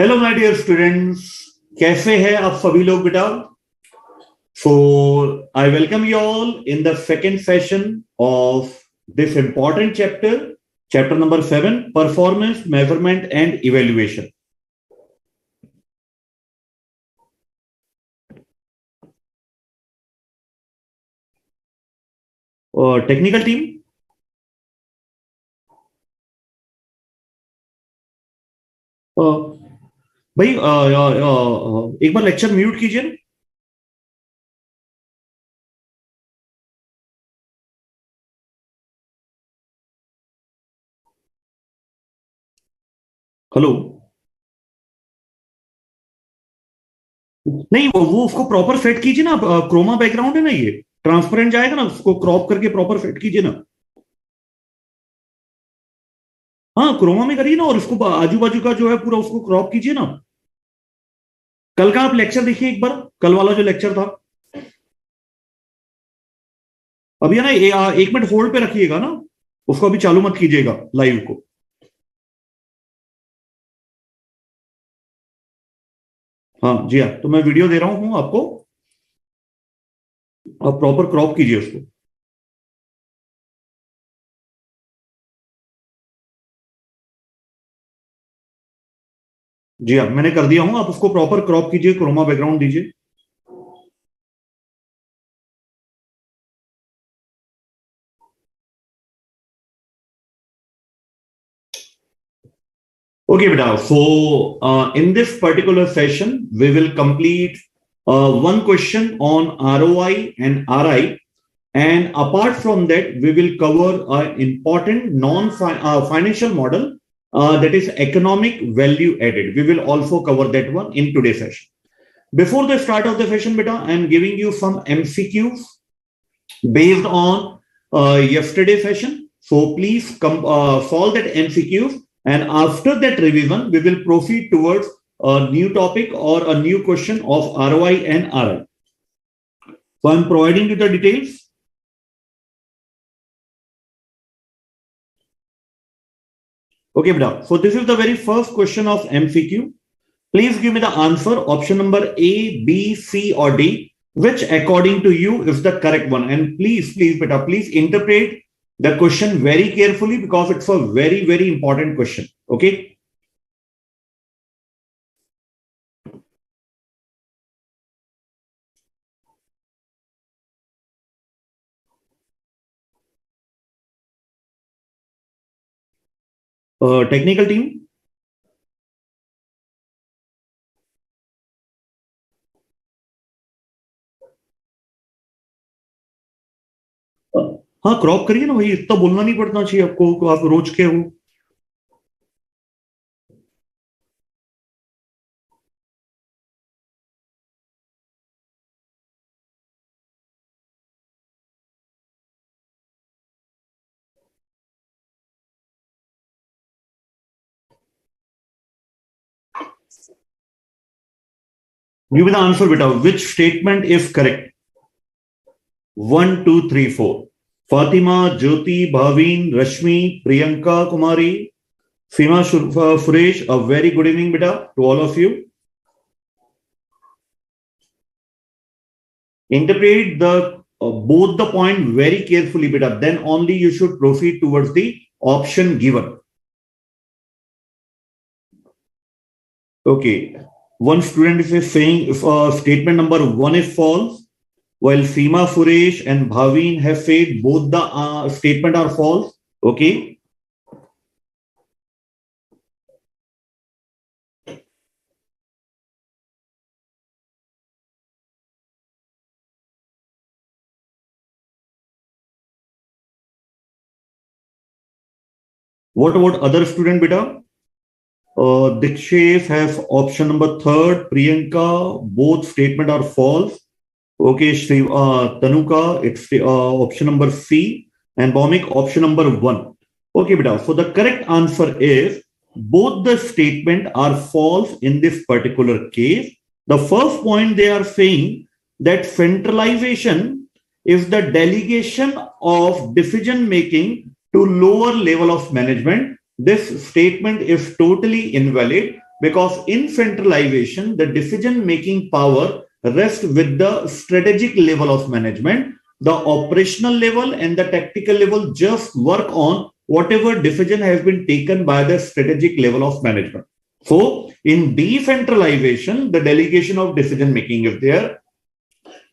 Hello my dear students, कैसे हैं आप सभी लोग बेटा। So I welcome you all in the second session of this important chapter number 7, performance measurement and evaluation. Technical team, भाई एक बार लेक्चर म्यूट कीजिए ना। हेलो, नहीं वो उसको प्रॉपर सेट कीजिए ना। क्रोमा बैकग्राउंड है ना, ये ट्रांसपेरेंट जाएगा ना, उसको क्रॉप करके प्रॉपर सेट कीजिए ना। हाँ, क्रोमा में करिए ना, और उसको आजू बाजू का जो है पूरा उसको क्रॉप कीजिए ना। कल का आप लेक्चर देखिए एक बार, कल वाला जो लेक्चर था। अभी है ना, एक मिनट होल्ड पे रखिएगा ना, उसको अभी चालू मत कीजिएगा लाइव को। हाँ जी, हाँ, तो मैं वीडियो दे रहा हूं आपको, आप प्रॉपर क्रॉप कीजिए उसको। जी हाँ, मैंने कर दिया हूं, आप उसको प्रॉपर क्रॉप कीजिए, क्रोमा बैकग्राउंड दीजिए। Okay, beta. So, in this particular session, we will complete one question on ROI and RI. And apart from that, we will cover an important non-financial model that is economic value added. We will also cover that one in today's session. Before the start of the session, beta, I am giving you some MCQs based on yesterday's session. So please solve that MCQs, and after that revision, we will proceed towards a new topic or a new question of ROI and RI. So I'm providing you the details. Okay, beta. So this is the very first question of MCQ. Please give me the answer, option number A, B, C, or D, which according to you is the correct one. And please, beta, please interpret the question very carefully because it's a very, very important question. Okay. Technical team. हाँ, crop करिए ना भाई, इतना बोलना नहीं पड़ना चाहिए आपको, आप रोज के हो। Give me the answer, beta. Which statement is correct? 1, 2, 3, 4. Fatima, Jyoti, Bhavin, Rashmi, Priyanka, Kumari, Seema, Suresh. A very good evening, beta, to all of you. Interpret the both the point very carefully, beta. Then only you should proceed towards the option given. Okay. One student is saying if statement number 1 is false, while Seema, Suresh, and Bhavin have said both the statement are false. Okay. What about other student, beta? Dikshesh has option number 3rd. Priyanka, both statement are false. Okay, Shri, Tanuka, it's option number C, and Bhaumik, option number 1. Okay, beta. So the correct answer is both the statement are false in this particular case. The first point they are saying that centralization is the delegation of decision making to lower level of management. This statement is totally invalid Because in centralization, the decision-making power rests with the strategic level of management. The operational level and the tactical level just work on whatever decision has been taken by the strategic level of management. So in decentralization, the delegation of decision-making is there.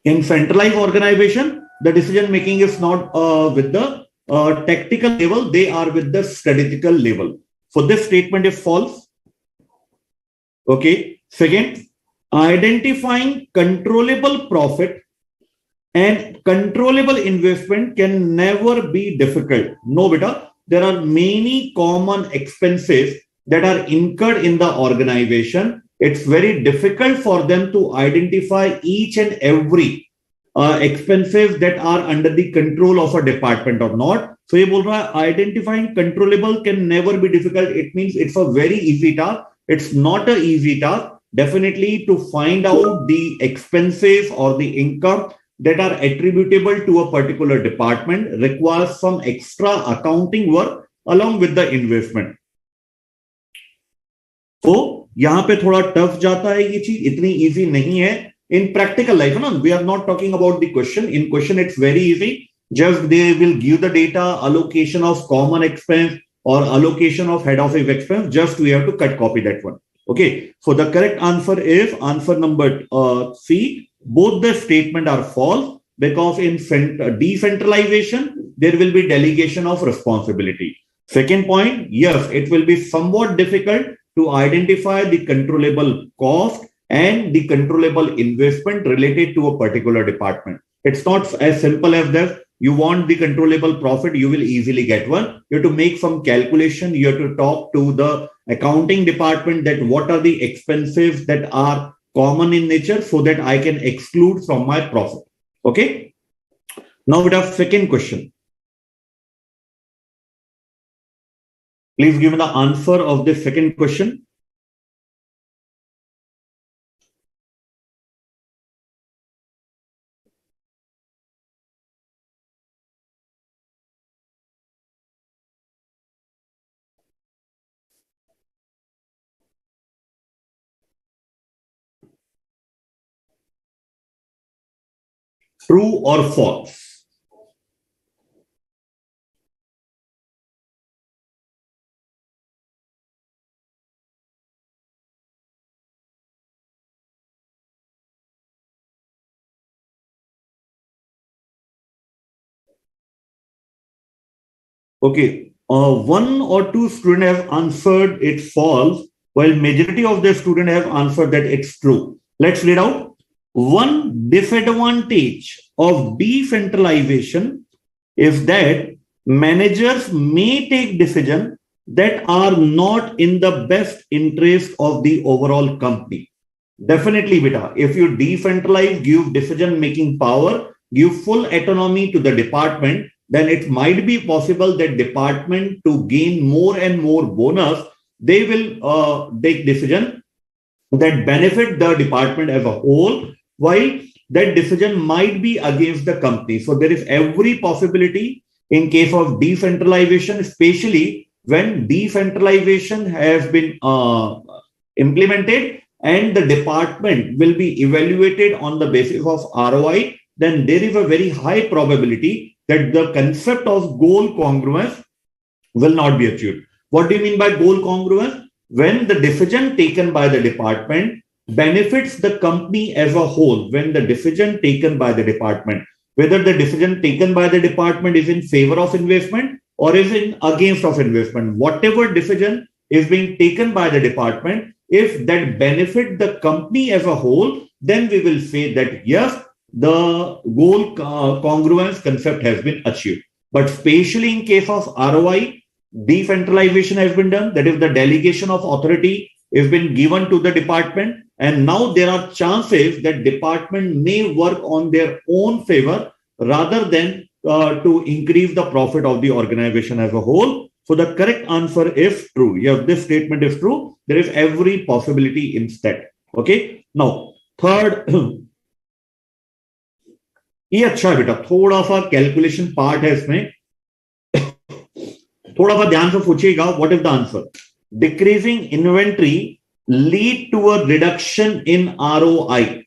In centralized organization, the decision-making is not with the tactical level, they are with the strategical level. So this statement is false. Okay. Second, identifying controllable profit and controllable investment can never be difficult. No, beta, there are many common expenses that are incurred in the organization. It's very difficult for them to identify each and every expenses that are under the control of a department or not. So ये बोल रहा है identifying controllable can never be difficult. It means it's a very easy task. It's not an easy task. Definitely to find out the expenses or the income that are attributable to a particular department requires some extra accounting work along with the investment. तो यहाँ पे थोड़ा tough जाता है ये चीज, इतनी easy नहीं है in practical life. No, we are not talking about the question. In question, it's very easy. Just they will give the data, allocation of common expense or allocation of head office expense. Just we have to cut copy that one. Okay. So the correct answer is answer number C. Both the statement are false because in decentralization, there will be delegation of responsibility. Second point, yes, it will be somewhat difficult to identify the controllable cost and the controllable investment related to a particular department. It's not as simple as that. You want the controllable profit, you will easily get one. You have to make some calculation. You have to talk to the accounting department that what are the expenses that are common in nature so that I can exclude from my profit. Okay. Now we have second question. Please give me the answer of the second question. True or false? Okay, one or two students have answered it's false, while majority of the students have answered that it's true. Let's read out. One disadvantage of decentralization is that managers may take decisions that are not in the best interest of the overall company. Definitely, beta, if you decentralize, give decision-making power, give full autonomy to the department, then it might be possible that department to gain more and more bonus, they will take decision that benefit the department as a whole, while that decision might be against the company. So there is every possibility in case of decentralization, especially when decentralization has been implemented and the department will be evaluated on the basis of ROI, then there is a very high probability that the concept of goal congruence will not be achieved. What do you mean by goal congruence? When the decision taken by the department benefits the company as a whole, when the decision taken by the department, whether the decision taken by the department is in favor of investment or is in against of investment, whatever decision is being taken by the department, if that benefit the company as a whole, then we will say that yes, the goal congruence concept has been achieved. But especially in case of ROI, decentralization has been done. That is, the delegation of authority has been given to the department. And now there are chances that department may work on their own favor rather than to increase the profit of the organization as a whole. So the correct answer is true. Yes, this statement is true. There is every possibility instead. Okay. Now, third, ये अच्छा है बेटा, थोड़ा सा calculation part है इसमें, थोड़ा सा ध्यान से सोचिएगा. What is the answer? Decreasing inventory lead to a reduction in ROI?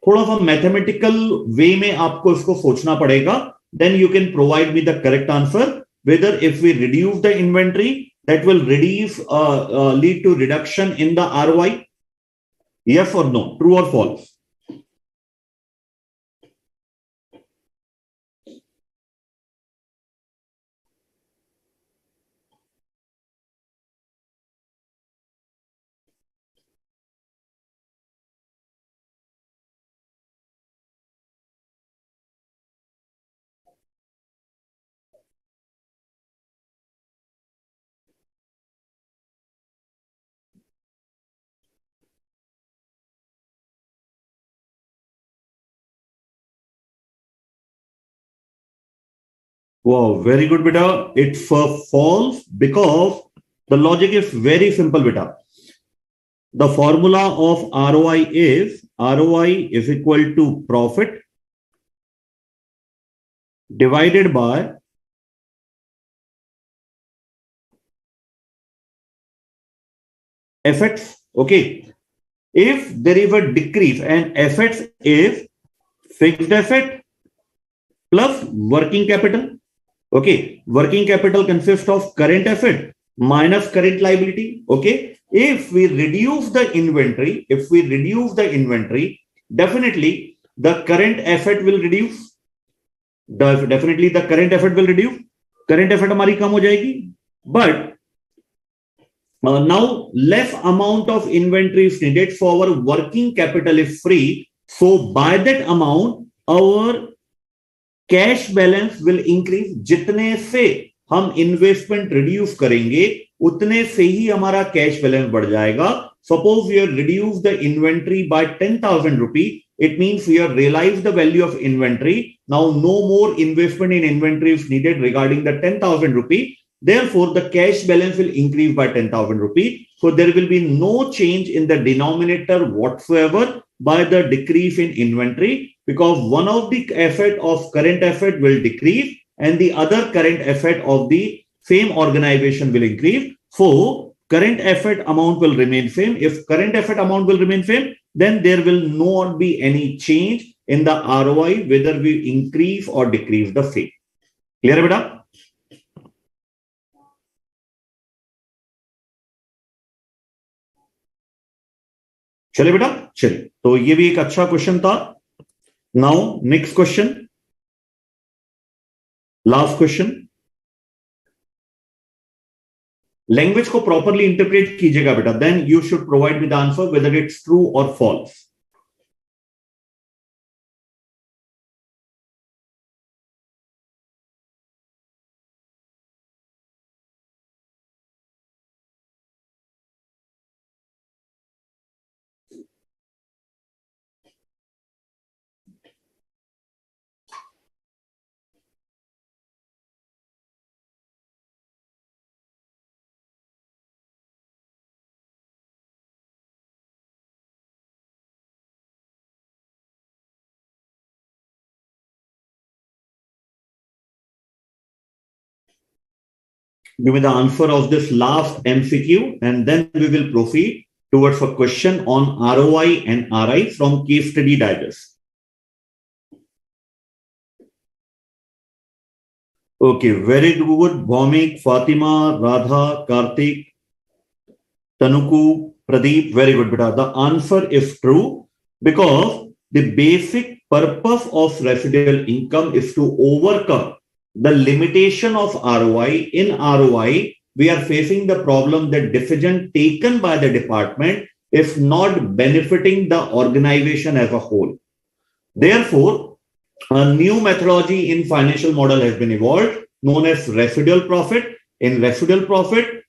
थोड़ा सा मैथमेटिकल वे में आपको इसको सोचना पड़ेगा. Then you can provide me the correct answer. Whether if we reduce the inventory, that will lead to reduction in the ROI. Yes or no? True or false? Wow, very good, beta. It's false because the logic is very simple, beta. The formula of ROI is equal to profit divided by assets. Okay. If there is a decrease and assets is fixed asset plus working capital. Okay. Working capital consists of current asset minus current liability. Okay. If we reduce the inventory, definitely the current asset will reduce. Definitely the current asset will reduce. Current asset हमारी कम हो जाएगी. But now less amount of inventory is needed, so our working capital is free. So by that amount, our cash balance will increase. जितने से हम investment reduce करेंगे उतने से ही हमारा कैश बैलेंस बढ़ जाएगा. Suppose we have reduced the inventory by 10,000 rupee. It means we have realized the value of inventory. Now no more investment in inventory is needed regarding the 10,000 rupee. Therefore, the cash balance will increase by 10,000 rupee. So there will be no change in the denominator whatsoever by the decrease in inventory, because one of the asset of current asset will decrease and the other current asset of the same organization will increase. So current asset amount will remain same. If current asset amount will remain same, then there will not be any change in the ROI, whether we increase or decrease the same. Clear, beta? चले बेटा, चले. तो ये भी एक अच्छा question था. Now next question, last question. Language को प्रॉपरली इंटरप्रेट कीजिएगा बेटा. Then you should provide with answer whether it's true और false. Give me the answer of this last MCQ, and then we will proceed towards a question on ROI and RI from case study digest. Okay, very good. Bhaumik, Fatima, Radha, Karthik, Tanuku, Pradeep, very good, beta. The answer is true because the basic purpose of residual income is to overcome the limitation of ROI. In ROI, we are facing the problem that decision taken by the department is not benefiting the organization as a whole. Therefore, a new methodology in financial model has been evolved known as residual profit. In residual profit,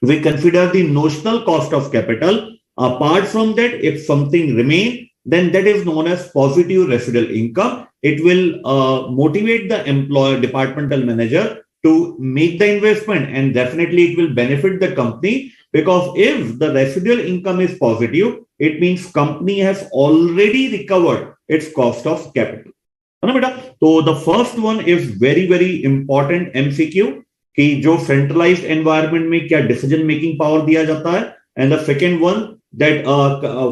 we consider the notional cost of capital. Apart from that, if something remains, then that is known as positive residual income. It will motivate the employer, departmental manager to make the investment, and definitely it will benefit the company, because if the residual income is positive, it means company has already recovered its cost of capital. So the first one is very, very important MCQ. कि जो centralised environment में क्या decision making power दिया जाता है, and the second one that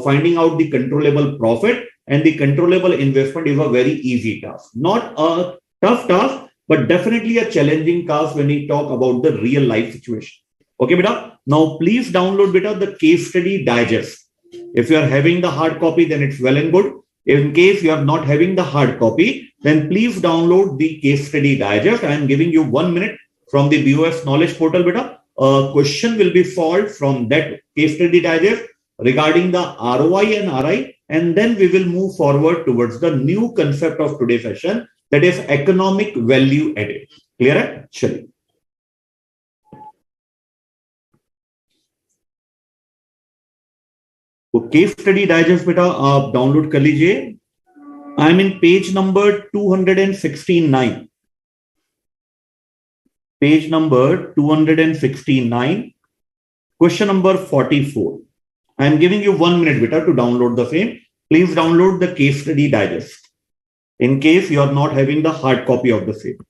finding out the controllable profit and the controllable investment is a very easy task, not a tough task, but definitely a challenging task when we talk about the real life situation. Okay, beta. Now please download beta the case study digest. If you are having the hard copy, then it's well and good. In case you are not having the hard copy, then please download the case study digest. I am giving you 1 minute from the BOS knowledge portal beta. A question will be solved from that case study digest regarding the ROI and RI, and then we will move forward towards the new concept of today's session, that is economic value added. Clear है? चलिए. वो case study digest बेटा आप download कर लीजिए. I am in page number 269. Page number 269, question number 44. I am giving you 1 minute beta to download the same. Please download the case study digest in case you are not having the hard copy of the same.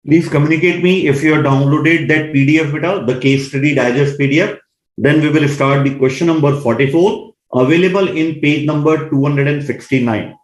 Please communicate me if you have downloaded that PDF beta, the case study digest PDF. Then we will start the question number 44, available in page number 269.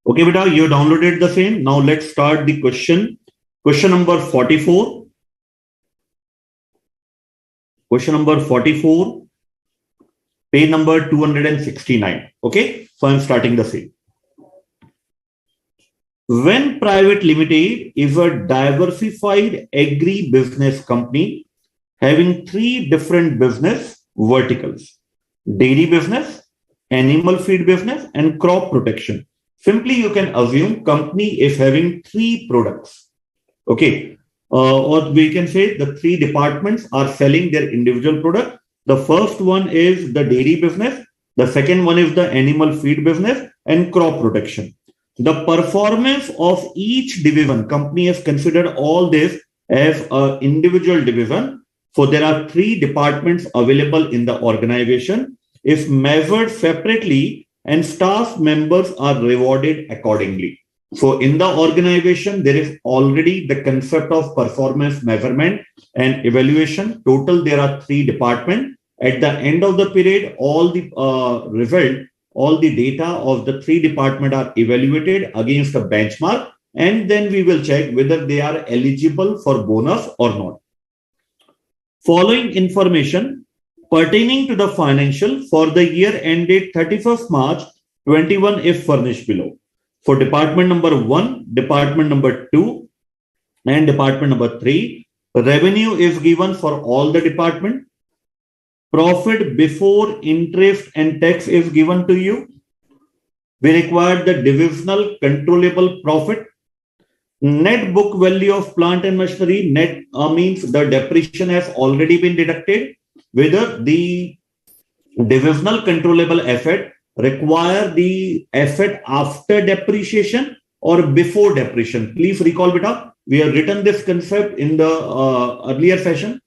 Okay, beta, you downloaded the same. Now let's start the question. Question number 44. Question number 44, page number 269. Okay, so I'm starting the same. When Private Limited is a diversified agri-business company having 3 different business verticals: dairy business, animal feed business, and crop protection. Simply, you can assume company is having 3 products. Okay. Or we can say the 3 departments are selling their individual product. The first one is the dairy business. The second one is the animal feed business and crop protection. The performance of each division, company has considered all this as an individual division. So there are 3 departments available in the organization. If measured separately, and staff members are rewarded accordingly. So in the organization, there is already the concept of performance measurement and evaluation. Total, there are 3 departments. At the end of the period, all the result, all the data of the 3 departments are evaluated against a benchmark, and then we will check whether they are eligible for bonus or not. Following information pertaining to the financial for the year ended 31st March 21 is furnished below. For department number 1, department number 2, and department number 3, revenue is given for all the department. Profit before interest and tax is given to you. We require the divisional controllable profit. Net book value of plant and machinery, net means the depreciation has already been deducted. Whether the divisional controllable asset require the effort after depreciation or before depreciation? Please recall, beta, we have written this concept in the earlier session,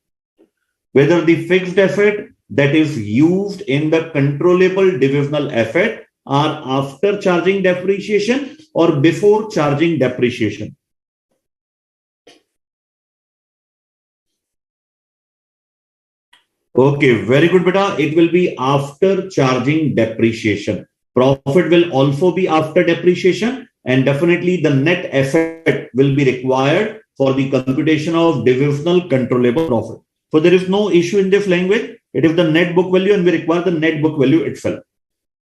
whether the fixed effort that is used in the controllable divisional effort are after charging depreciation or before charging depreciation. Okay, very good, beta. It will be after charging depreciation. Profit will also be after depreciation, and definitely the net effect will be required for the computation of divisional controllable profit. So there is no issue in this language. It is the net book value, and we require the net book value itself.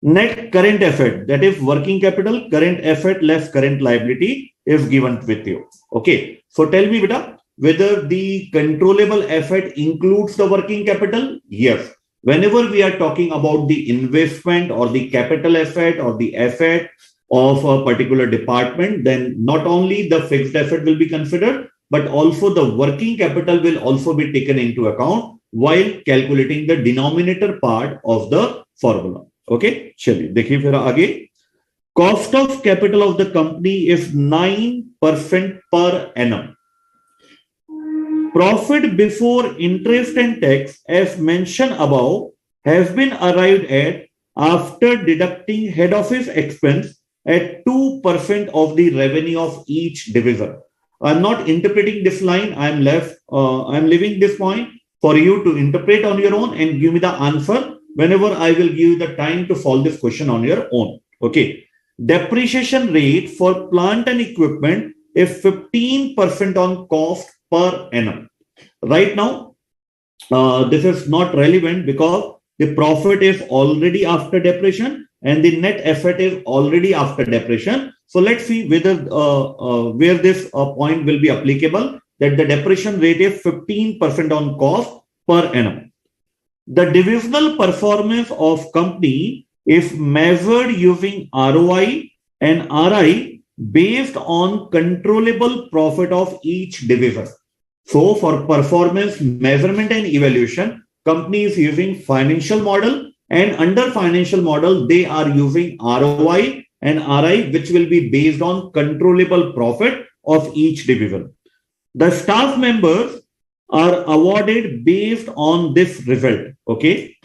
Net current asset, that is working capital, current asset less current liability, is given with you. Okay. So tell me, beta, whether the controllable asset includes the working capital? Yes. Whenever we are talking about the investment or the capital asset or the asset of a particular department, then not only the fixed asset will be considered, but also the working capital will also be taken into account while calculating the denominator part of the formula. Okay, चलिए देखिए फिर आगे. Cost of capital of the company is 9% per annum. Profit before interest and tax, as mentioned above, has been arrived at after deducting head office expense at 2% of the revenue of each division. I'm not interpreting this line. I'm leaving this point for you to interpret on your own and give me the answer whenever I will give you the time to solve this question on your own. Okay. Depreciation rate for plant and equipment is 15% on cost per annum. Right now, this is not relevant because the profit is already after depreciation and the net asset is already after depreciation. So let's see whether where this point will be applicable, that the depreciation rate is 15% on cost per annum. The divisional performance of company is measured using ROI and RI based on controllable profit of each division. So for performance measurement and evaluation, company is using financial model, and under financial model, they are using ROI and RI, which will be based on controllable profit of each division. The staff members are awarded based on this result. Okay.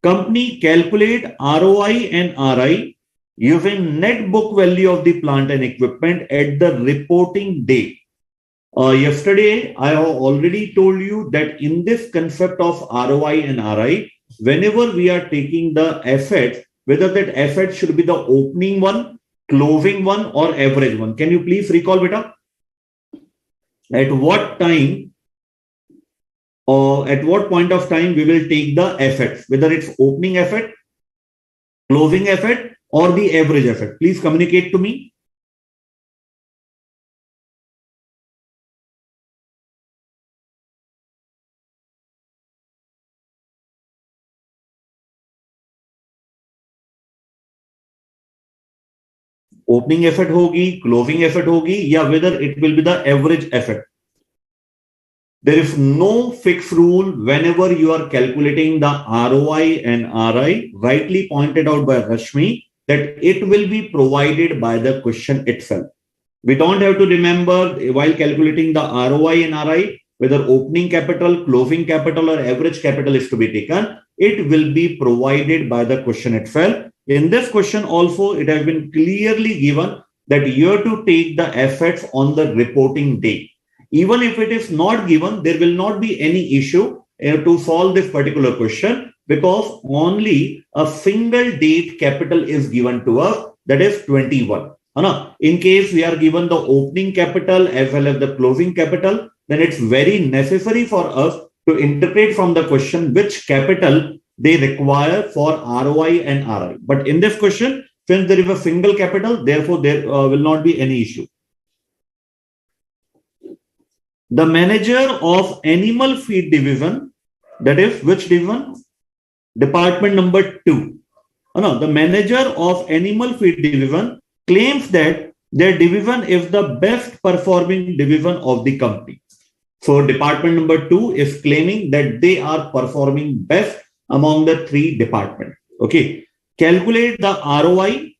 Company calculate ROI and RI using net book value of the plant and equipment at the reporting date. Yesterday, I have already told you that in this concept of ROI and RI, whenever we are taking the asset, whether that asset should be the opening one, closing one, or average one. Can you please recall, beta? At what time or at what point of time we will take the assets, whether it's opening asset, closing asset, or the average asset? Please communicate to me. Opening asset hogi, closing asset hogi, या whether it will be the average asset. There is no fixed rule whenever you are calculating the ROI and RI, rightly pointed out by Rashmi, that it will be provided by the question itself. We don't have to remember while calculating the ROI and RI, whether opening capital, closing capital, or average capital is to be taken. It will be provided by the question itself. In this question also, it has been clearly given that you have to take the assets on the reporting date. Even if it is not given, there will not be any issue to solve this particular question, because only a single date capital is given to us, that is 21. In case we are given the opening capital as well as the closing capital, then it's very necessary for us to interpret from the question which capital they require for ROI and RI. But in this question, since there is a single capital, therefore there will not be any issue. The manager of animal feed division, that is which division? Department number 2. The manager of animal feed division claims that their division is the best performing division of the company. So department number 2 is claiming that they are performing best among the 3 departments. Okay. calculate the ROI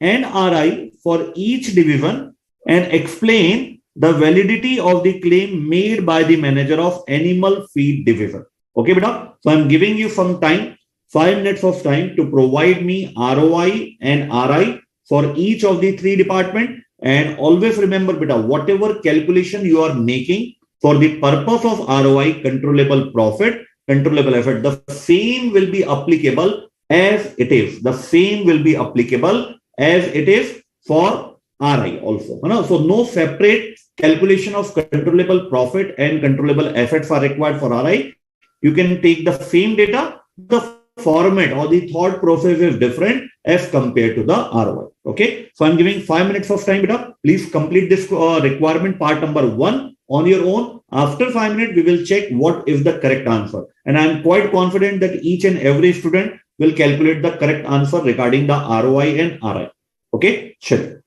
and RI for each division and explain the validity of the claim made by the manager of animal feed division. Okay, beta. So I'm giving you some time, 5 minutes of time to provide me ROI and RI for each of the three department. And always remember, beta, whatever calculation you are making for the purpose of ROI, controllable profit, controllable effort, the same will be applicable as it is. The same will be applicable as it is for RI also. So no separate calculation of controllable profit and controllable assets are required for RI. You can take the same data, the format or the thought process is different as compared to the ROI. Okay, so I'm giving 5 minutes of time. Please complete this requirement part number 1 on your own. After 5 minutes, we will check what is the correct answer. And I'm quite confident that each and every student will calculate the correct answer regarding the ROI and RI. Okay, sure.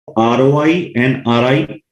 ROI and RI.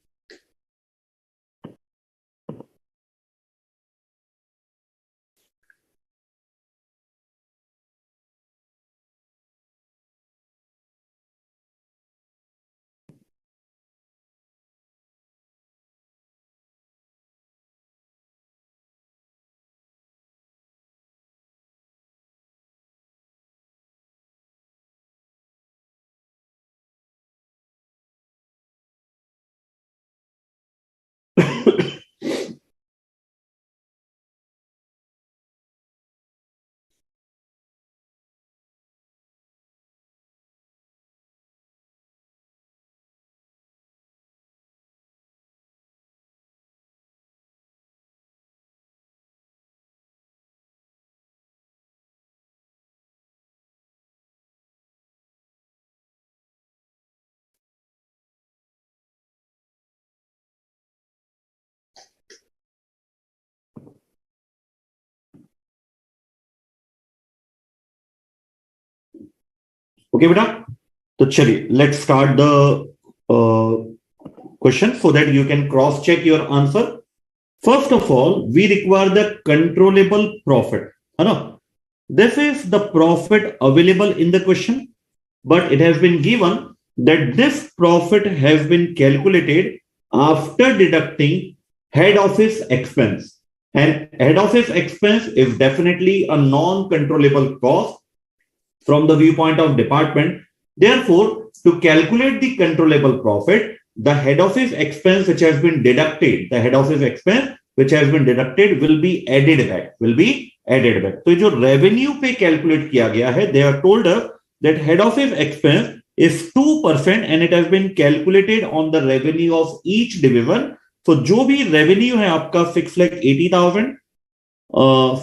Okay, beta. तो चलिए let's start the question so that you can cross check your answer. First of all, we require the controllable profit. है ना? This is the profit available in the question, but it has been given that this profit has been calculated after deducting head office expense. And head office expense is definitely a non-controllable cost from the viewpoint of department. Therefore, to calculate the controllable profit, the head office expense which has been deducted, will be added back. So, जो revenue पे calculate किया गया है, they are told us that head office expense is 2% and it has been calculated on the revenue of each division. So, जो भी revenue है आपका 6 lakh 80,000,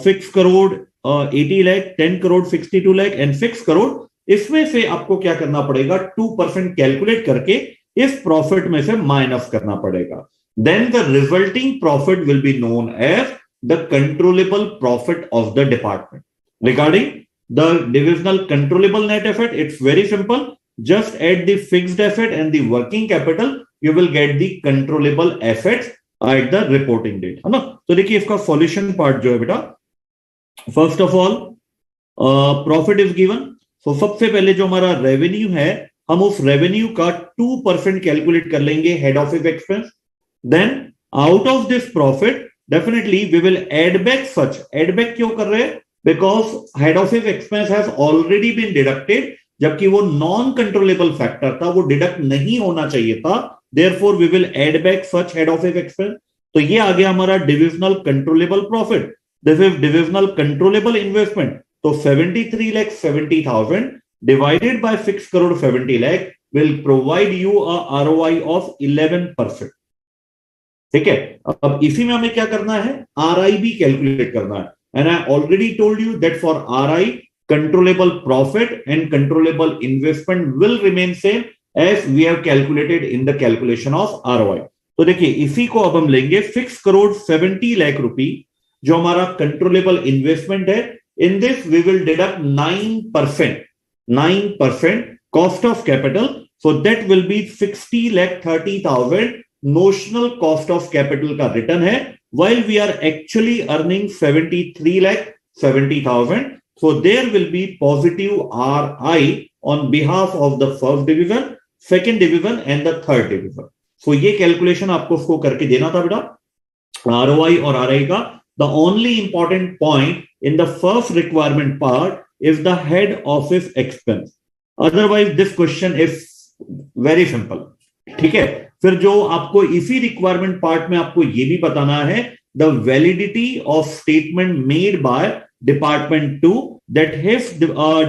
6 crore 80 lakh, 10 crore 62 lakh and 6 crore, इसमें से आपको क्या करना पड़ेगा? 2% कैलकुलेट करके इस प्रॉफिट में से माइनस करना पड़ेगा. Then the resulting profit will be known as the controllable profit of the department. Regarding the divisional controllable net asset, it's very simple. Just add the fixed asset and the working capital, you will get the controllable assets at the reporting date. है ना? तो देखिए इसका solution part जो है बेटा, first of all profit is given. So सबसे पहले जो हमारा रेवेन्यू है, हम उस रेवेन्यू का 2% कैलकुलेट कर लेंगे head office expense. Then out of this profit definitely we will add back such. Add back क्यों कर रहे हैं? Because head office expense has already been deducted, जबकि वो नॉन कंट्रोलेबल फैक्टर था, वो डिडक्ट नहीं होना चाहिए था. Therefore we will add back such head office expense. तो ये आ गया हमारा divisional controllable profit. This is divisional controllable investment. So 73 lakh 70,000 divided by 6 crore 70 lakh will provide you a ROI of 11%. ठीक है. अब इसी में हमें क्या करना है? RI भी कैलकुलेट करना है. And I already told you that for RI, controllable profit and controllable investment will remain same as we have calculated in the calculation of ROI. तो देखिए इसी को अब हम लेंगे 6 crore 70 lakh रुपी जो हमारा कंट्रोलेबल इन्वेस्टमेंट है. In this we will deduct 9% cost of capital. So that will be 60 lakh 30,000 notional cost of capital का रिटर्न है, while we are actually earning 73 lakh 70,000. So there will be positive RI on behalf of the first division, second division and the third division. So ये calculation आपको उसको करके देना था बेटा, ROI और RI का. The only important point in the first requirement part is the head office expense. Otherwise, this question is very simple. ठीक है. फिर जो आपको इसी requirement part में आपको ये भी बताना है, the validity of statement made by department 2 that his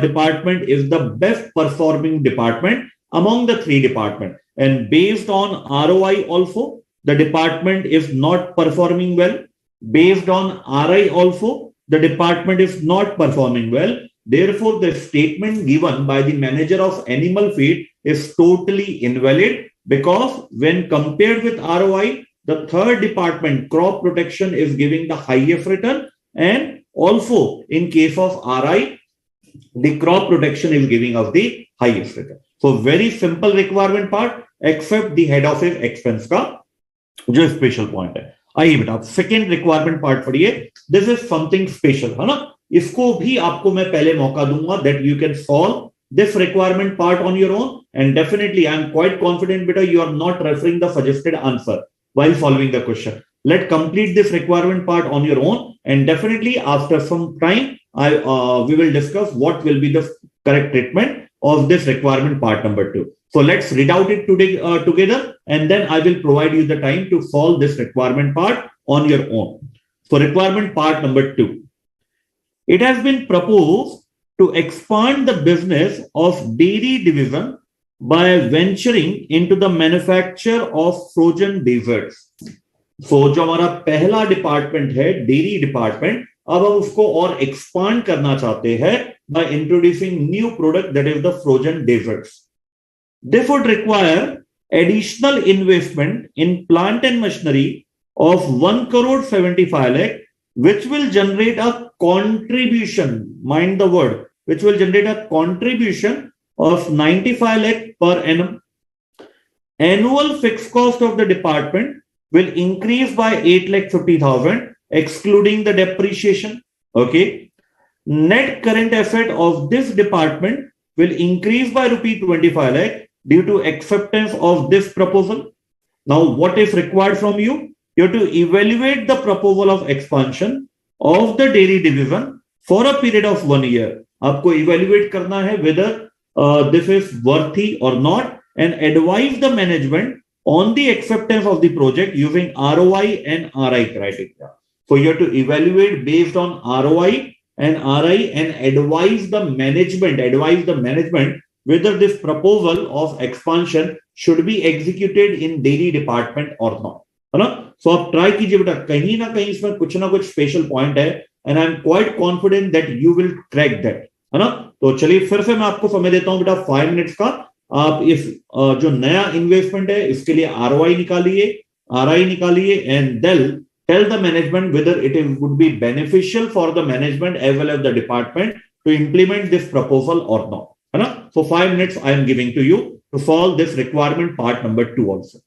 department is the best performing department among the 3 departments. And based on ROI also, the department is not performing well. Based on RI also, the department is not performing well. Therefore, the statement given by the manager of animal feed is totally invalid, because when compared with ROI, the third department, crop protection, is giving the highest return, and also in case of RI, the crop protection is giving us the highest return. So very simple requirement part except the head office expense का जो special point है। आइए बेटा second requirement part पढ़िए। This is something special है ना, इसको भी आपको मैं पहले मौका दूंगा that you can solve this requirement part on your own, and definitely I am quite confident beta you are not referring the suggested answer while following the question. Let complete this requirement part on your own, and definitely after some time we will discuss what will be the correct treatment of this requirement part number 2. So let's read out it today together, and then I will provide you the time to solve this requirement part on your own. So requirement part number 2, it has been proposed to expand the business of dairy division by venturing into the manufacture of frozen desserts. So जो हमारा पहला department है dairy department, अब हम उसको और expand करना चाहते हैं by introducing new product that is the frozen desserts. This would require additional investment in plant and machinery of 1 crore 75 lakh, which will generate a contribution, mind the word, which will generate a contribution of 95 lakh per annum. Annual fixed cost of the department will increase by 8 lakh 50,000, excluding the depreciation. Okay. Net current asset of this department will increase by rupee 25 lakh due to acceptance of this proposal. Now, what is required from you? You have to evaluate the proposal of expansion of the dairy division for a period of 1 year. आपको evaluate करना है whether this is worthy or not, and advise the management on the acceptance of the project using ROI and RI criteria. So you have to evaluate based on ROI and RI and advise the management whether this proposal of expansion should be executed in dairy department or not, है ना? So आप try कीजिए बेटा, कहीं ना कहीं इसमें कुछ ना कुछ स्पेशल पॉइंट है, and I am quite confident that you will crack that, है ना? तो चलिए फिर से मैं आपको समय देता हूं बेटा 5 मिनट्स का। आप इस जो नया इन्वेस्टमेंट है इसके लिए ROI निकालिए, RI निकालिए, and then tell the management whether it would be beneficial for the management as well as the department to implement this proposal or not, है ना? So 5 minutes I am giving to you to solve this requirement part number 2 also.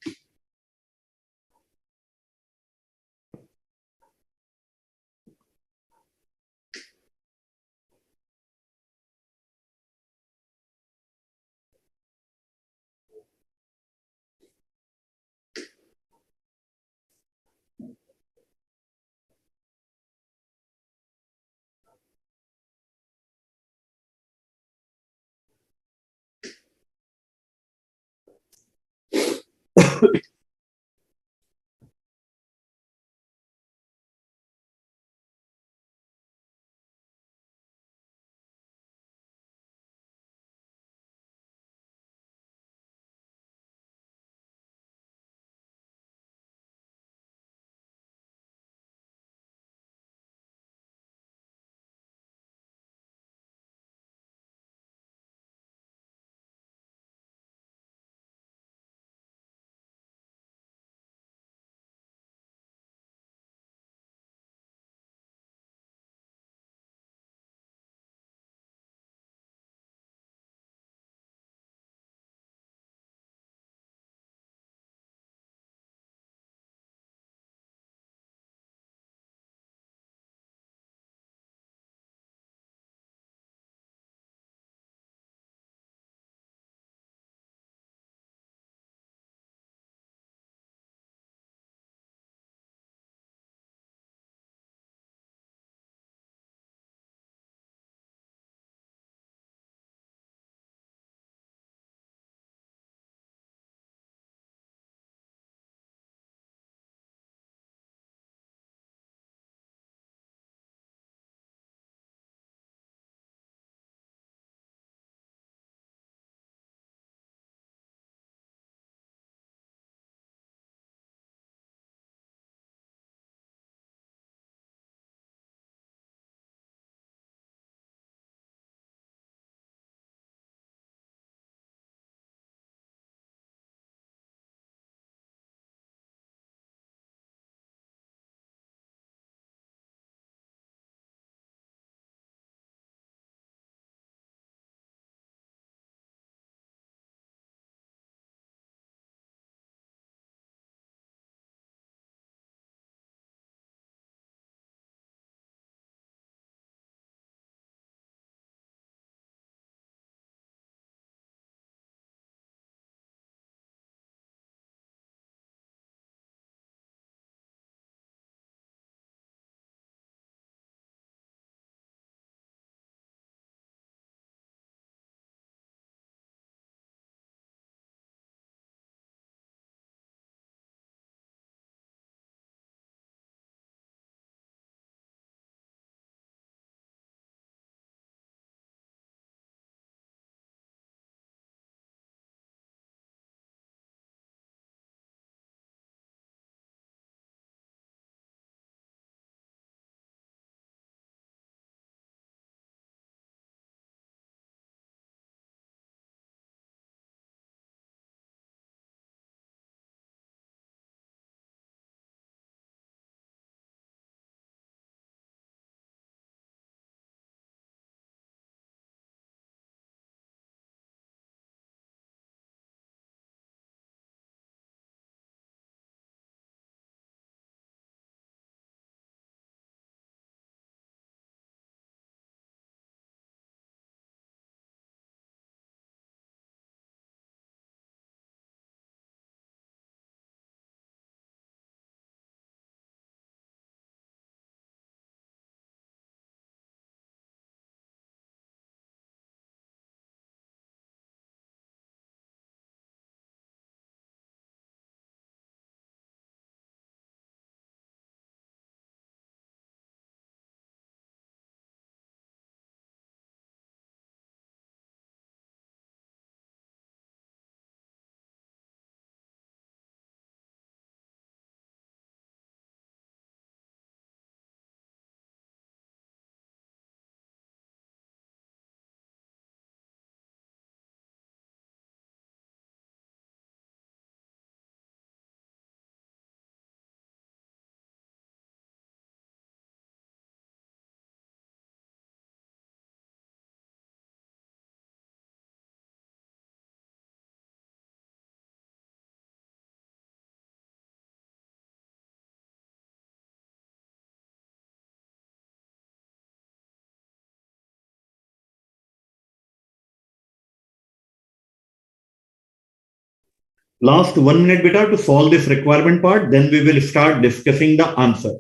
Last 1 minute beta to solve this requirement part, then we will start discussing the answer.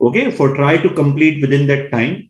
Okay, so try to complete within that time.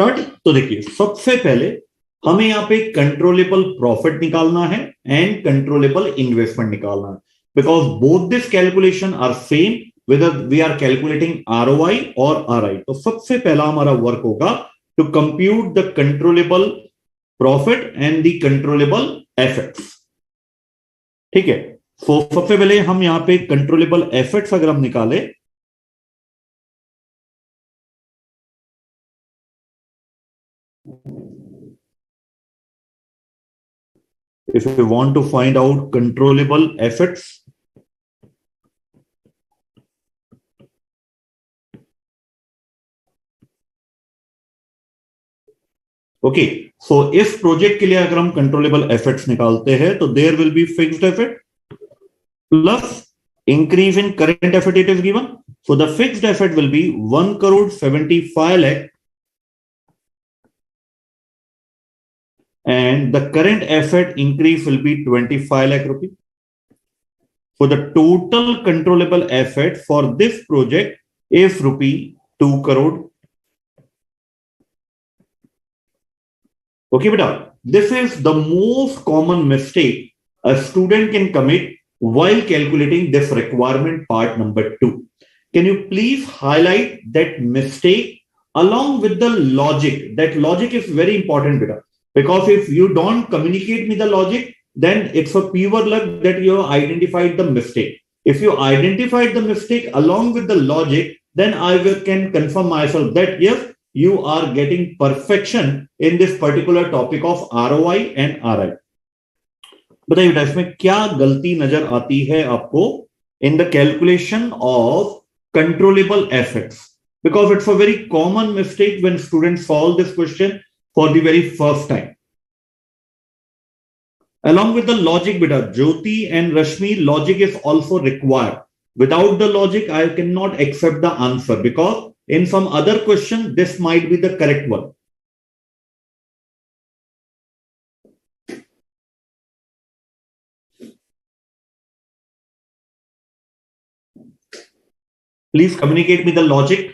Start. तो देखिए सबसे पहले हमें यहाँ पे controllable profit निकालना है and controllable investment निकालना है, because both this calculation are same whether we are calculating ROI or RI. तो सबसे पहला हमारा वर्क होगा to compute the controllable profit and the controllable assets. ठीक है, तो सबसे पहले हम यहाँ पे कंट्रोलेबल एसेट्स अगर हम निकाले, if we want to find out controllable assets, okay, so इस प्रोजेक्ट के लिए अगर हम कंट्रोलेबल एसेट्स निकालते हैं तो there will be fixed asset plus increase in current asset it is given. So the fixed asset will be 1,75 lakh and the current asset increase will be 25 lakh rupees. So the total controllable asset for this project is rupee 2 crore. Okay, beta, this is the most common mistake a student can commit while calculating this requirement part number 2. Can you please highlight that mistake along with the logic? That logic is very important, beta, because if you don't communicate me the logic, then it's a pure luck that you have identified the mistake. If you identified the mistake along with the logic, then I can confirm myself that yes, you are getting perfection in this particular topic of ROI and RI. बताइए बेटा इसमें क्या गलती नजर आती है आपको in the calculation of controllable assets, because it's a very common mistake when students solve this question for the very first time. Along with the logic, beta, Jyoti and Rashmi, logic is also required. Without the logic, I cannot accept the answer, because in some other question, this might be the correct one. Please communicate me the logic.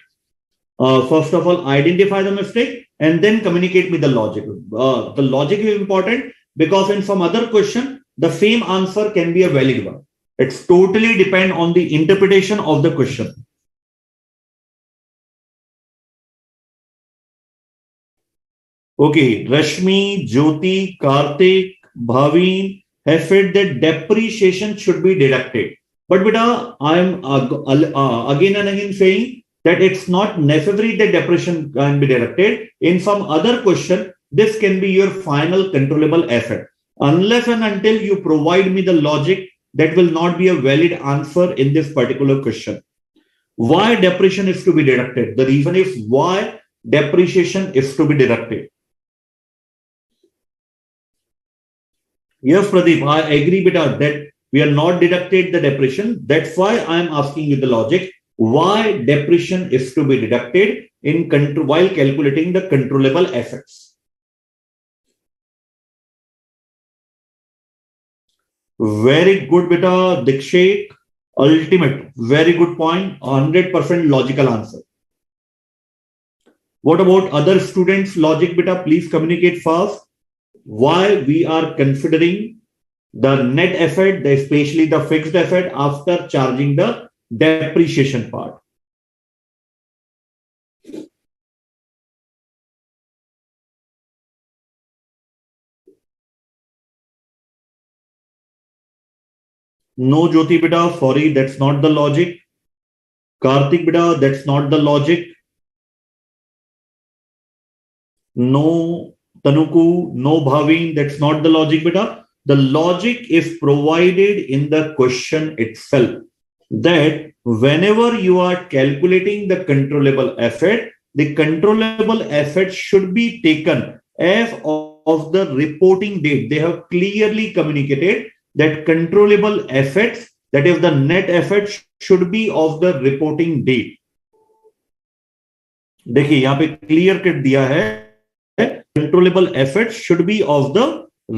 First of all, identify the mistake and then communicate me the logic. The logic is important because in some other question, the same answer can be a valid one. It's totally depend on the interpretation of the question. Okay, Rashmi, Jyoti, Karthik, Bhavin have said that depreciation should be deducted. But beta, I am again and again saying that it's not necessary that depreciation can be deducted. In some other question, this can be your final controllable asset. Unless and until you provide me the logic, that will not be a valid answer in this particular question. Why depreciation is to be deducted? The reason is why depreciation is to be deducted. Yes, Pradeep, I agree with that we are not deducted the depreciation. That's why I am asking you the logic. Why depreciation is to be deducted in while calculating the controllable assets. Very good, beta, Dikshit. Ultimate. Very good point. 100% logical answer. What about other students' logic, beta? Please communicate fast. Why we are considering the net asset, especially the fixed asset, after charging the depreciation part. No, Jyoti beta, sorry, that's not the logic. Karthik beta, that's not the logic. No, Tanuku, no Bhavin, that's not the logic beta. The logic is provided in the question itself, that whenever you are calculating the controllable asset, the controllable asset should be taken as of the reporting date. They have clearly communicated that controllable assets, that is the net assets, should be of the reporting date. देखिए यहां पे clear cut दिया है, controllable assets should be of the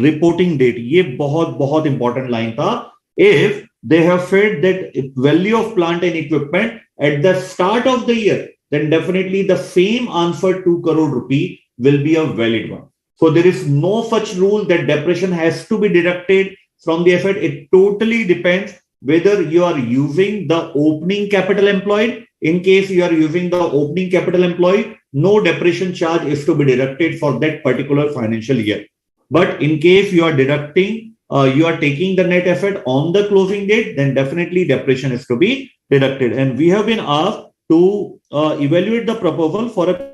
reporting date. ये बहुत बहुत important line था. If they have said that value of plant and equipment at the start of the year, then definitely the same answer 2 crore rupee will be a valid one. So there is no such rule that depreciation has to be deducted from the asset. It totally depends whether you are using the opening capital employed. In case you are using the opening capital employed, no depreciation charge is to be deducted for that particular financial year. But in case you are deducting, you are taking the net asset on the closing date, then definitely depreciation is to be deducted. And we have been asked to evaluate the proposal for a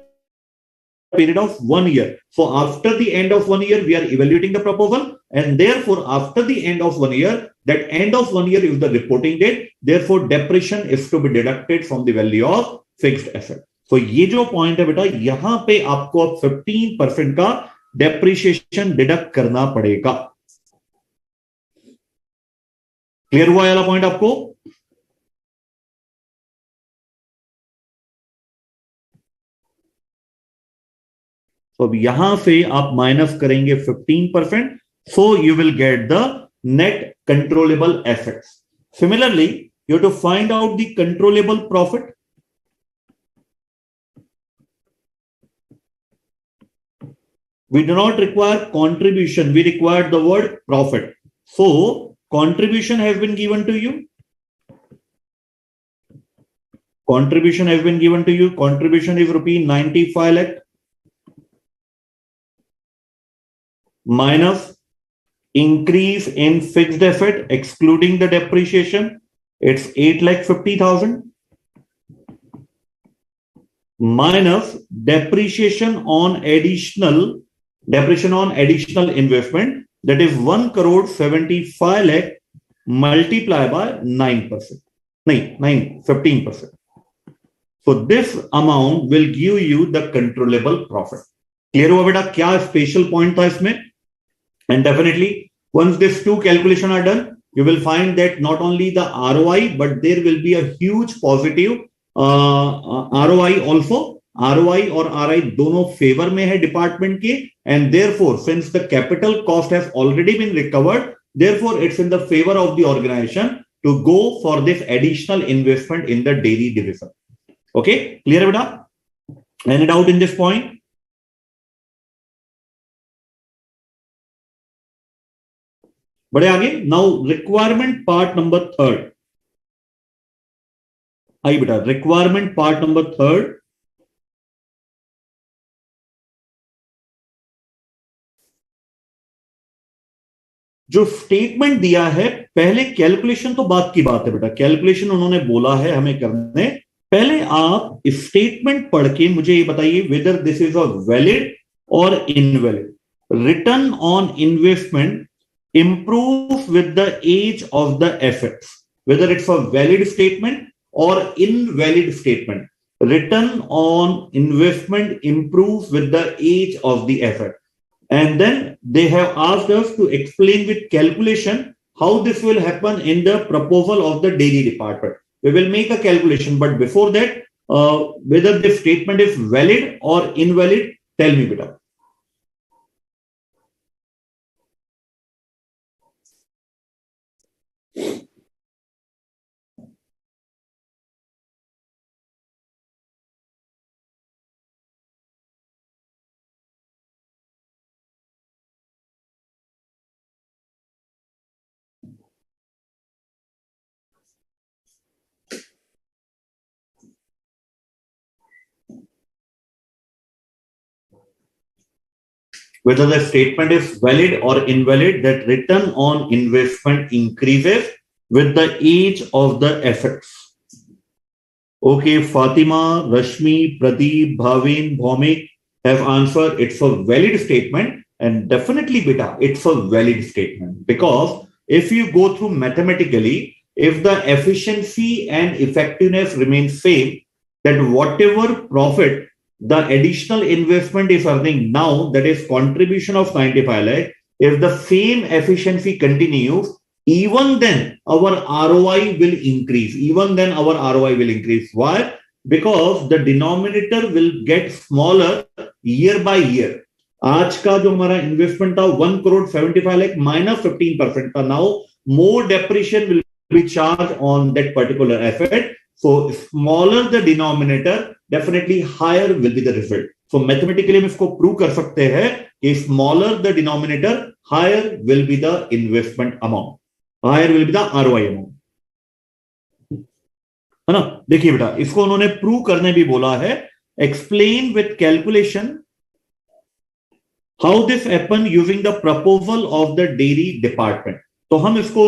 period of 1 year. So after the end of 1 year, we are evaluating the proposal, and therefore after the end of 1 year, that end of 1 year is the reporting date. Therefore depreciation is to be deducted from the value of fixed asset. So ये जो point है बेटा, यहां पे आपको 15% का depreciation deduct करना पड़ेगा. क्लियर हुआ वाला पॉइंट आपको? तो अब यहां से आप माइनस करेंगे 15%, so you will get the net controllable assets. Similarly, you have to find out the controllable profit. We do not require contribution, we require the word profit. So contribution has been given to you. Contribution has been given to you. Contribution is rupee 95 lakh minus increase in fixed asset excluding the depreciation, it's 8,50,000 minus depreciation on additional investment, that is 1 crore 75 lakh multiplied by 9%. 15%. So this amount will give you the controllable profit. Clear हुआ बेटा क्या special point था इसमें? And definitely once these two calculations are done, you will find that not only the ROI, but there will be a huge positive ROI also. ROI और RI दोनों favour में है department के, and therefore since the capital cost has already been recovered, therefore it's in the favor of the organization to go for this additional investment in the dairy division. Okay, clear beta? Any doubt in this point? बढ़े आगे. Now requirement part number 3. आई बेटा requirement part number 3. जो statement दिया है, पहले calculation तो बात की बात है बेटा, कैलकुलेशन उन्होंने बोला है हमें करने. पहले आप स्टेटमेंट पढ़ के मुझे ये बताइए whether this is a valid or invalid. Return on investment improves with the age of the assets, whether it's a valid statement or invalid statement. Return on investment improves with the age of the asset. And then they have asked us to explain with calculation how this will happen in the proposal of the dairy department. We will make a calculation, but before that, whether this statement is valid or invalid, tell me beta. Whether the statement is valid or invalid, that return on investment increases with the age of the assets. Okay, Fatima, Rashmi, Pradeep, Bhavin, Bhaumik have answered. It's a valid statement, and definitely, beta, it's a valid statement, because if you go through mathematically, if the efficiency and effectiveness remain same, that whatever profit the additional investment is earning now, that is contribution of 95 lakh, if the same efficiency continues, even then our ROI will increase. Even then our ROI will increase. Why? Because the denominator will get smaller year by year. आज का जो हमारा investment था 1,75 lakh minus 15% था. Now more depreciation will be charged on that particular asset. So smaller the denominator, definitely higher will be the result. So mathematically हम इसको prove कर सकते हैं कि smaller the denominator, higher will be the investment amount. Higher will be the ROI amount. है ना? देखिए बेटा, इसको उन्होंने प्रूव करने भी बोला है. Explain with calculation how this happened using the proposal of the dairy department. तो हम इसको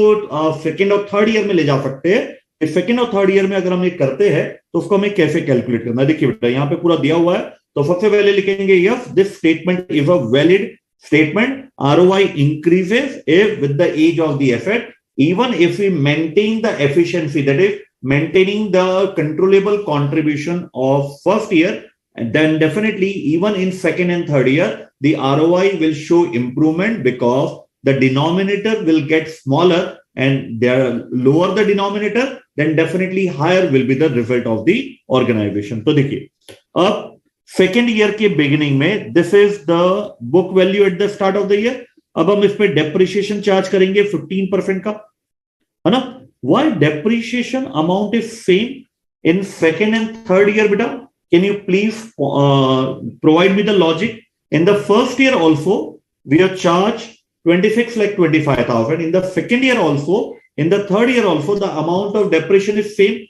सेकेंड और थर्ड ईयर में ले जा सकते हैं. सेकेंड और थर्ड ईयर में अगर हम ये करते हैं तो उसको हमें कैसे कैलकुलेट करना है. देखिए बेटा, यहाँ पे पूरा दिया हुआ है. तो सबसे पहले लिखेंगे yes, this statement is a valid statement. ROI increases if with the age of the asset, even if we maintain the efficiency, that is maintaining the controllable contribution of first year, and then definitely even in second and third year, the ROI will show improvement because the denominator will get smaller, and there lower the denominator, then definitely higher will be the result of the organization. तो देखिए, अब second year के beginning में this is the book value at the start of the year. अब हम इस पे depreciation charge करेंगे 15% का, है ना. Why depreciation amount is same in second and third year? बेटा, can you please provide me the logic? In the first year also we are charge 26,25,000. in the second year also, in the third year also, the amount of depreciation is same.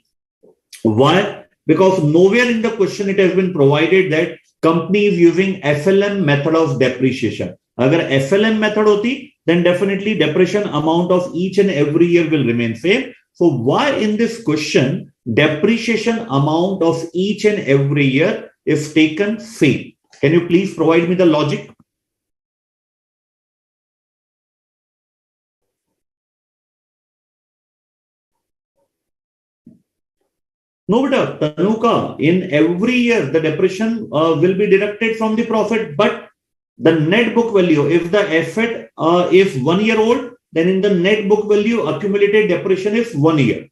Why? Because nowhere in the question it has been provided that company is using SLM method of depreciation. Agar SLM method hoti, then definitely depreciation amount of each and every year will remain same. So why in this question depreciation amount of each and every year is taken same? Can you please provide me the logic? No, beta, Tanuka, in every year, the depreciation will be deducted from the profit, but the net book value, if the asset is 1 year old, then in the net book value, accumulated depreciation is 1 year.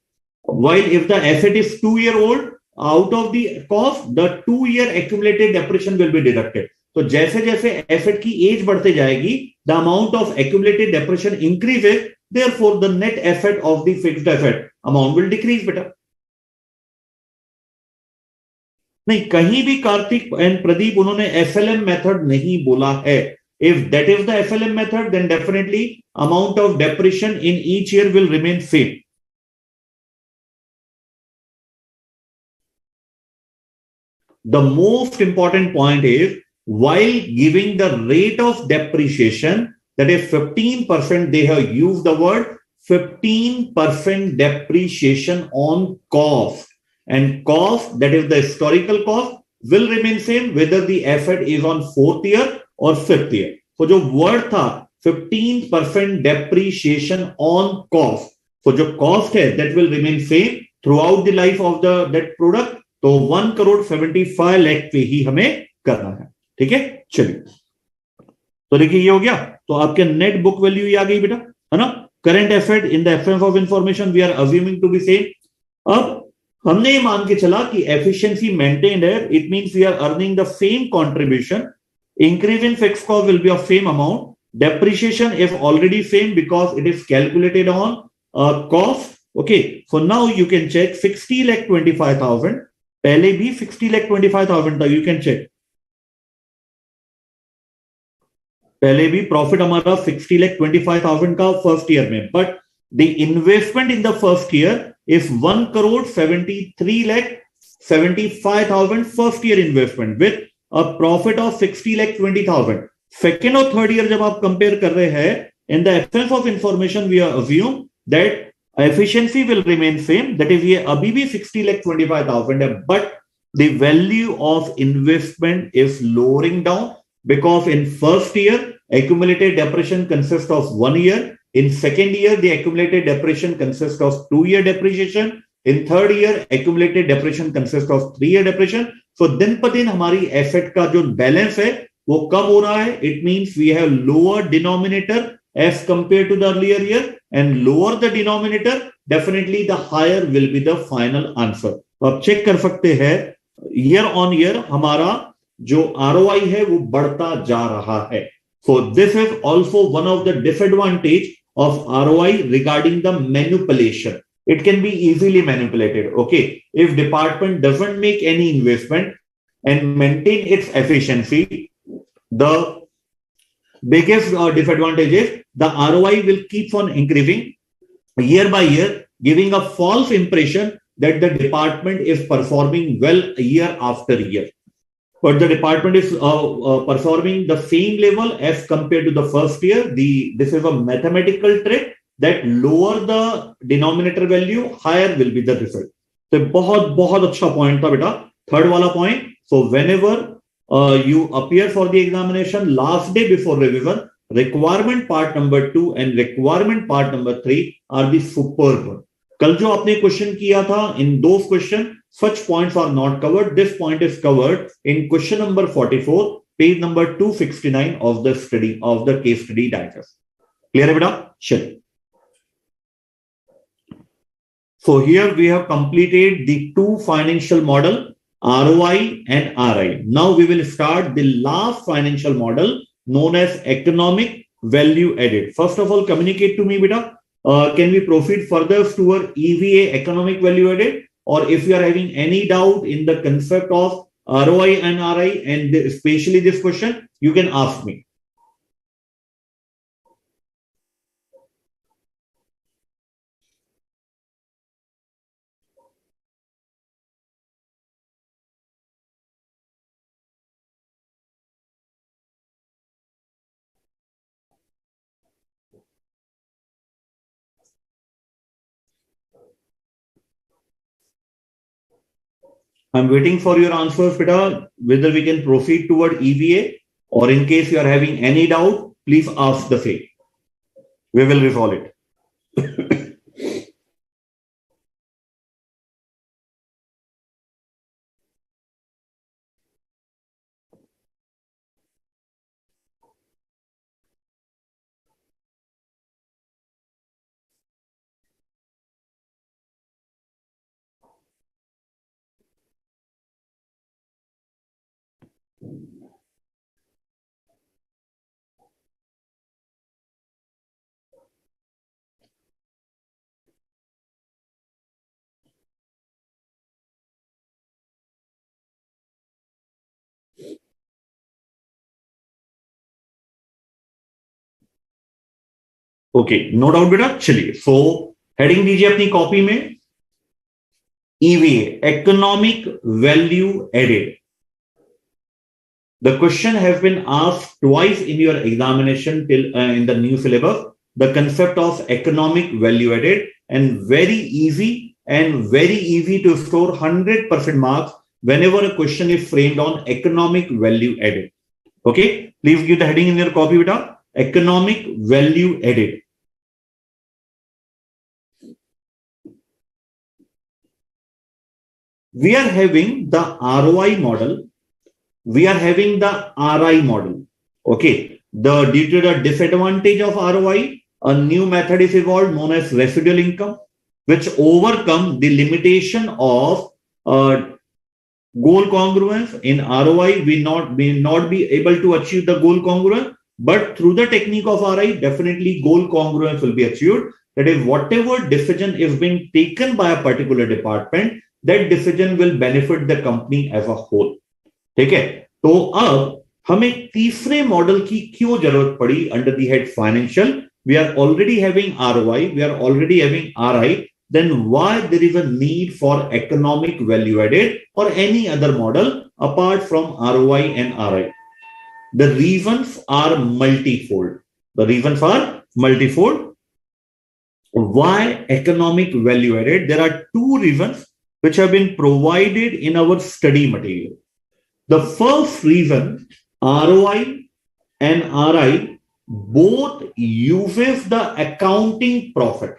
While if the asset is 2 year old, out of the cost, the 2 year accumulated depreciation will be deducted. तो जैसे जैसे asset की as बढ़ते जाएगी, the amount of accumulated depreciation increases, therefore the net asset of the fixed asset amount will decrease. बेटा, नहीं, कहीं भी कार्तिक एंड प्रदीप उन्होंने एसएलएम मेथड नहीं बोला है. If that is the SLM method, then definitely amount of depreciation in each year will remain same. The most important point is, while giving the rate of depreciation, that is 15%, they have used the word 15% depreciation on cost. And cost, that is the historical cost, will remain same whether the asset is on 4th year or 5th year. So जो word था 15% depreciation on cost, so जो cost है that will remain same throughout the life of the that product. तो 1,75 लाख पे ही हमें करना है. ठीक है, चलिए. तो देखिए ये हो गया. तो आपके नेट बुक वैल्यू ये आ गई बेटा, है ना. Current asset in the absence of information we are assuming to be same. अब हमने ये मान के चला कि एफिशिएंसी मेंटेन्ड है, it means we are earning the same contribution. Increase in fixed cost will be of same amount. Depreciation is already same because it is calculated on cost. Okay, so now you can check 60,25,000. पहले भी 60,25,000 था. You can check, पहले भी profit हमारा 60,25,000 का first year में, but the investment in the first year is 1,73,75,000 first year investment with a profit of 60,20,000. Second और third year जब आप कंपेयर कर रहे हैं, in the absence of information we assume that efficiency will remain same. That is, ये अभी भी 60,25,000 है, but the value of investment is lowering down because in first year accumulated depreciation consists of 1 year. In second year, the accumulated depreciation consists of 2-year depreciation. In third year, accumulated depreciation consists of 3-year depreciation. So दिन पर दिन हमारी asset का जो balance है वो कम हो रहा है. It means we have lower denominator as compared to the earlier year, and lower the denominator, definitely the higher will be the final answer. तो आप चेक कर सकते हैं year on year हमारा जो ROI है वो बढ़ता जा रहा है. So this is also one of the disadvantage of ROI regarding the manipulation. It can be easily manipulated. Okay, if department doesn't make any investment and maintain its efficiency, the biggest disadvantage is the ROI will keep on increasing year by year, giving a false impression that the department is performing well year after year. But the department is performing the same level as compared to the first year. This is a mathematical trick that lower the denominator value, higher will be the result. So बहुत अच्छा point था बेटा. Third वाला point. So whenever you appear for the examination, last day before revision, requirement part number 2 and requirement part number 3 are the superb. कल जो आपने question किया था, in those question such points are not covered. This point is covered in question number 44, page number 269 of the study of the case study digest. Clear है बेटा? चलिए. So here we have completed the two financial model, ROI and RI. Now we will start the last financial model known as economic value added. First of all, communicate to me, beta. Can we proceed further toward EVA, economic value added? Or if you are having any doubt in the concept of ROI and RI, and especially this question, you can ask me. I'm waiting for your answers, beta, whether we can proceed toward EVA, or in case you are having any doubt, please ask the same. We will resolve it. Okay, no doubt बेटा. चलिए, so heading दीजिए अपनी copy में, EVA, economic value added. The question has been asked twice in your examination till in the new syllabus. The concept of economic value added, and very easy to score 100% marks whenever a question is framed on economic value added. Okay, please give the heading in your copy, beta. Economic value added. We are having the ROI model. We are having the RI model. Okay. Due to the disadvantage of ROI, a new method is evolved known as residual income, which overcome the limitation of goal congruence. In ROI, we not be able to achieve the goal congruence, but through the technique of RI, definitely goal congruence will be achieved. That is, whatever decision is being taken by a particular department, that decision will benefit the company as a whole. ठीक है? तो अब हमें तीसरे model की क्यों जरूरत पड़ी under the head financial? We are already having ROI, we are already having RI, then why there is a need for economic value added or any other model apart from ROI and RI? The reasons are multifold. The reasons are multifold. Why economic value added? There are two reasons which have been provided in our study material. The first reason, ROI and RI both uses the accounting profit.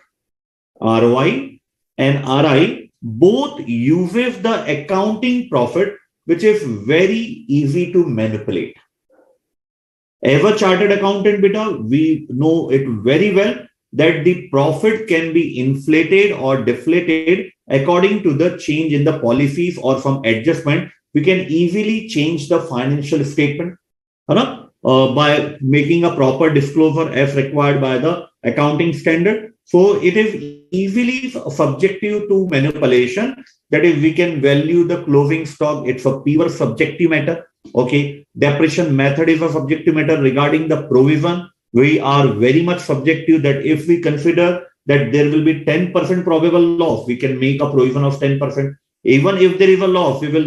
ROI and RI both uses the accounting profit, which is very easy to manipulate. As a chartered accountant, beta, we know it very well that the profit can be inflated or deflated according to the change in the policies or some adjustment. We can easily change the financial statement by making a proper disclosure as required by the accounting standard. So it is easily subjective to manipulation. That is, we can value the closing stock. It's a pure subjective matter. Okay, depreciation method is a subjective matter. Regarding the provision, we are very much subjective that if we consider that there will be 10% probable loss, we can make a provision of 10%. Even if there is a loss, we will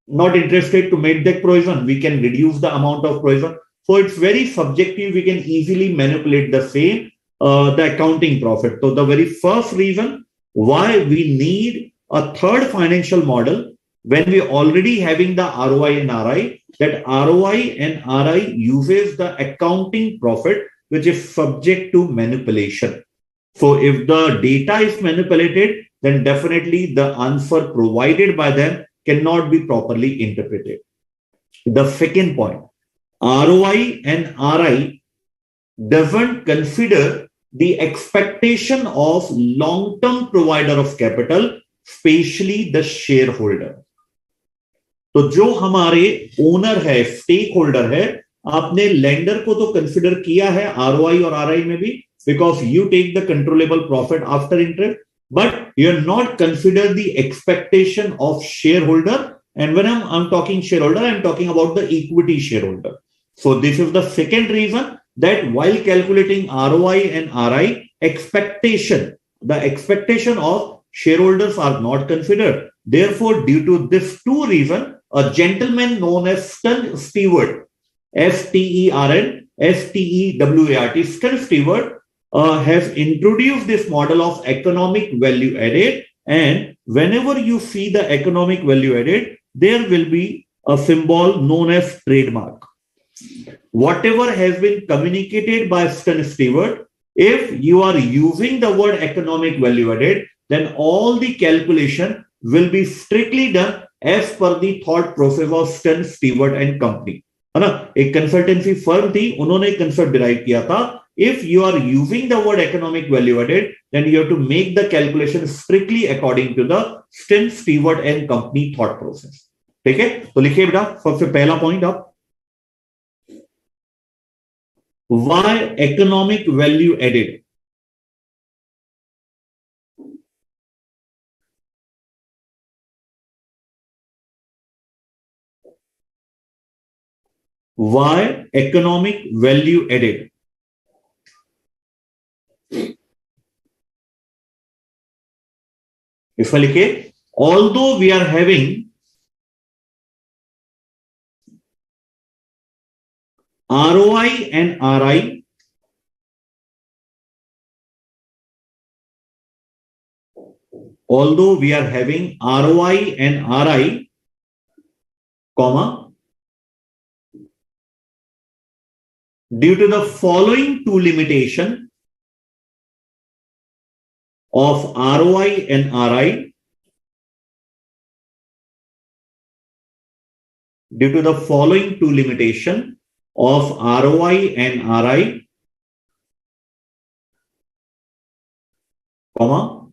not interested to make that provision. We can reduce the amount of provision. So it's very subjective. We can easily manipulate the same, the accounting profit. So the very first reason why we need a third financial model when we already having the ROI and RI, that ROI and RI uses the accounting profit, which is subject to manipulation. So if the data is manipulated, then definitely the answer provided by them cannot be properly interpreted. The second point, ROI and RI doesn't consider the expectation of long-term provider of capital, especially the shareholder. तो जो हमारे owner है, stake holder है, आपने lender को तो consider किया है आरओआई और आरआई में भी, because you take the controllable profit after interest, but you are not consider the expectation of shareholder. And when I'm talking shareholder, I'm talking about the equity shareholder. So this is the second reason that while calculating ROI and RI, the expectation of shareholders are not considered. Therefore, due to this two reasons, a gentleman known as Stern Stewart, STERN, STEWART, Stern Stewart, has introduced this model of economic value added. And whenever you see the economic value added, there will be a symbol known as trademark. Whatever has been communicated by Stern Stewart, if you are using the word economic value added, then all the calculation will be strictly done as per the thought process of Stern Stewart and Company. है ना, एक consultancy firm थी, उन्होंने concept derive किया था. If you are using the word economic value added, then you have to make the calculation strictly according to the Stern Stewart and Company thought process. ठीक है, तो लिखिए बेटा सबसे पहला पॉइंट आप, why economic value added. Why economic value added? If I लिखे, although we are having ROI and RI, although we are having ROI and RI, comma, due to the following two limitations of ROI and RI, due to the following two limitations of ROI and RI, comma,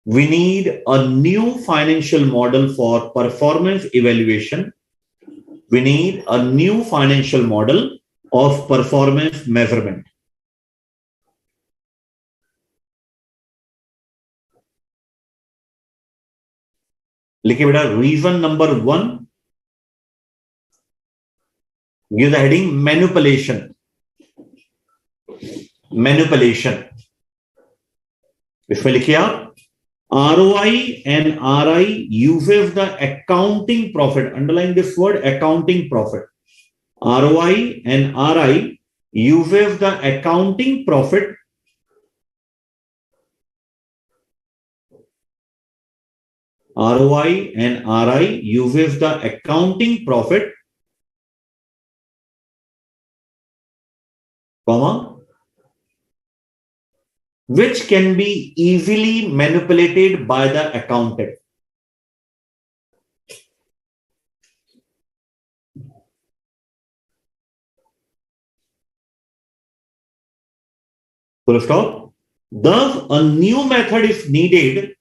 we need a new financial model for performance evaluation. We need a new financial model of performance measurement. लिखिए बेटा, reason number 1, give the heading manipulation. Manipulation. इसमें लिखिए आप, ROI and RI uses the accounting profit. Underline this word, accounting profit. ROI and RI uses the accounting profit ROI and RI uses the accounting profit, comma, which can be easily manipulated by the accountant. Full stop. Thus, a new method is needed.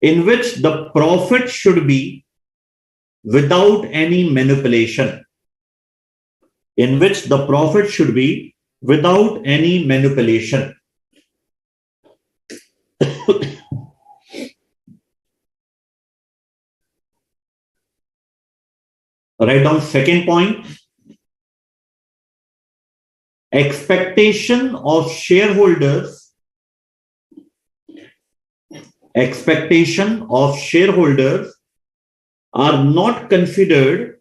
In which the profit should be without any manipulation. Write down second point. Expectation of shareholders are not considered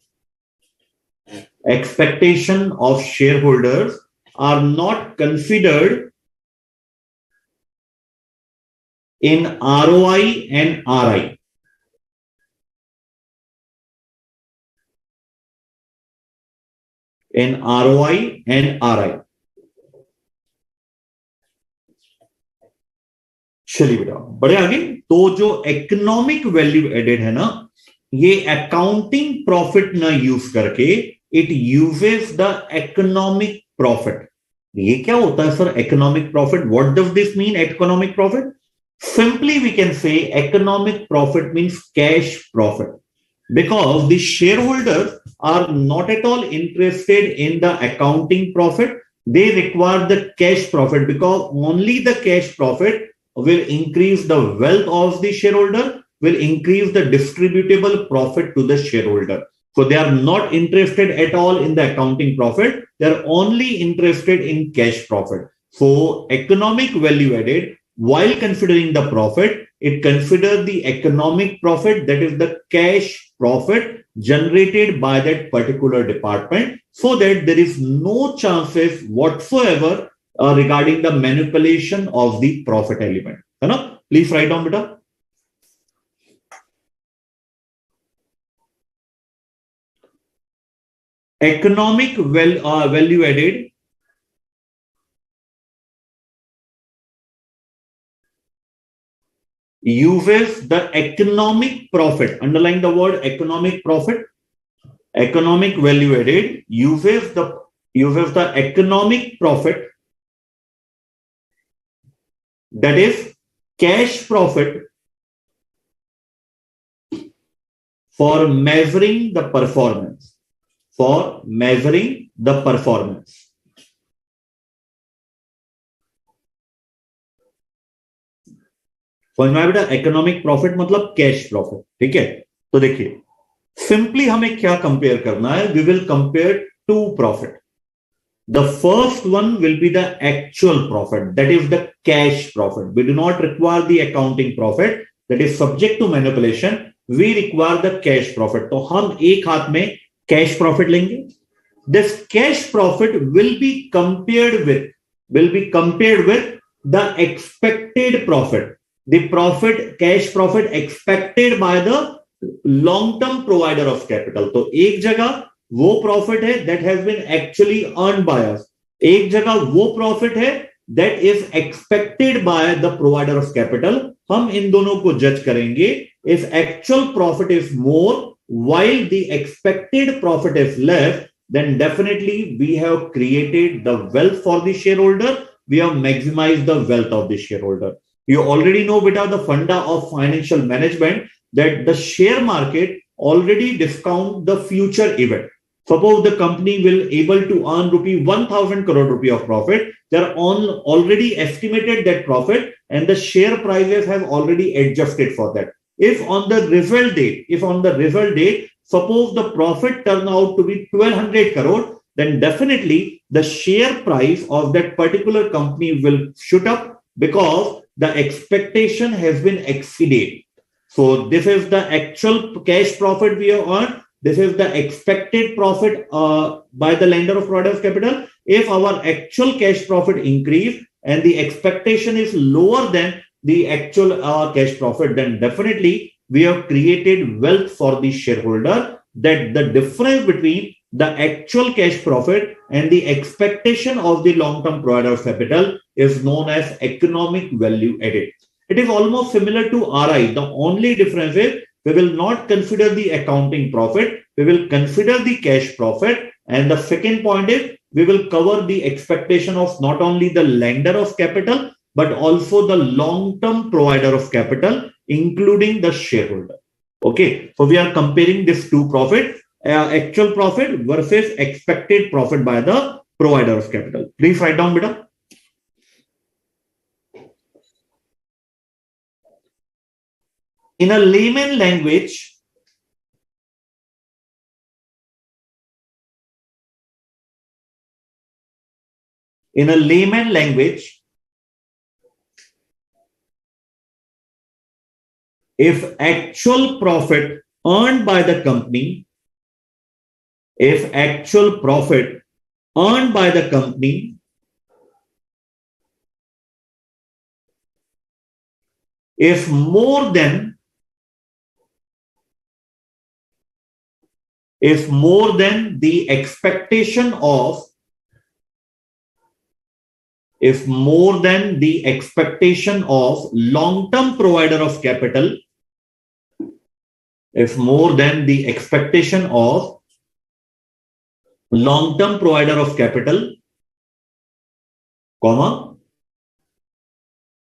in ROI and RI. चलिए बेटा बढ़े आगे। तो जो economic value added है ना, ये accounting profit ना यूज करके it uses the economic profit. ये क्या होता है sir economic profit? What does this mean economic profit? Simply we can say economic profit means cash profit, because the shareholders are not at all interested in the accounting profit. They require the cash profit, because only the cash profit will increase the wealth of the shareholder, will increase the distributable profit to the shareholder. So they are not interested at all in the accounting profit. They are only interested in cash profit. So economic value added, while considering the profit, it considers the economic profit, that is the cash profit generated by that particular department, so that there is no chances whatsoever regarding the manipulation of the profit element. है ना? Please write down beta. Economic value added uses the economic profit. Underline the word economic profit. Economic value added uses the economic profit, that is cash profit, for measuring the performance. समझ में आया बेटा? Economic profit मतलब cash profit. ठीक है, तो देखिए simply हमें क्या कंपेयर करना है? We will compare to profit. The first one will be the actual profit, that is the cash profit. We do not require the accounting profit, that is subject to manipulation. We require the cash profit. तो हम एक हाथ में cash profit लेंगे. This cash profit will be compared with the expected profit. The profit, cash profit expected by the long-term provider of capital. तो एक जगह वो प्रॉफिट है that has been actually earned by us. एक जगह वो profit है that is expected by the provider of capital. हम इन दोनों को जज करेंगे. If actual profit is more while the expected profit is less, then definitely we have created the wealth for the shareholder. We have maximized the wealth of the shareholder. You already know beta the funda of financial management, that the share market already discount the future event. Suppose the company will able to earn 1,000 crore rupee of profit. They are already estimated that profit, and the share prices have already adjusted for that. If on the result date, suppose the profit turn out to be 1,200 crore, then definitely the share price of that particular company will shoot up because the expectation has been exceeded. So this is the actual cash profit we have earned. This is the expected profit by the lender of provider of capital. If our actual cash profit increase and the expectation is lower than the actual cash profit, then definitely we have created wealth for the shareholder. That the difference between the actual cash profit and the expectation of the long-term provider of capital is known as economic value added. It is almost similar to RI. The only difference is we will not consider the accounting profit. We will consider the cash profit. And the second point is we will cover the expectation of not only the lender of capital, but also the long-term provider of capital, including the shareholder. Okay, so we are comparing these two profit, actual profit versus expected profit by the provider of capital. Please write down, beta. In a layman language, if actual profit earned by the company, if more than the expectation of long-term provider of capital, comma,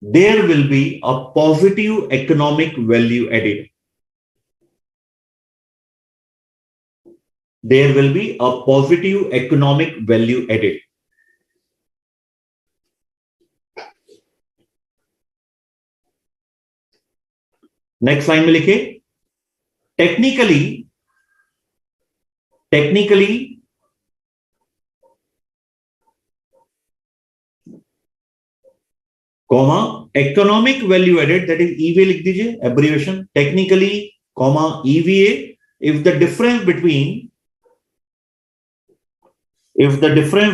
there will be a positive economic value added. There will be a positive economic value added. Next line में लिखे technically comma economic value added that is EVA लिख दीजिए abbreviation technically comma EVA if the difference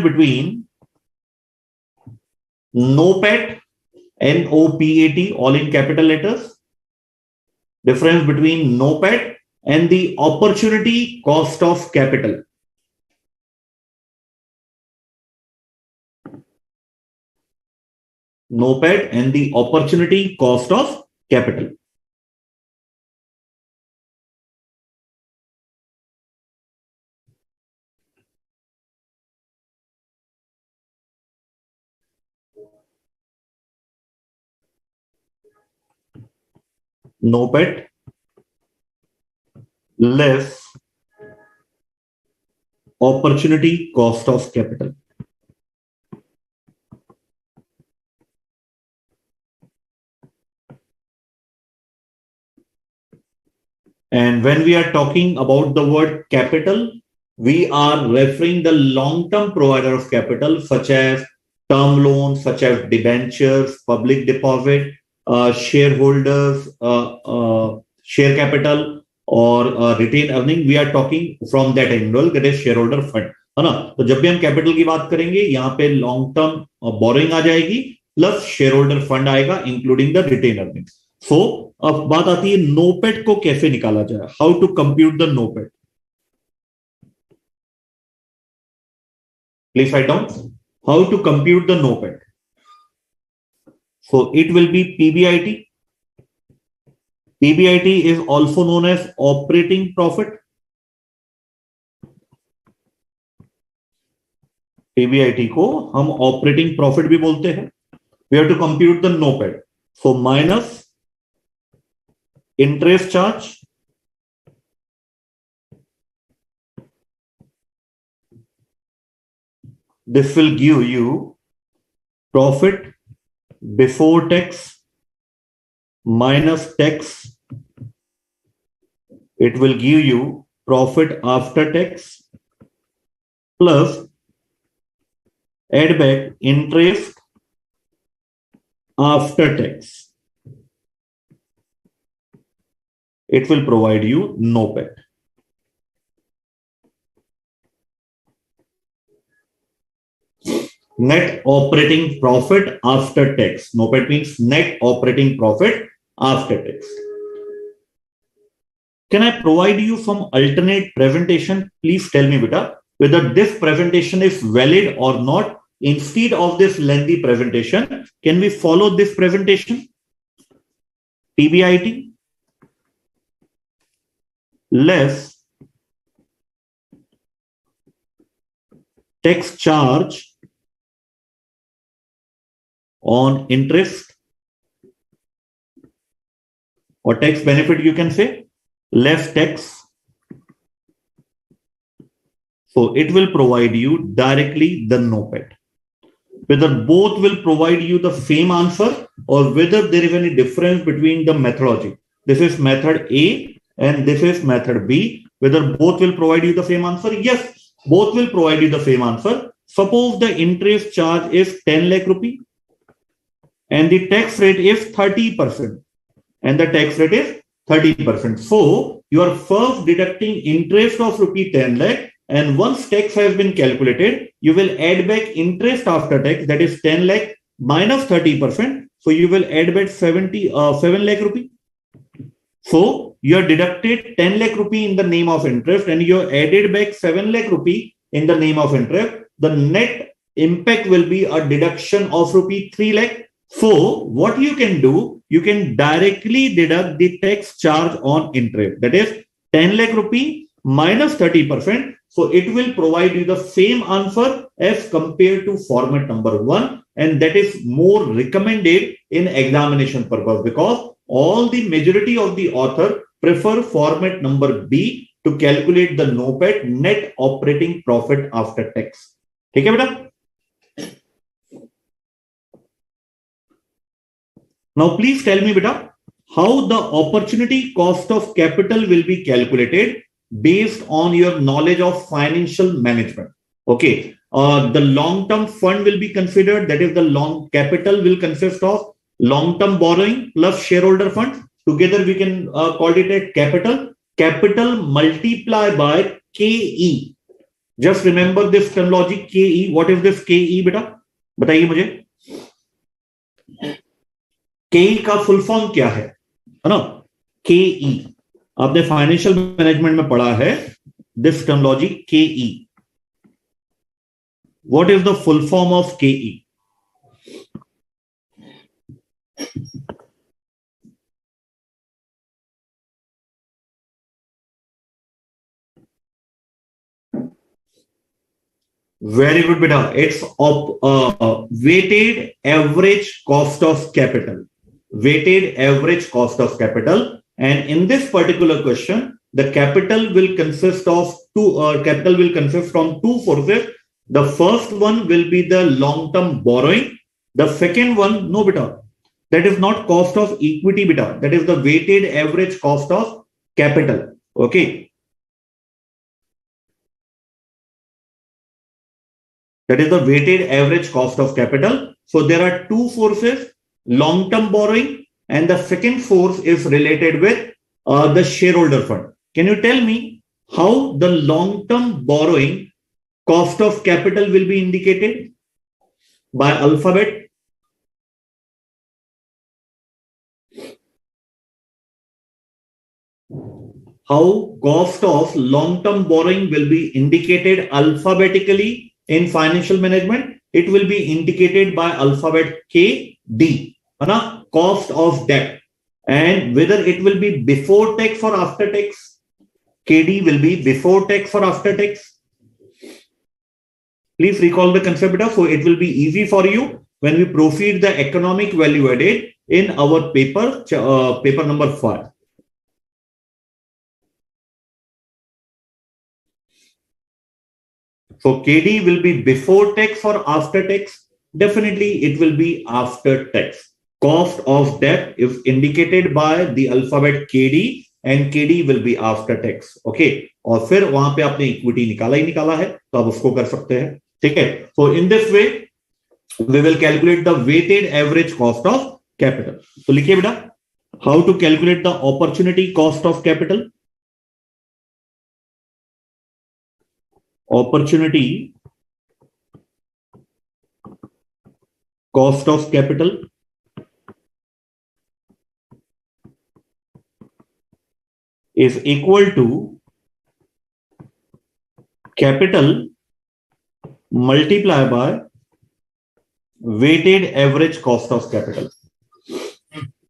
between NOPAT, NOPAT, all in capital letters, difference between NOPAT and the opportunity cost of capital. NOPAT and the opportunity cost of capital. NOPAT less opportunity cost of capital. And when we are talking about the word capital, we are referring the long-term provider of capital, such as term loans, such as debentures, public deposit, shareholders, share capital, or retained earning. We are talking from that angle, that is shareholder fund, है ना? तो जब भी हम capital की बात करेंगे, यहाँ पे लॉन्ग टर्म बोरोइंग आ जाएगी, प्लस शेयरहोल्डर फंड आएगा, including the retained earning. So अब बात आती है नोपेट को कैसे निकाला जाए, how to compute the NOPAT. Please write down how to compute the NOPAT. So it will be PBIT. PBIT is also known as operating profit. PBIT को हम operating profit भी बोलते हैं. We have to compute the NOPAT. So minus interest charge, this will give you profit before tax minus tax. It will give you profit after tax plus add back interest after tax. It will provide you NOPAT. Net operating profit after tax. NOPAT means net operating profit after tax. Can I provide you some alternate presentation? Please tell me, beta, whether this presentation is valid or not. Instead of this lengthy presentation, can we follow this presentation? PBIT less tax charge on interest or tax benefit, you can say, less tax. So it will provide you directly the NOPAT. Whether both will provide you the same answer or whether there is any difference between the methodology. This is method A and this is method B. Whether both will provide you the same answer? Yes, both will provide you the same answer. Suppose the interest charge is 10 lakh rupee and the tax rate is 30%. And the tax rate is 30%. So you are first deducting interest of rupee 10 lakh. And once tax has been calculated, you will add back interest after tax, that is 10 lakh minus 30%. So you will add back 7 lakh rupee. So you are deducted 10 lakh rupee in the name of interest and you added back 7 lakh rupee in the name of interest. The net impact will be a deduction of rupee 3 lakh. So what you can do, you can directly deduct the tax charge on interest. That is 10 lakh rupee minus 30%. So it will provide you the same answer as compared to format number 1. And that is more recommended in examination purpose because all the majority of the author prefer format number B to calculate the NOPAT, net operating profit after tax. Okay, beta? Now please tell me, beta, how the opportunity cost of capital will be calculated based on your knowledge of financial management. Okay, the long-term fund will be considered. That is, the long capital will consist of long-term borrowing plus shareholder funds. Together we can call it a capital. Capital multiplied by KE. Just remember this terminology KE. What is this KE, beta? बताइए मुझे. KE का full form क्या है ना? KE आपने financial management में पढ़ा है. This terminology KE. What is the full form of KE? Very good, beta. It's weighted average cost of capital. Weighted average cost of capital. And in this particular question, the capital will consist of capital will consist from two sources. The first one will be the long-term borrowing. The second one, no, beta, that is not cost of equity, beta. That is the weighted average cost of capital. Okay. That is the weighted average cost of capital. So there are two sources, long-term borrowing, and the second source is related with the shareholder fund. Can you tell me how the long-term borrowing cost of capital will be indicated by alphabet? How cost of long-term borrowing will be indicated alphabetically in financial management? It will be indicated by alphabet KD, cost of debt. And whether it will be before tax or after tax, KD will be before tax or after tax. Please recall the concept, so it will be easy for you when we proceed the economic value added in our paper, paper number 5. So KD will be before tax or after tax? Definitely it will be after tax. Cost of debt is indicated by the alphabet KD and KD will be after tax. Okay, और फिर वहां पे आपने equity निकाला है, तो आप उसको कर सकते हैं. ठीक है. So in this way we will calculate the weighted average cost of capital. तो लिखिए बेटा, how to calculate the opportunity cost of capital. Opportunity cost of capital is equal to capital multiplied by weighted average cost of capital.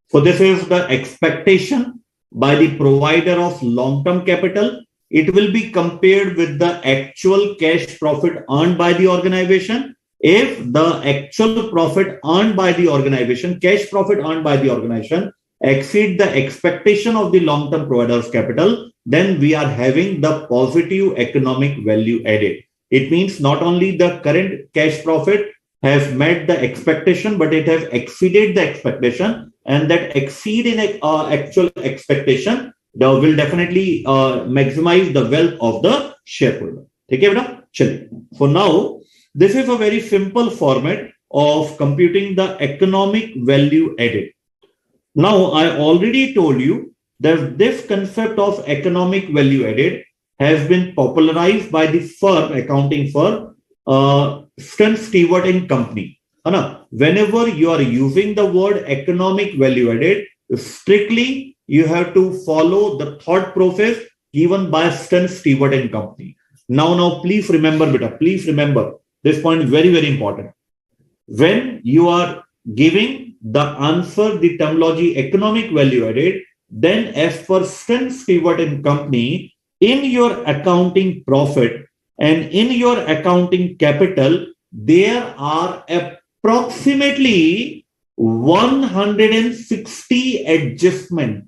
So this is the expectation by the provider of long-term capital. It will be compared with the actual cash profit earned by the organization. If the actual profit earned by the organization, cash profit earned by the organization, exceed the expectation of the long-term provider of capital, then we are having the positive economic value added. It means not only the current cash profit has met the expectation, but it has exceeded the expectation, and that exceed in actual expectation will definitely maximize the wealth of the shareholder. Okay, beta? Chaliye. For now, this is a very simple format of computing the economic value added. Now, I already told you that this concept of economic value added has been popularized by the firm, accounting firm, Stern Stewart and Company. Whenever you are using the word economic value added, strictly you have to follow the thought process given by Stern Stewart and Company. Now, please remember, beta, please remember this point is very, very important. When you are giving the answer, the terminology economic value added, then as per Stern Stewart and Company, in your accounting profit and in your accounting capital, there are approximately 160 adjustment.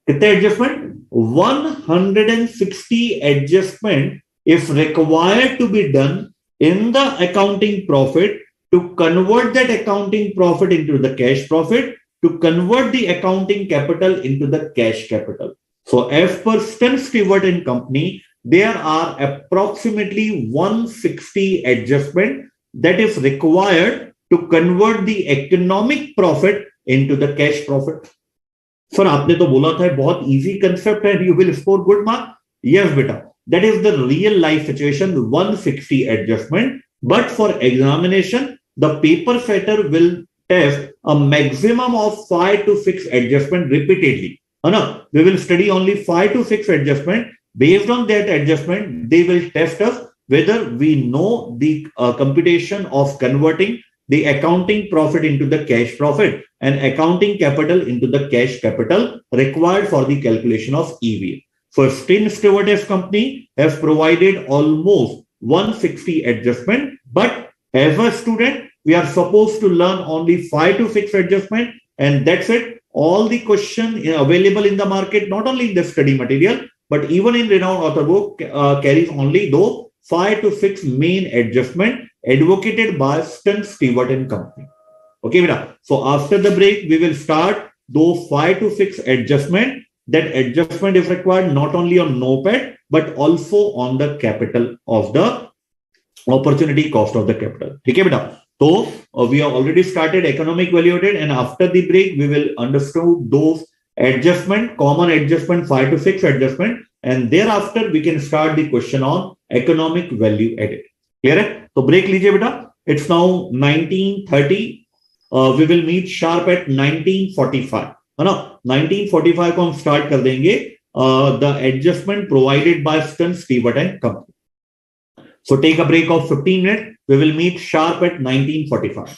कितने adjustment? 160 adjustment if required to be done in the accounting profit to convert that accounting profit into the cash profit, to convert the accounting capital into the cash capital. So as per Stern Stewart and Company, there are approximately 160 adjustment that is required to convert the economic profit into the cash profit. Sir आपने तो बोला था बहुत easy concept है, you will score good mark. Yes बेटा, that is the real life situation, 160 adjustment. But for examination, the paper setter will test a maximum of 5 to 6 adjustment repeatedly. We will study only 5 to 6 adjustment. Based on that adjustment, they will test us whether we know the computation of converting the accounting profit into the cash profit and accounting capital into the cash capital required for the calculation of EVA. So Stern Stewart Company has provided almost 160 adjustment, but as a student, we are supposed to learn only 5 to 6 adjustment, and that's it. All the question available in the market, not only in the study material, but even in renowned author book, carries only those 5 to 6 main adjustment advocated by Stern Stewart and Company. Okay, beta. So after the break, we will start those 5 to 6 adjustment. That adjustment is required not only on NOPAT, but also on the capital of the opportunity cost of the capital. Okay, beta. So we have already started economic value added, and after the break, we will understand those adjustment, common adjustment, 5 to 6 adjustment, and thereafter we can start the question on economic value added. Clear है? तो break लीजिए बेटा. It's now 19:30. We will meet sharp at 19:45. है ना? 19:45 को हम start कर देंगे the adjustment provided by Stern Stewart and Company. So take a break of 15 minutes. We will meet sharp at 19:45.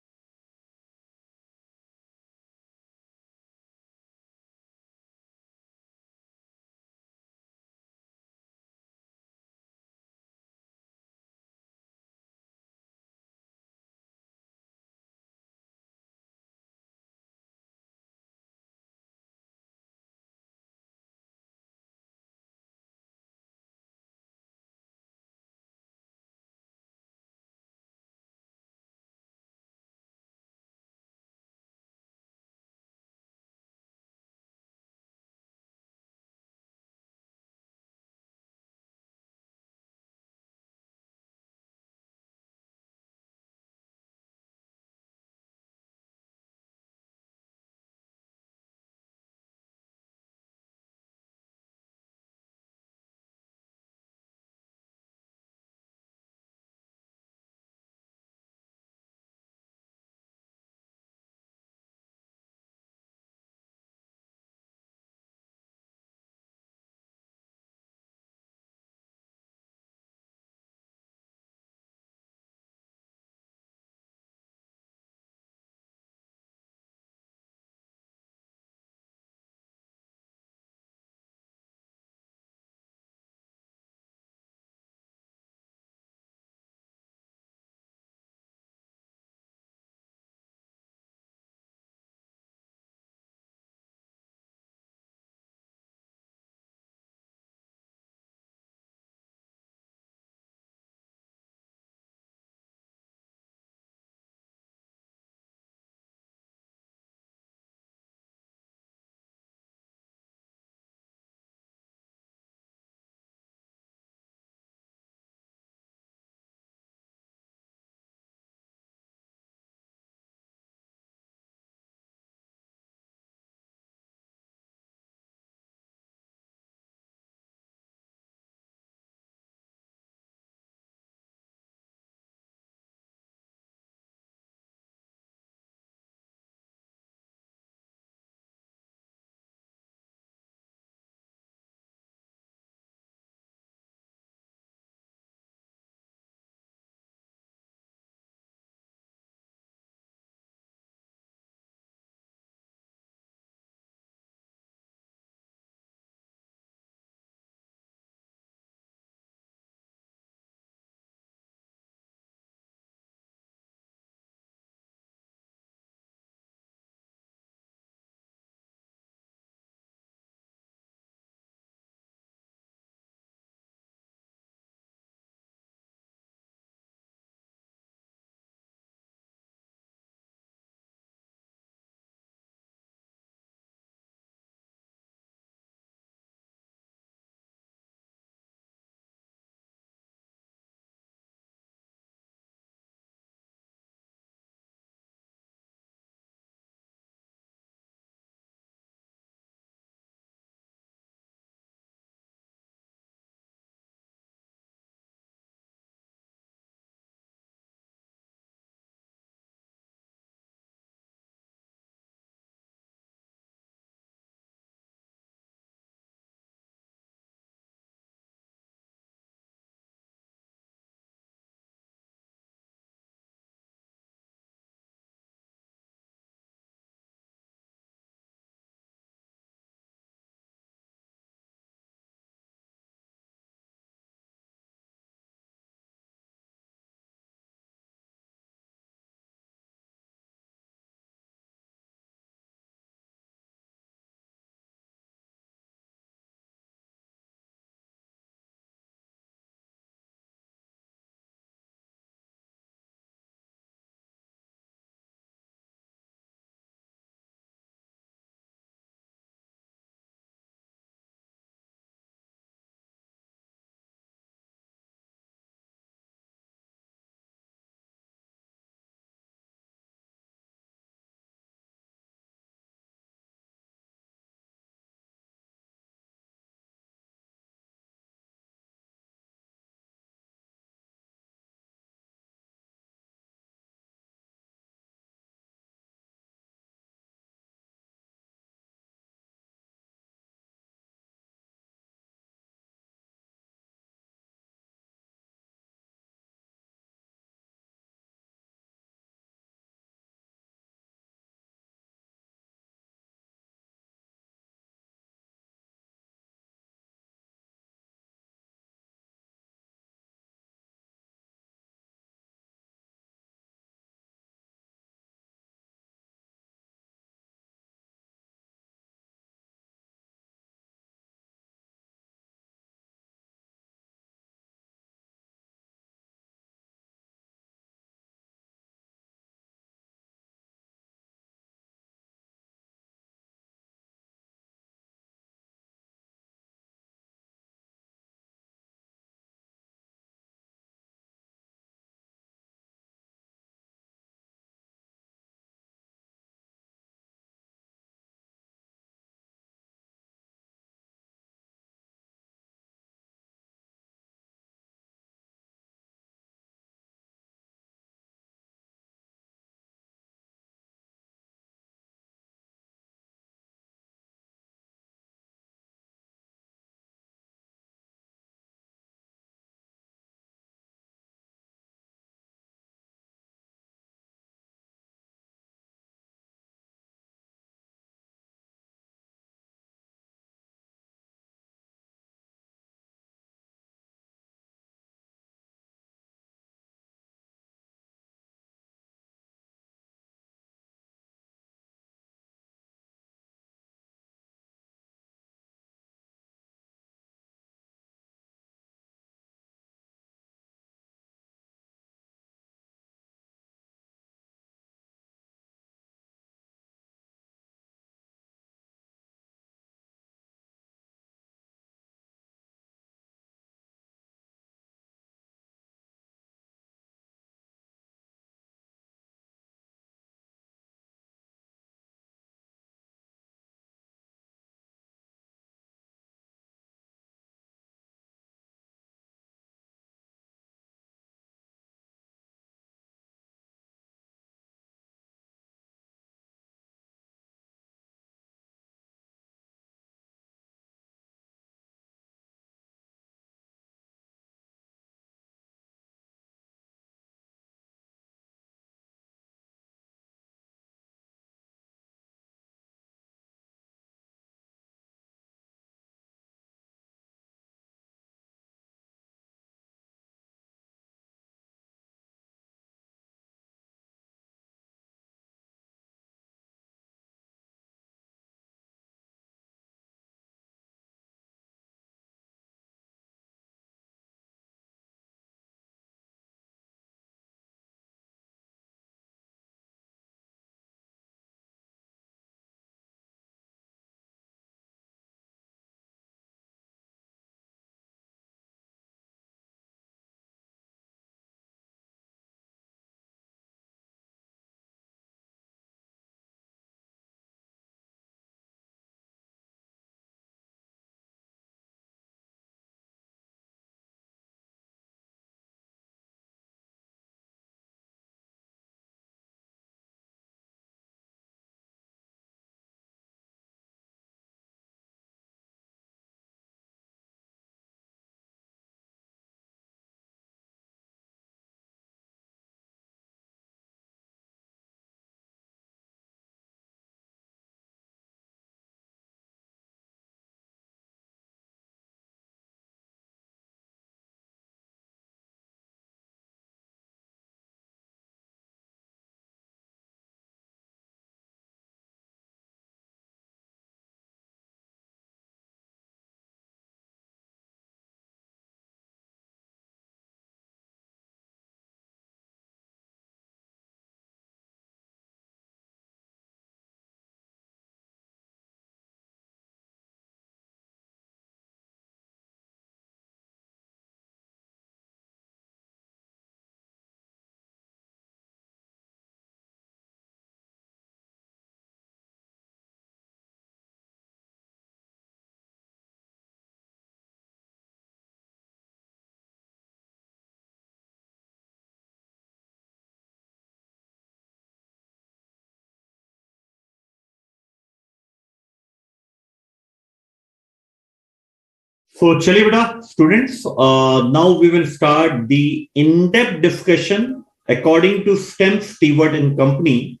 So, chaliye beta, students, now we will start the in-depth discussion according to STEM Stewart and Company.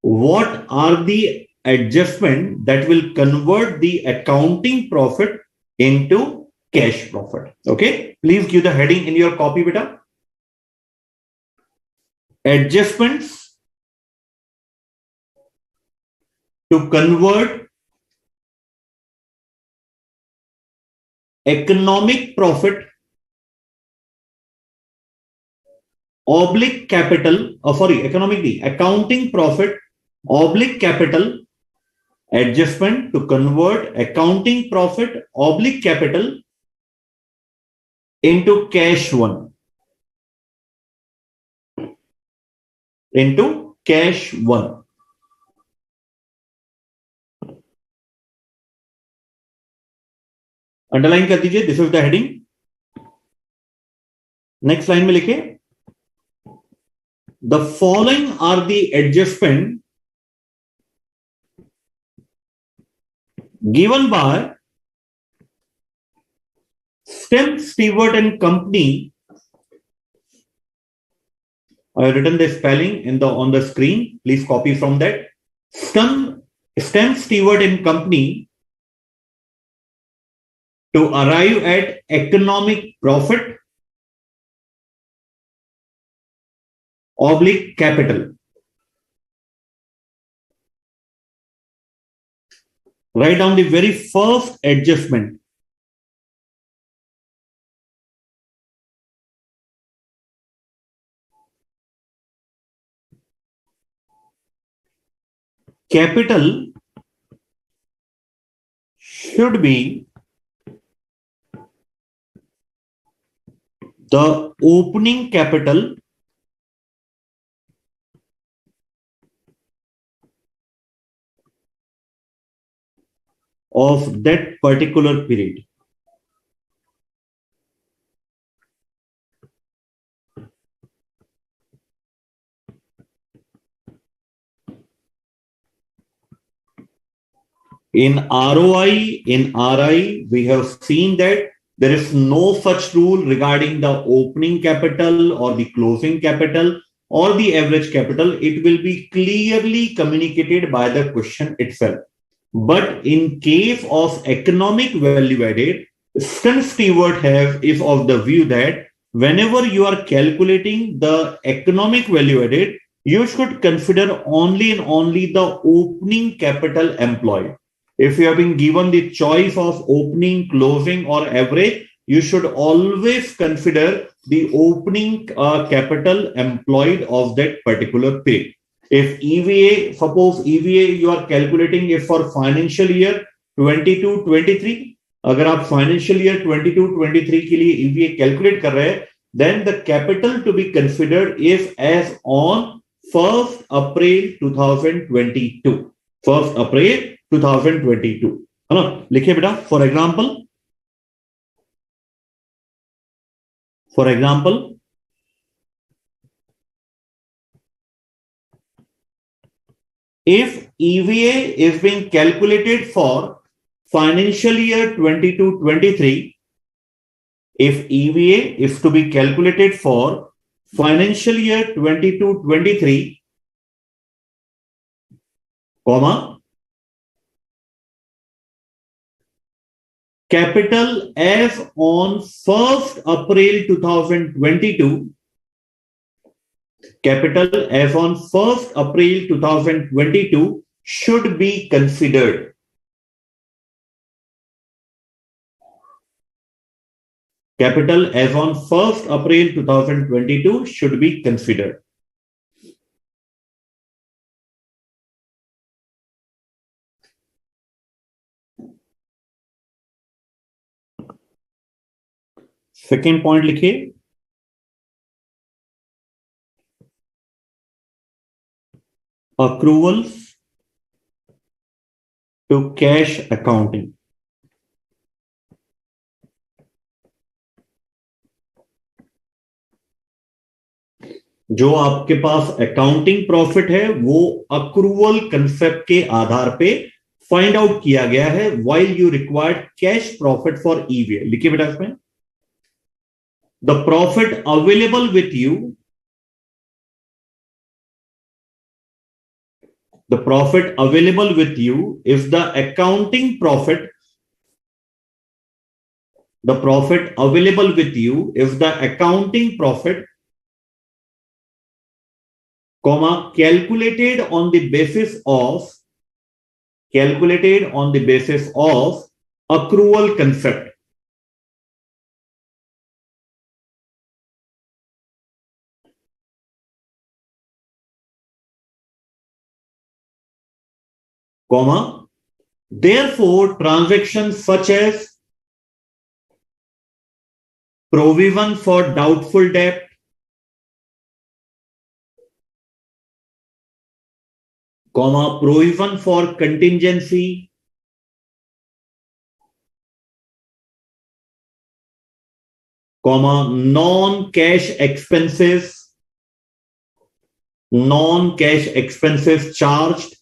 What are the adjustments that will convert the accounting profit into cash profit? Okay, please give the heading in your copy, beta. Adjustments to convert economic profit oblique capital, accounting profit oblique capital adjustment to convert accounting profit oblique capital into cash one. Into cash one. Underline कर दीजिए, this is the heading. Next line में लिखे, the following are the adjustment given by STEM Stewart and Company. I have written the spelling on the screen. Please copy from that. STEM Stewart and Company to arrive at economic profit oblique capital. Write down the very first adjustment. Capital should be the opening capital of that particular period. In ROI, in RI, we have seen that there is no such rule regarding the opening capital or the closing capital or the average capital. It will be clearly communicated by the question itself. But in case of economic value added, STEM Stewart is of the view that whenever you are calculating the economic value added, you should consider only and only the opening capital employed. If you have been given the choice of opening, closing, or average, you should always consider the opening capital employed of that particular period. If EVA, suppose EVA you are calculating it for financial year 22-23, अगर आप financial year 22-23 के लिए EVA calculate कर रहे हैं, then the capital to be considered is as on 1st April 2022. 1st April 2022. है ना? लिखिए बेटा. For example, if EVA is being calculated for financial year 22-23, if EVA is to be calculated for financial year 22-23, comma, capital as on 1st April 2022, capital as on 1st April 2022 should be considered. Capital as on 1st April 2022 should be considered. Second point लिखिए, accruals to cash accounting. जो आपके पास accounting profit है वो accrual concept के आधार पे find out किया गया है while you required cash profit for EVA. लिखिए बेटा इसमें, the profit available with you, the profit available with you if the accounting profit, the profit available with you if the accounting profit, comma, calculated on the basis of, calculated on the basis of accrual concept, comma, therefore transactions such as provision for doubtful debt, comma, provision for contingency, comma, non-cash expenses, non-cash expenses charged,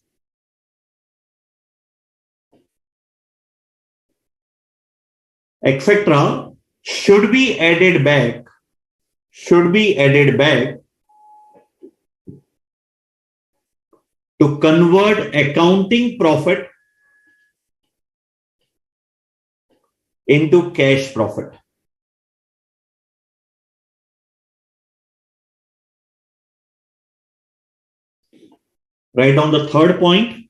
etc., should be added back, should be added back to convert accounting profit into cash profit. Right on the third point,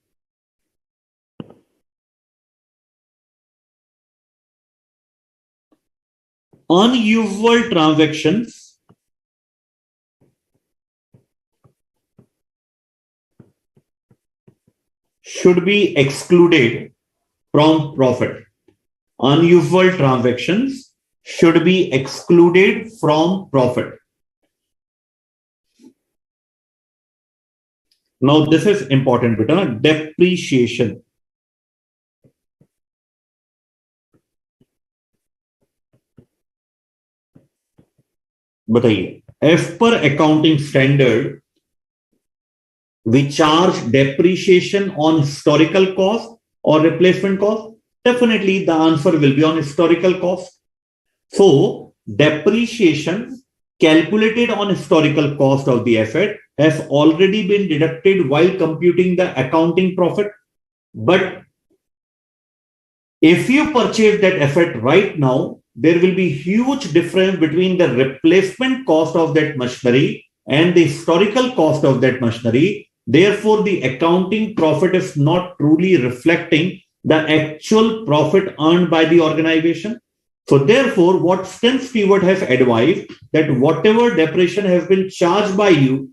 unusual transactions should be excluded from profit. Unusual transactions should be excluded from profit. Now, this is important, beta. Depreciation. बताइए, as per accounting standard, we charge depreciation on historical cost or replacement cost? Definitely the answer will be on historical cost. So depreciation calculated on historical cost of the asset has already been deducted while computing the accounting profit. But if you purchase that asset right now, there will be huge difference between the replacement cost of that machinery and the historical cost of that machinery. Therefore, the accounting profit is not truly reflecting the actual profit earned by the organization. So therefore, what Sten Stewart has advised that whatever depreciation has been charged by you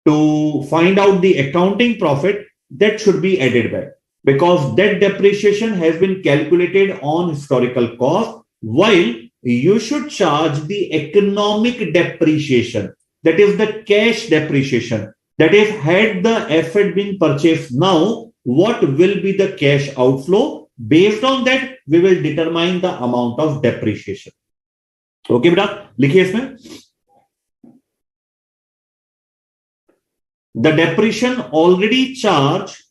to find out the accounting profit, that should be added back, because that depreciation has been calculated on historical cost, while you should charge the economic depreciation, that is the cash depreciation. That is, had the asset been purchased now, what will be the cash outflow? Based on that, we will determine the amount of depreciation. Okay, beta, likhiye isme. The depreciation already charged,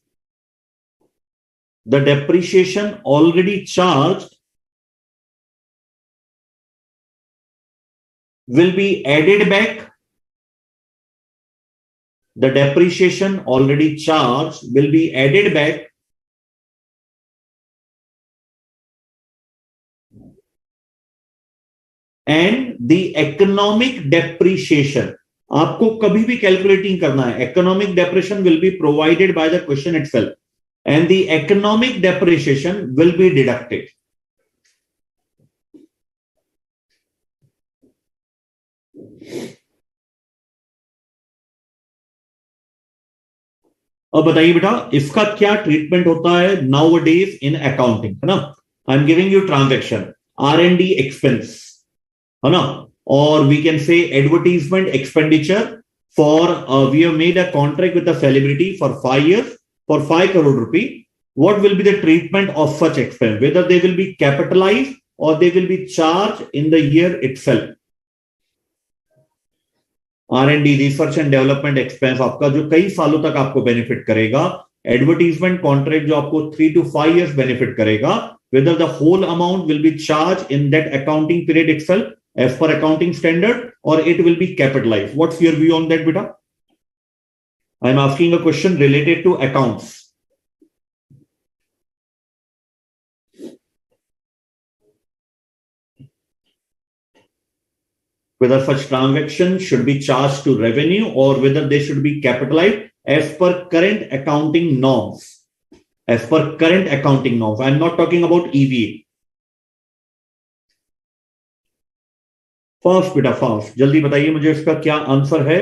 the depreciation already charged will be added back. The depreciation already charged will be added back and the economic depreciation, आपको कभी भी calculating करना है, economic depreciation will be provided by the question itself and the economic depreciation will be deducted. अब बताइए बेटा, इसका क्या ट्रीटमेंट होता है नाउ डेज इन अकाउंटिंग, है ना? I am giving you transaction, R&D expense, है ना? और we can say advertisement expenditure for we have made a contract with the celebrity for 5 years for 5 crore rupee. What will be the treatment of such expense? Whether they will be capitalized or they will be charged in the year itself. R&D, research and development expense आपका जो कई सालों तक आपको benefit करेगा, advertisement contract जो आपको 3 to 5 years benefit करेगा, whether the whole amount will be charged in that accounting period itself as per accounting standard or it will be capitalized. What's your view on that, beta? I'm asking a question related to accounts. Whether such transactions should be charged to revenue or whether they should be capitalized as per current accounting norms. As per current accounting norms. I'm not talking about EVA. Fast बेटा fast, जल्दी बताइए मुझे इसका क्या answer है.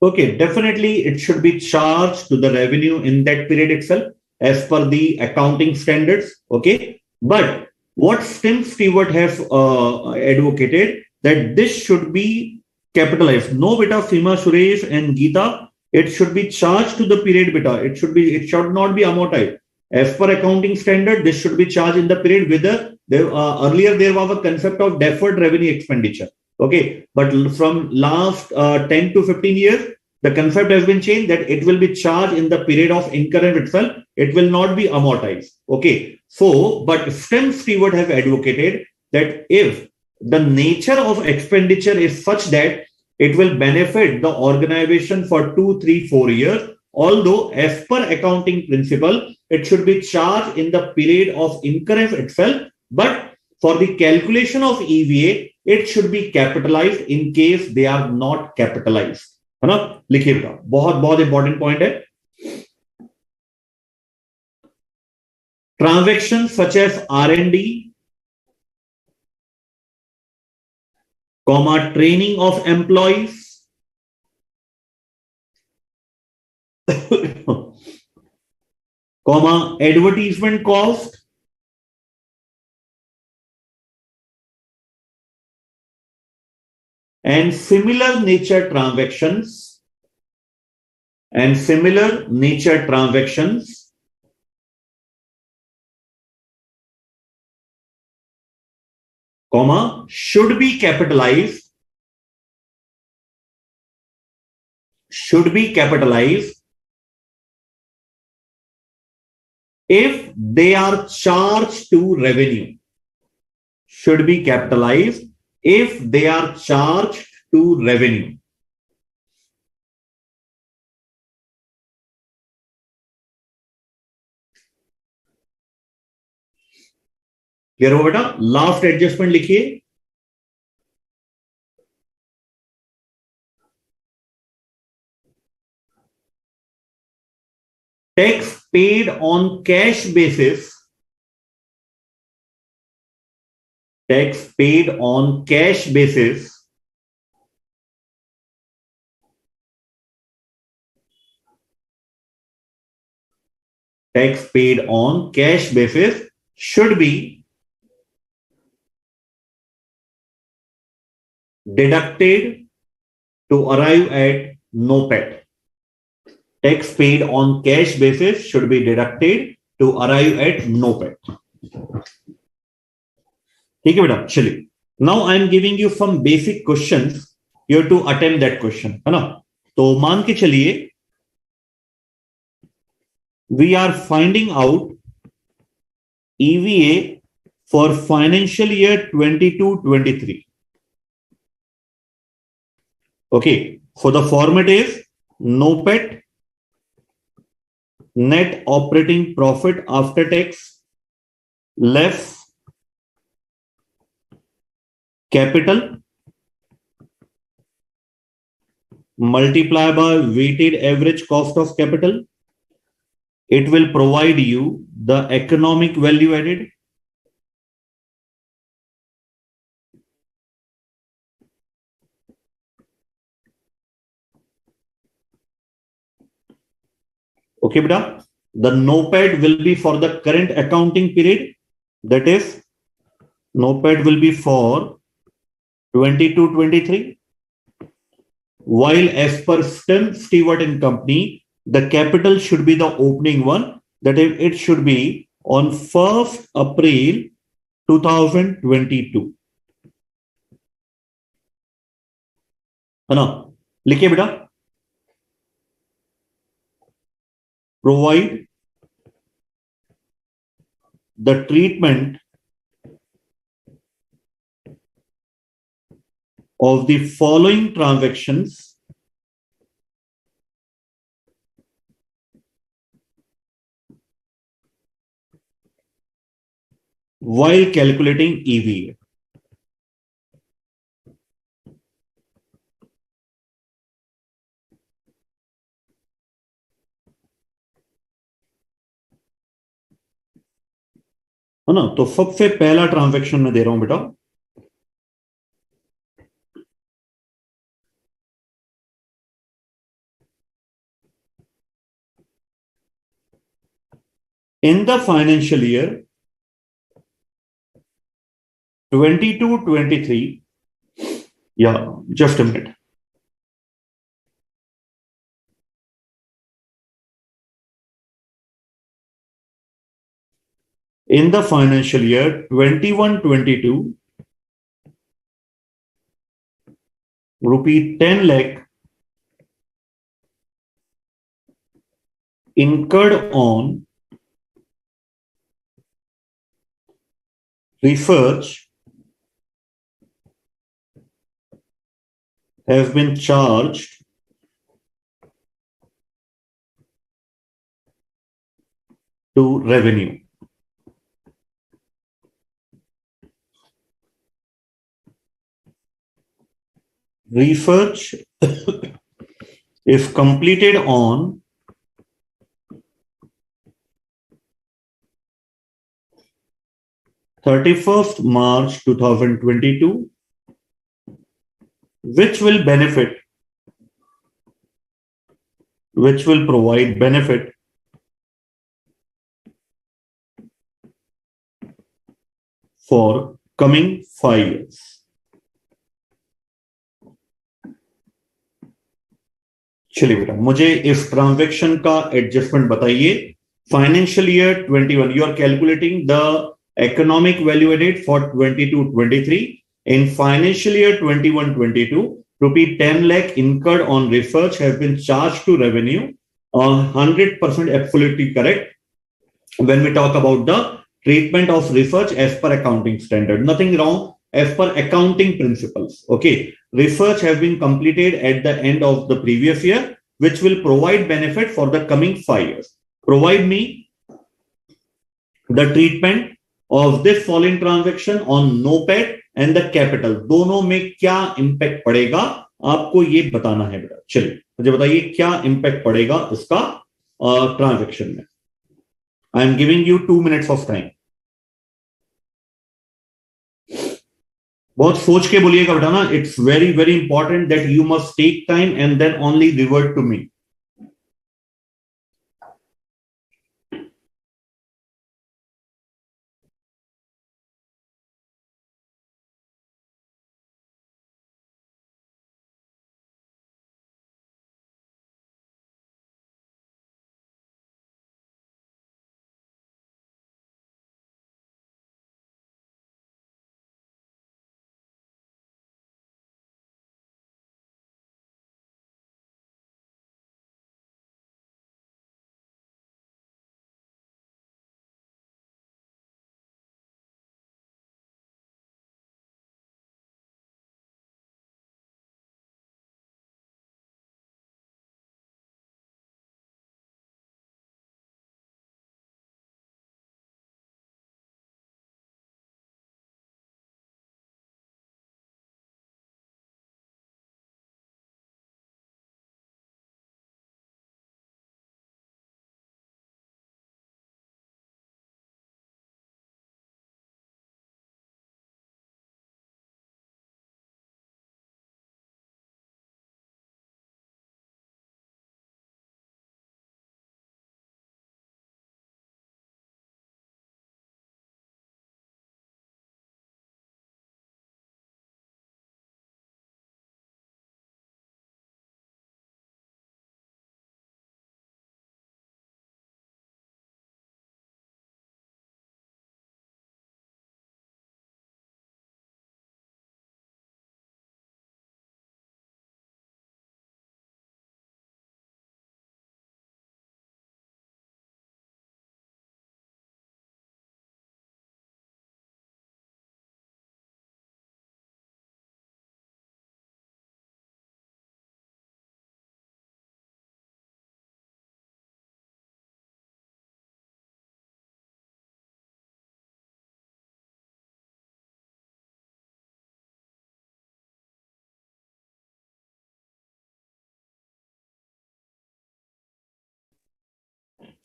Okay, definitely it should be charged to the revenue in that period itself as per the accounting standards. Okay, but what STEM Stewart have advocated that this should be capitalized. No, beta, Seema, Suresh, and Geeta, it should be charged to the period, beta. It should not be amortized. As per accounting standard, this should be charged in the period. Whether there earlier there was a concept of deferred revenue expenditure. Okay, but from last 10 to 15 years, the concept has been changed that it will be charged in the period of incurrence itself. It will not be amortized. Okay, so but STEM Stewart have advocated that if the nature of expenditure is such that it will benefit the organization for 2, 3, 4 years, although as per accounting principle, it should be charged in the period of incurrence itself, but for the calculation of EVA, it should be capitalized in case they are not capitalized. है ना, लिखिए बेटा, बहुत बहुत important point है. Transactions such as R&D, comma, training of employees, comma, advertisement cost, and similar nature transactions, comma, should be capitalized if they are charged to revenue. Should be capitalized if they are charged to revenue. Clear हो बेटा? Last adjustment लिखिए. Tax paid on cash basis. Tax paid on cash basis should be deducted to arrive at no PAT. Tax paid on cash basis should be deducted to arrive at no PAT. ठीक है बेटा, चलिए. Now I am giving you some basic questions. You have to attempt that question, है ना? तो मान के चलिए we are finding out EVA for financial year 22-23. Okay, so the format is NOPAT, net operating profit after tax, less capital multiply by weighted average cost of capital. It will provide you the economic value added. Okay, beta. The NOPAT will be for the current accounting period. That is, NOPAT will be for 22-23. While as per STEM Stewart and Company, the capital should be the opening one. That is, it should be on 1st April 2022, है ना? लिखिए बेटा, provide the treatment of the following transactions while calculating EVA. है ना? तो सबसे पहला transaction मैं दे रहा हूं बेटा, in the financial year 22-23, yeah, just a minute. In the financial year 21-22, rupee 10 lakh incurred on research have been charged to revenue. Research if completed on 31st March 2022, which will provide benefit for coming 5 years. चलिए बेटा, मुझे इस transaction का adjustment बताइए. Financial year 21, you are calculating the economic value added for 22-23. In financial year 21-22, rupee 10 lakh incurred on research have been charged to revenue. 100% absolutely correct. When we talk about the treatment of research as per accounting standard, nothing wrong, as per accounting principles. Okay, research have been completed at the end of the previous year, which will provide benefit for the coming 5 years. Provide me the treatment of this following transaction on NOPAT and the capital. दोनों में क्या impact पड़ेगा आपको ये बताना है बेटा. चलिए मुझे बताइए क्या इंपैक्ट पड़ेगा इसका ट्रांजैक्शन में. I am giving you 2 minutes of time. बहुत सोच के बोलिएगा बेटा ना. It's very very important that you must take time and then only revert to me.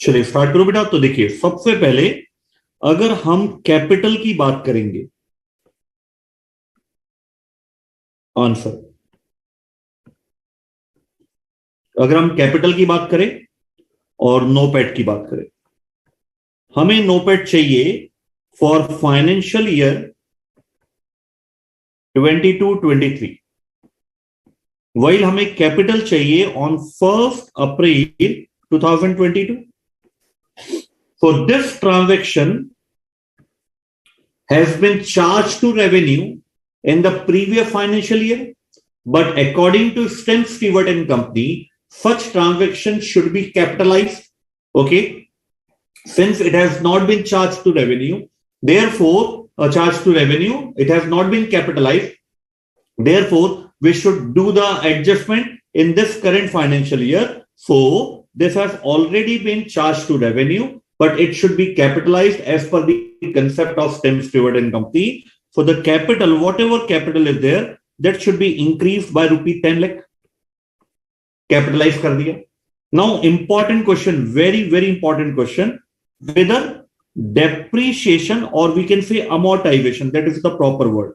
चलिए स्टार्ट करो बेटा। तो देखिए सबसे पहले अगर हम कैपिटल की बात करेंगे, आंसर, अगर हम कैपिटल की बात करें और नोपेट की बात करें, हमें नोपेट चाहिए फॉर फाइनेंशियल ईयर 22-23, वाइल हमें कैपिटल चाहिए on 1st April 2022. So this transaction has been charged to revenue in the previous financial year, but according to STEM Stewart and Company, such transaction should be capitalized. Okay, since it has not been charged to revenue, therefore charged to revenue, it has not been capitalized. Therefore, we should do the adjustment in this current financial year. So this has already been charged to revenue, but it should be capitalized as per the concept of STEM Stewart and Company. So the capital, whatever capital is there, that should be increased by rupee 10 lakh. Capitalize kar diya. Now, important question, very, very important question, whether depreciation or we can say amortization, that is the proper word,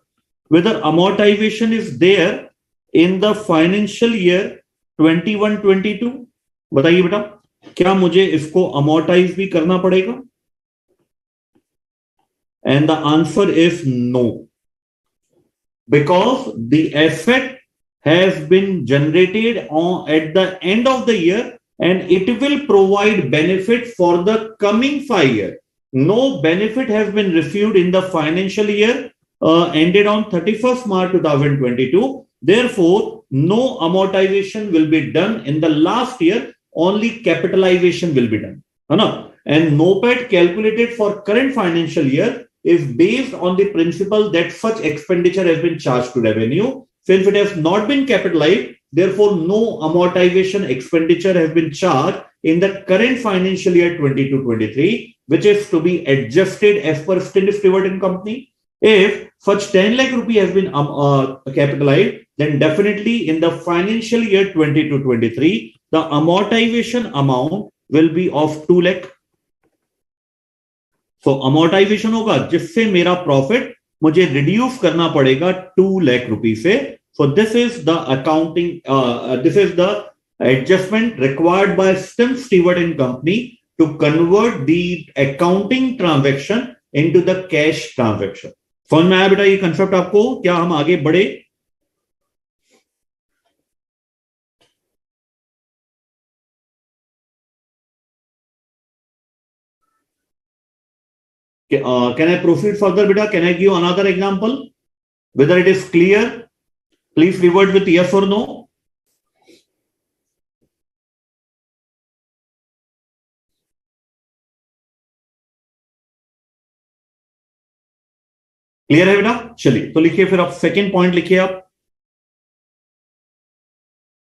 whether amortization is there in the financial year 21-22. बताइए बेटा, क्या मुझे इसको amortize भी करना पड़ेगा? And the answer is no, because the asset has been generated at the end of the year and it will provide benefit for the coming 5 years. No benefit has been received in the financial year ended on 31st March 2022. Therefore, no amortization will be done in the last year, only capitalization will be done. And NOPAT calculated for current financial year is based on the principle that such expenditure has been charged to revenue. Since it has not been capitalized, therefore no amortization expenditure has been charged in the current financial year 22-23, which is to be adjusted as per Stewart and Company. If such 10 lakh rupee has been capitalized, then definitely in the financial year 22-23, the amortization amount will be of 2 lakh. So amortization होगा जिससे मेरा profit मुझे reduce करना पड़ेगा 2 लाख रुपए से. So this is the accounting, this is the adjustment required by STEM Stewart and Company to convert the accounting transaction into the cash transaction. समझ में आया बेटा ये कंसेप्ट आपको? क्या हम आगे बढ़े? Can I proceed further, beta? Can I give another example? Whether it is clear, please revert with yes or no. Clear है बेटा? चलिए तो लिखिए फिर आप सेकेंड पॉइंट लिखिए आप.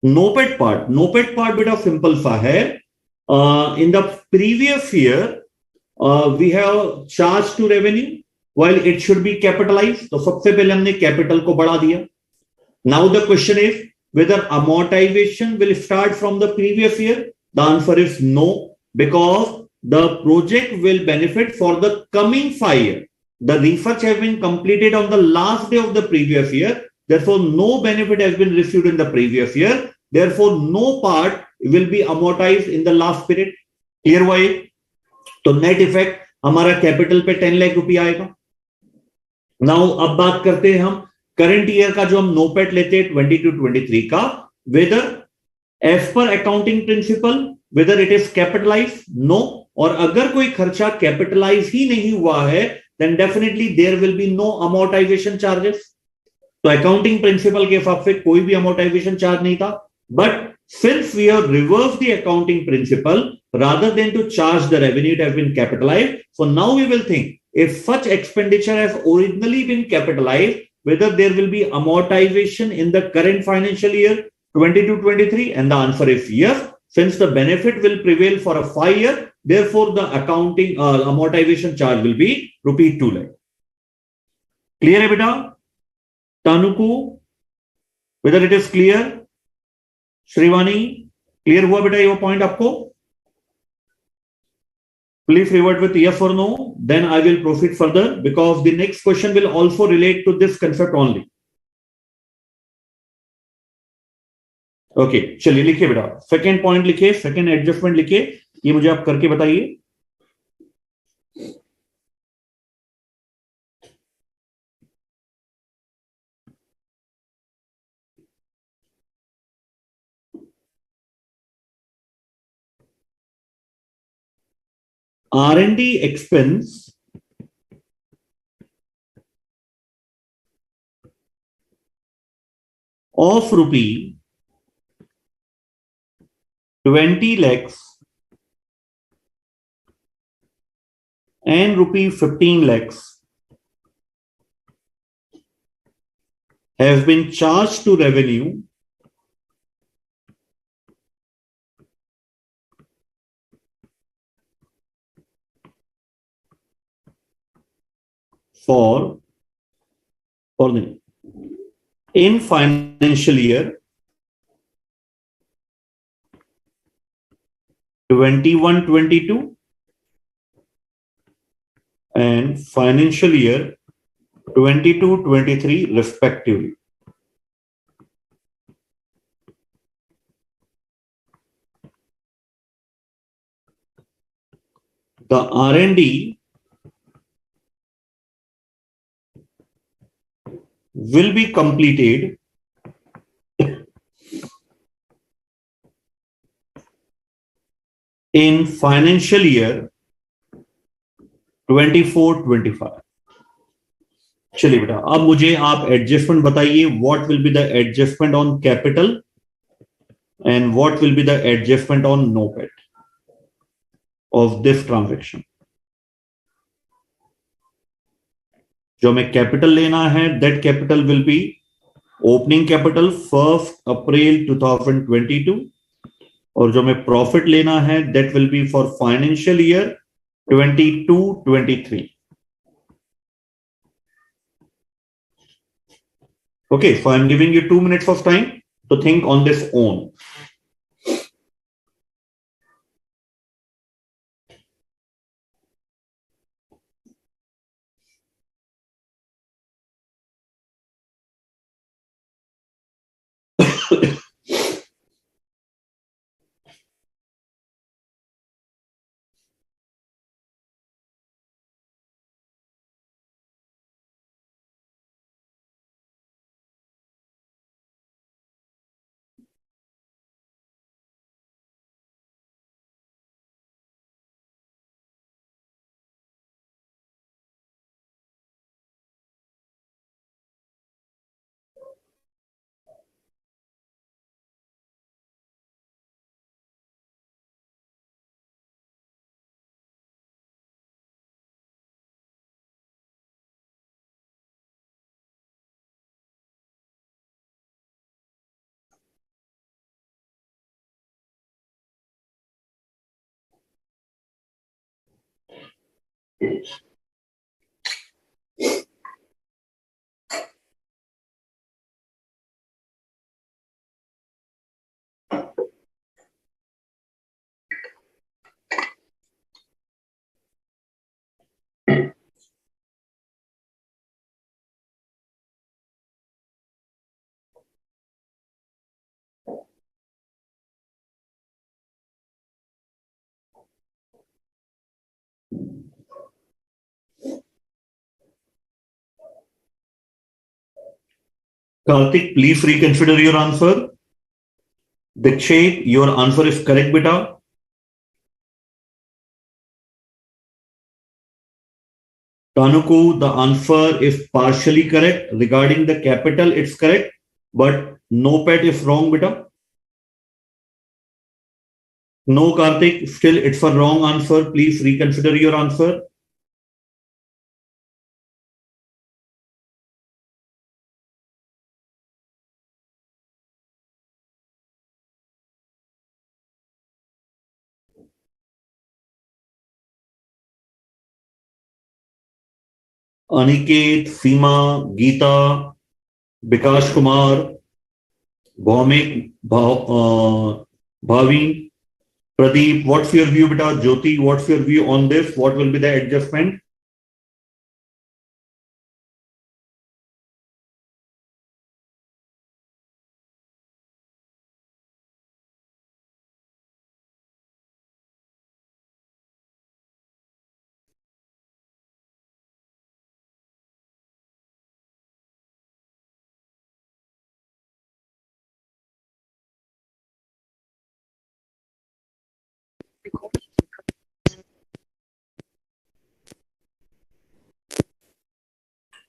नोपेट पार्ट बेटा सिंपल सा है. In the previous year we have charge to revenue while it should be capitalized. तो सबसे पहले हमने कैपिटल को बढ़ा दिया. Now the question is whether amortization will start from the previous year. The answer is no, because the project will benefit for the coming 5 years. The research has been completed on the last day of the previous year. Therefore, no benefit has been received in the previous year. Therefore, no part will be amortized in the last period. Clear हुआ ये? तो net effect हमारा capital पे 10 लाख रुपया आएगा. Now अब बात करते हैं हम करंट ईयर का, जो हम नोपेट लेते हैं 22-23 का, whether as per accounting principle whether it is capitalize, no. और अगर कोई खर्चा कैपिटलाइज ही नहीं हुआ है then definitely there will be no amortization charges. तो अकाउंटिंग प्रिंसिपल के हिसाब से कोई भी amortization चार्ज नहीं था. But since we have reversed the accounting principle, rather than to charge the revenue, it has been capitalized. So now we will think, if such expenditure has originally been capitalized, whether there will be amortization in the current financial year 22-23, and the answer is yes. Since the benefit will prevail for a 5 year, therefore the accounting amortization charge will be rupee 2 lakh. Clear है बेटा? तानुकू, whether it is clear? Shrivani, clear हुआ बेटा ये point आपको? Please revert with yes or no. Then I will proceed further because the next question will also relate to this concept only. Okay चलिए लिखिए बेटा, second point लिखिए, second adjustment लिखिए, ये मुझे आप करके बताइए. R&D expense of rupee 20 lakhs and rupee 15 lakhs has been charged to revenue for the in financial year 21-22 and financial year 22-23 respectively. The R&D will be completed in financial year 24-25. चलिए बेटा, अब मुझे आप एडजस्टमेंट बताइए. What will be the adjustment on capital and what will be the adjustment on NOPAT of this transaction. जो हमें capital लेना है, that capital will be opening capital 1 April 2022, और जो हमें प्रॉफिट लेना है, that will be for financial year 22-23. Okay, so I'm giving you 2 minutes of time to think on this own. Karthik, please reconsider your answer. Dikshit, your answer is correct, beta. Tanuku, the answer is partially correct. Regarding the capital, it's correct, but NOPAT is wrong, beta. No, Karthik, still it's a wrong answer. Please reconsider your answer. Aniket, Seema, Geeta, Bikash Kumar, Bhaumik, Bhavi, Pradeep, what's your view, beta? Jyoti, what's your view on this? What will be the adjustment?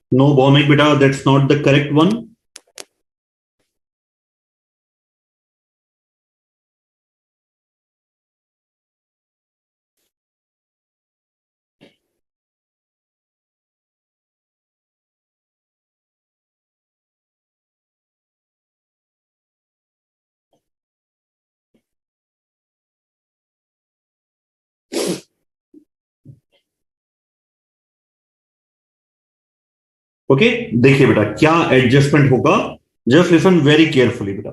No, Bhomik, beta, that's not the correct one. Okay, देखिए बेटा क्या adjustment होगा, just listen very carefully बेटा।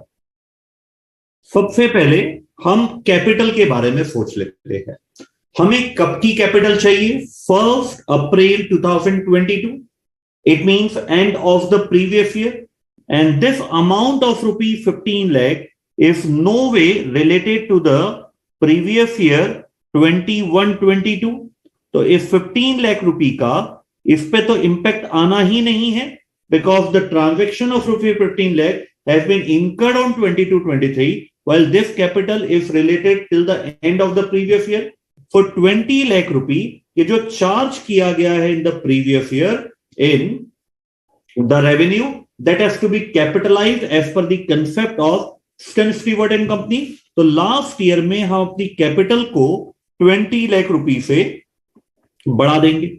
सबसे पहले हम capital के बारे में सोच लेते हैं। हमें कब की कैपिटल चाहिए? 1 April 2022। It means end of the previous year, and this amount of rupee 15 lakh is no way related to the previous year 21-22। तो इस 15 लाख रुपी का इस पे तो इंपैक्ट आना ही नहीं है, because the transaction of rupee 15 lakh has been incurred on 22-23 while this capital is related till the end of the previous year. For 20 lakh rupee, ये जो चार्ज किया गया है in the previous year in the revenue, that has to be capitalized as per the concept of Stewart and Company. तो last year में हम अपनी capital को 20 लाख रुपी से बढ़ा देंगे।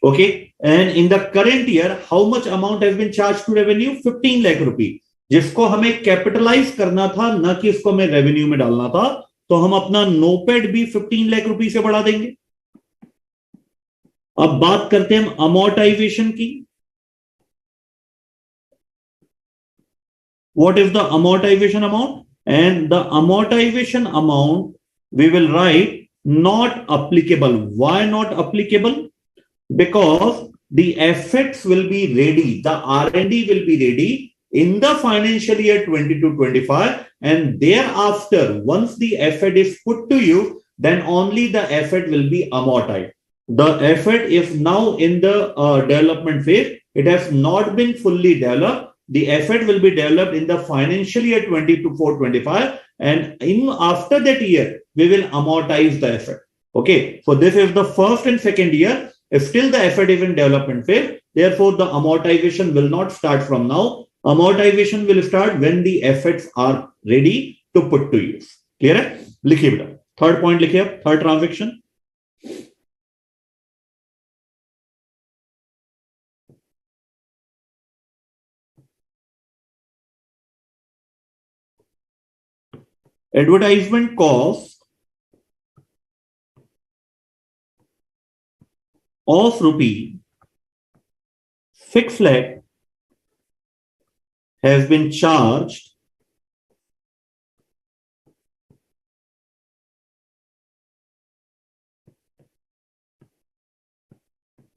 Okay, and in the current year how much amount has been charge to revenue? 15 lakh rupee, जिसको हमें कैपिटलाइज करना था, ना कि इसको हमें रेवेन्यू में डालना था। तो हम अपना नोपेड भी 15 लाख रुपी से बढ़ा देंगे। अब बात करते हैं हम अमोर्टाइजेशन की। What is the amortization amount? And the amortization amount we will write not applicable. Why not applicable? Because the assets will be ready, the R&D will be ready in the financial year 22-25, and thereafter, once the asset is put to you, then only the asset will be amortized. The asset is now in the development phase. It has not been fully developed. The asset will be developed in the financial year 24-25, and in after that year, we will amortize the asset. Okay, so this is the first and second year. If still the asset is in development phase, therefore the amortization will not start from now. Amortization will start when the assets are ready to put to use. Clear है? लिखिए बेटा, third point लिखिए, third transaction. Advertisement cost of rupee 6 lakh has been charged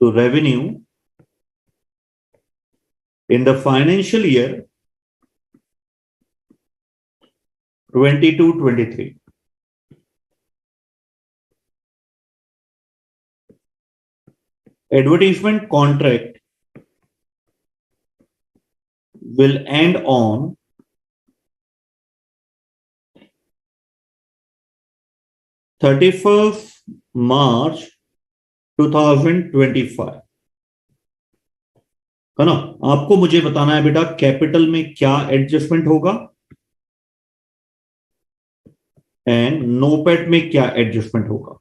to revenue in the financial year 22-23. Advertisement contract will end on 31st March 2025, है ना? आपको मुझे बताना है बेटा कैपिटल में क्या एडजस्टमेंट होगा एंड नोपेट में क्या एडजस्टमेंट होगा।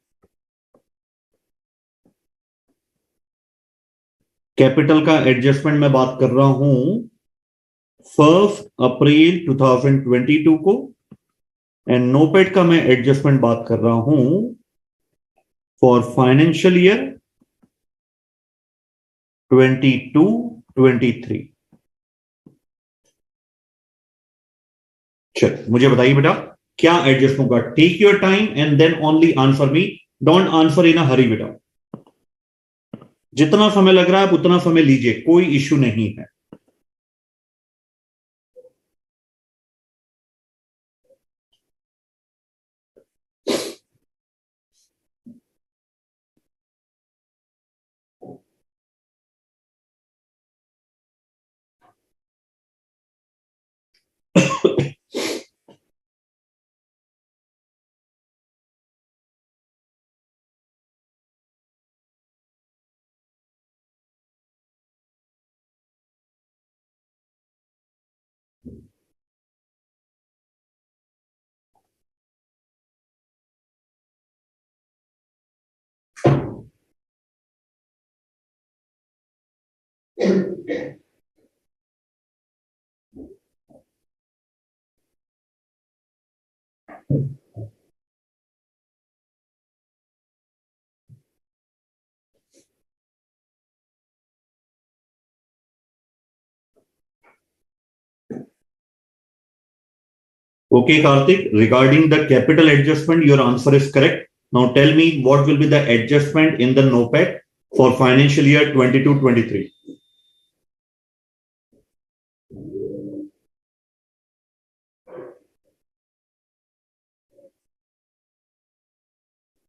कैपिटल का एडजस्टमेंट मैं बात कर रहा हूं 1 अप्रैल 2022 को, एंड नोपेट का मैं एडजस्टमेंट बात कर रहा हूं फॉर फाइनेंशियल ईयर 22-23। चल मुझे बताइए बेटा क्या एडजस्ट होगा? Take your time and then only answer me, don't answer in a hurry बेटा। जितना समय लग रहा है आप उतना समय लीजिए, कोई इश्यू नहीं है। Okay, Karthik, regarding the capital adjustment, your answer is correct. Now tell me what will be the adjustment in the NOPAT for financial year 22-23.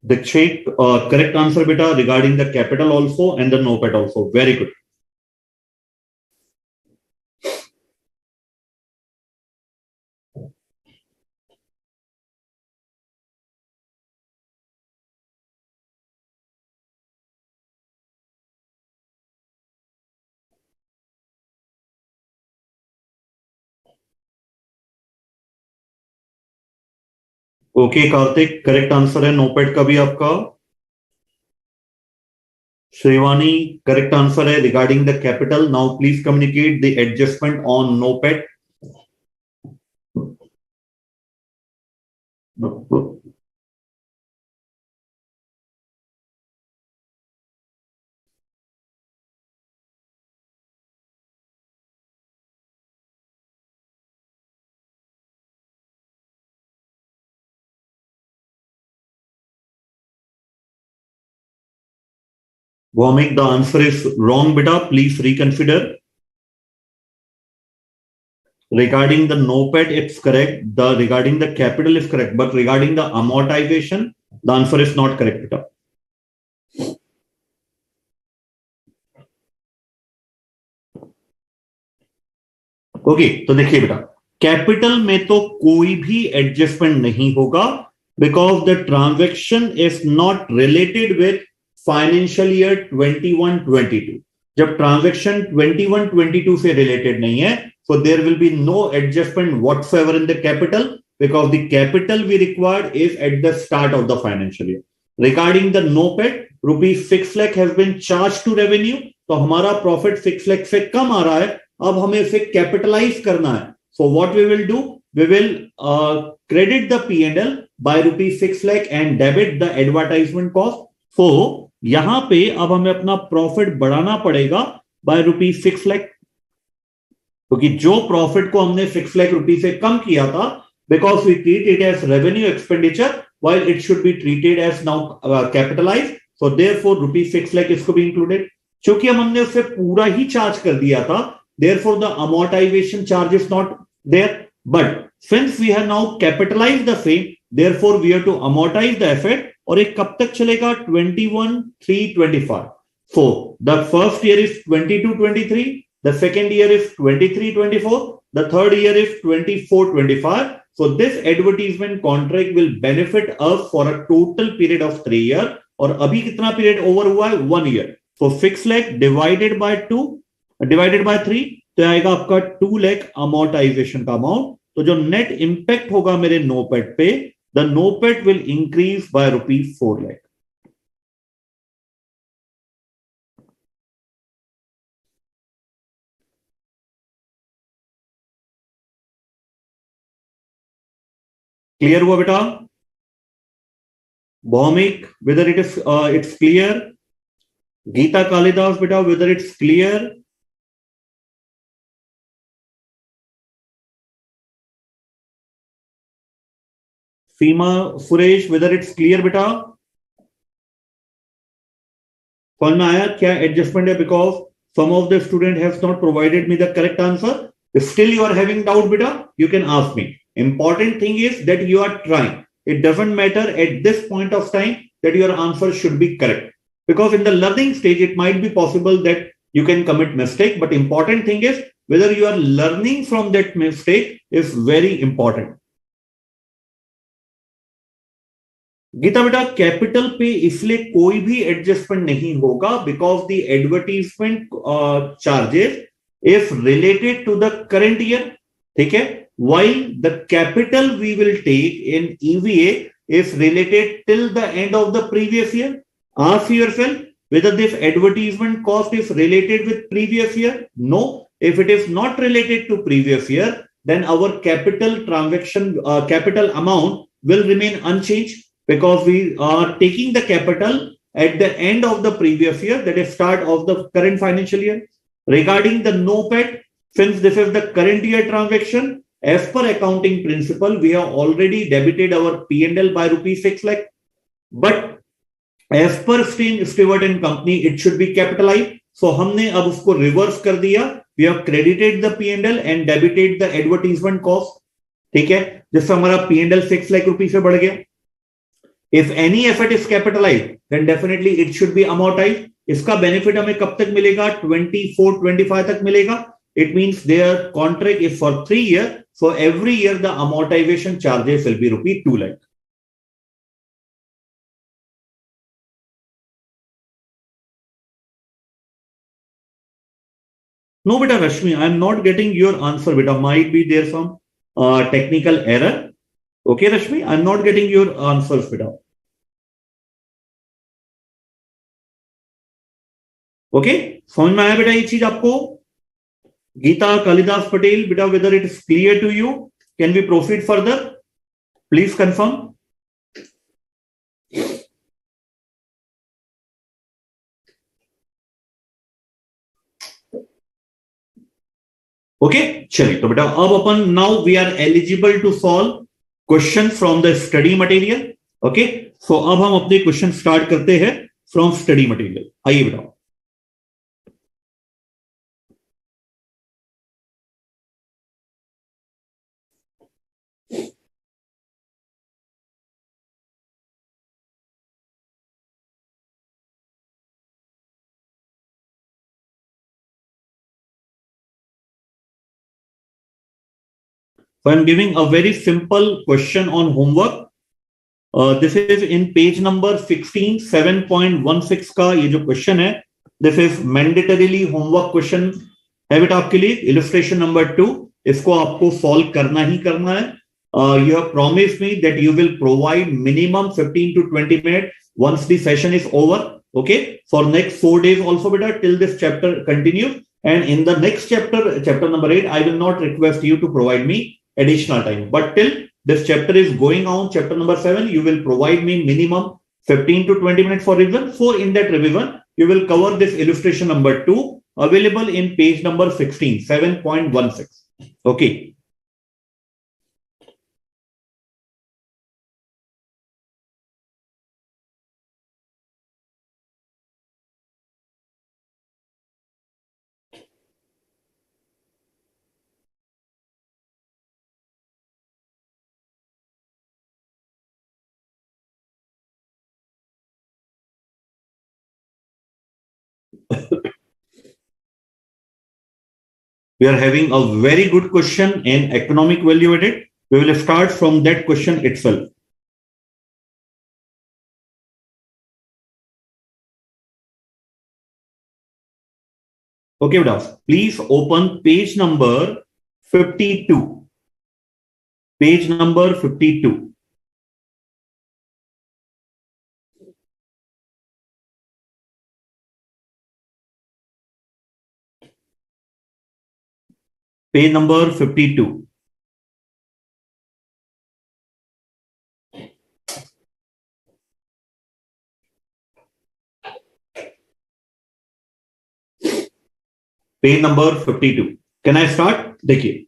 The check, correct answer beta regarding the capital also and the NOPAT also. Very good. Okay, Karthik, correct answer है NOPAT का भी आपका। Shrivani, correct answer है regarding the capital. Now please communicate the adjustment on NOPAT. Vomik, the answer is wrong beta. Please reconsider. Regarding the NOPAT, it's correct. The regarding the capital is correct, but regarding the amortization, the answer is not correct beta. Okay, तो देखिए बेटा, capital में तो कोई भी adjustment नहीं होगा because the transaction is not related with financial year 21-22। जब ट्रांजैक्शन 21-22 से रिलेटेड नहीं है, so there will be no adjustment whatsoever in the capital because the capital we required is at the start of the financial year. Regarding the NOPAT, rupees 6 lakh has been charged to revenue, तो हमारा profit 6 lakh से कम आ रहा है, अब हमें इसे capitalise करना है। So what we will do, we will credit the P&L by rupees 6 lakh and debit the advertisement cost. So यहां पे अब हमें अपना प्रॉफिट बढ़ाना पड़ेगा बाय रुपीज 6 लाख, क्योंकि जो प्रॉफिट को हमने 6 लाख रुपीज से कम किया था, because we treat it as revenue expenditure while it should be treated as now capitalize, so therefore rupees 6 lakh इसको भी इंक्लूडेड। क्योंकि हमने उससे पूरा ही चार्ज कर दिया था, therefore the amortization charge is not there, but since we have now capitalized the same, therefore we have to amortize the asset। और ये कब तक चलेगा? 21-3-25। so the first year is 22-23, the second year is 23-24, the third year is 24-25। so this advertisement contract will benefit us for a total period of 3 years। और अभी कितना period over हुआ है? 1 year। so 6 lakh divided by 2 divided by 3, तो आएगा आपका 2 lakh amortisation का amount. तो जो नेट इंपैक्ट होगा मेरे नोपेट पे, the NOPAT will increase by rupees 4 lakh. Clear हुआ बेटा? Bhowmik, whether it is it's clear? Geeta Kalidas बेटा, whether it's clear? Seema Suresh, whether it's clear बेटा? समझ में आया क्या एडजस्टमेंट है? Because some of the student have not provided me the correct answer. Still you are having doubt beta, you can ask me. Important thing is that you are trying. It doesn't matter at this point of time that your answer should be correct, because in the learning stage it might be possible that you can commit mistake, but important thing is whether you are learning from that mistake is very important. Geeta बेटा capital पे इसलिए कोई भी adjustment नहीं होगा because the advertisement charges if related to the current year, ठीक है, while the capital we will take in EVA if related till the end of the previous year. Ask yourself whether this advertisement cost is related with previous year. No. If it is not related to previous year, then our capital transaction capital amount will remain unchanged, because we are taking the capital at the end of the previous year, that is start of the current financial year. Regarding the NOPAT, since this is the current year transaction, as per accounting principle, we have already debited our P&L by rupees 6 lakh. But as per Stewart and Company, it should be capitalized. So हमने अब उसको reverse कर दिया. We have credited the P&L and debited the advertisement cost. ठीक है, जिससे हमारा P&L 6 lakh rupees से बढ़ गया. If any asset is capitalized, then definitely it should be amortized. इसका बेनिफिट हमें कब तक मिलेगा? 24-25 तक मिलेगा. It means their contract is for 3 years. So every year the amortization charges will be rupee 2 lakh. No, beta Rashmi, I am not getting your answer. Beta, might be there some technical error. Okay, Rashmi, I am not getting your answers. Beta. Okay, समझ में आया बेटा ये चीज आपको? गीता कालिदास पटेल बेटा, whether it is clear to you? Can we proceed further? Please confirm. Okay, चलिए तो बेटा अब अपन now we are eligible to solve question from the study material. Okay, so अब हम अपने क्वेश्चन स्टार्ट करते हैं फ्रॉम स्टडी मटेरियल. आइए बेटा. So I'm giving a very simple question on homework. This is in page number 16, 7.16 का ये जो question है, this is mandatorily homework question है बेटा आपके लिए. Illustration number 2, इसको आपको solve करना ही करना है. You have promised me that you will provide minimum 15 to 20 minutes once the session is over. Okay, for next 4 days also better till this chapter continues. And in the next chapter, chapter number 8, I will not request you to provide me additional time. But till this chapter is going on, chapter number 7, you will provide me minimum 15 to 20 minutes for revision. So in that revision, you will cover this illustration number 2 available in page number 16, 7.16. Okay. We are having a very good question in economic value added. We will start from that question itself. Okay, Vidas, please open page number 52. Page number 52. Page number 52. Page number 52. Can I start? देखिए,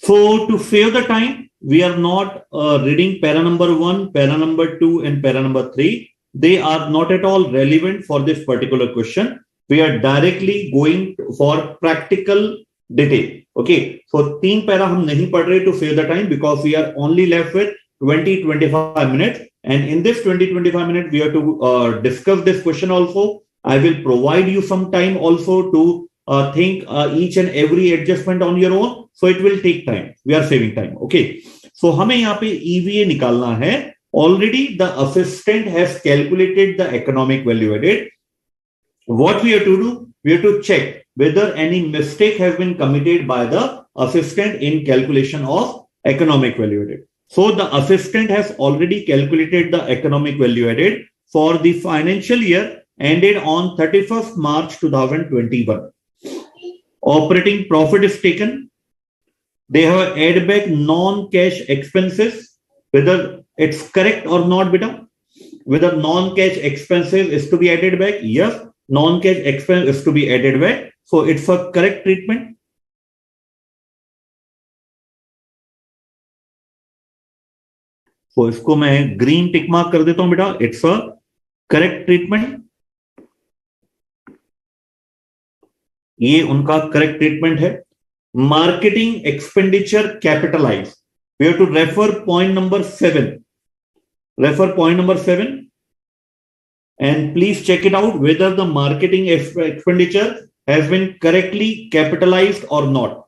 So to save the time, we are not reading para number 1, para number 2, and para number 3. They are not at all relevant for this particular question. We are directly going for practical detail. Okay. So 3 para hum nahi pad rahe to save the time because we are only left with 20-25 minutes. And in this 20-25 minutes, we have to discuss this question also. I will provide you some time also to think each and every adjustment on your own. So it will take time. We are saving time. Okay. So हमें यहाँ पे EVA निकालना है. Already the assistant has calculated the economic value added. What we have to do? We have to check whether any mistake has been committed by the assistant in calculation of economic value added. So the assistant has already calculated the economic value added for the financial year ended on 31st March 2021. Operating profit is taken. They have add back non-cash expenses, whether it's correct or not, beta. Whether non-cash expenses is to be added back. Yes, non-cash expense is to be added back. So it's a correct treatment. तो इसको मैं green tick mark कर देता हूं बेटा. It's a correct treatment. ये उनका correct treatment है. Marketing expenditure capitalize. We have to refer point number 7. Refer point number 7 and please check it out whether the marketing expenditure has been correctly capitalized or not.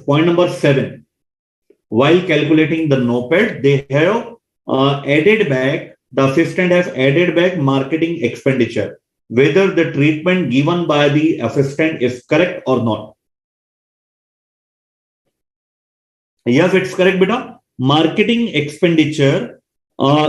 Point number 7. While calculating the NOPAT, they have added back, the assistant has added back marketing expenditure, whether the treatment given by the assistant is correct or not. Yes, it's correct, beta. Marketing expenditure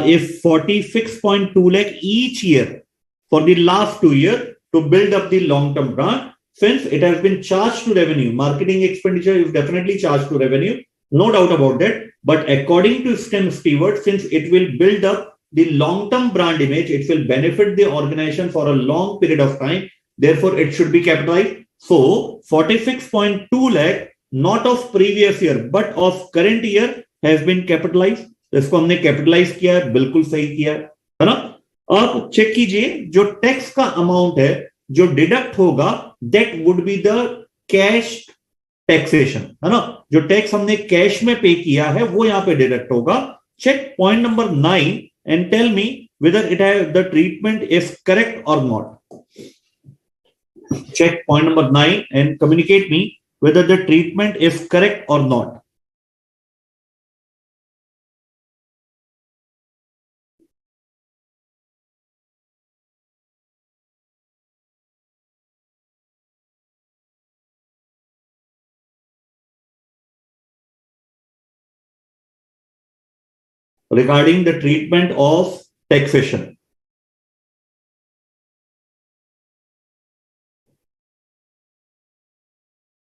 is 46.2 lakh each year for the last 2 years to build up the long-term brand. Since it has been charged to revenue, marketing expenditure is definitely charged to revenue, no doubt about that. But according to STEM Stewart, since it will build up the long-term brand image, it will benefit the organization for a long period of time. Therefore, it should be capitalized. So 46.2 lakh, not of previous year, but of current year has been capitalized. इसको हमने capitalise किया है, बिल्कुल सही किया है ना. अब चेक कीजिए जो टैक्स का अमाउंट है जो डिडक्ट होगा, that would be the cash taxation, है ना. जो टैक्स हमने कैश में पे किया है वो यहां पे डिडक्ट होगा. Check point number 9 and tell me whether it have the treatment is correct or not. Check point number 9 and communicate me whether the treatment is correct or not. Regarding the treatment of taxation.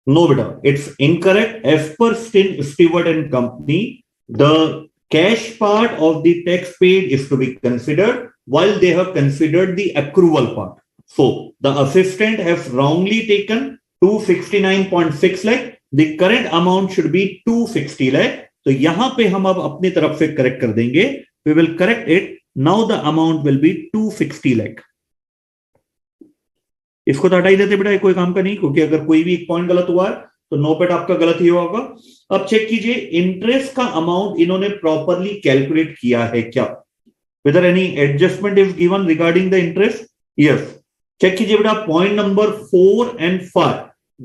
No, beta, it's incorrect. As per Stewart and Company, the cash part of the tax paid is to be considered while they have considered the accrual part. So the assistant has wrongly taken 269.6 lakh. The current amount should be 260 lakh. तो यहां पे हम अब अपनी तरफ से correct कर देंगे. We will correct it. Now the amount will be 260 lakh. इसको तो हटा ही देते बेटा, कोई काम का नहीं, क्योंकि अगर कोई भी एक पॉइंट गलत हुआ है तो नोपेट आपका गलत ही होगा. अब चेक कीजिए इंटरेस्ट का अमाउंट इन्होंने प्रॉपरली कैलकुलेट किया है क्या. Whether any adjustment is given regarding the interest? Yes. Check कीजिए बेटा point number 4 and 5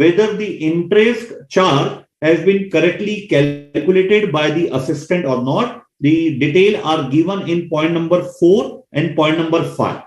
whether the interest charge has been correctly calculated by the assistant or not. The detail are given in point number 4 and point number 5.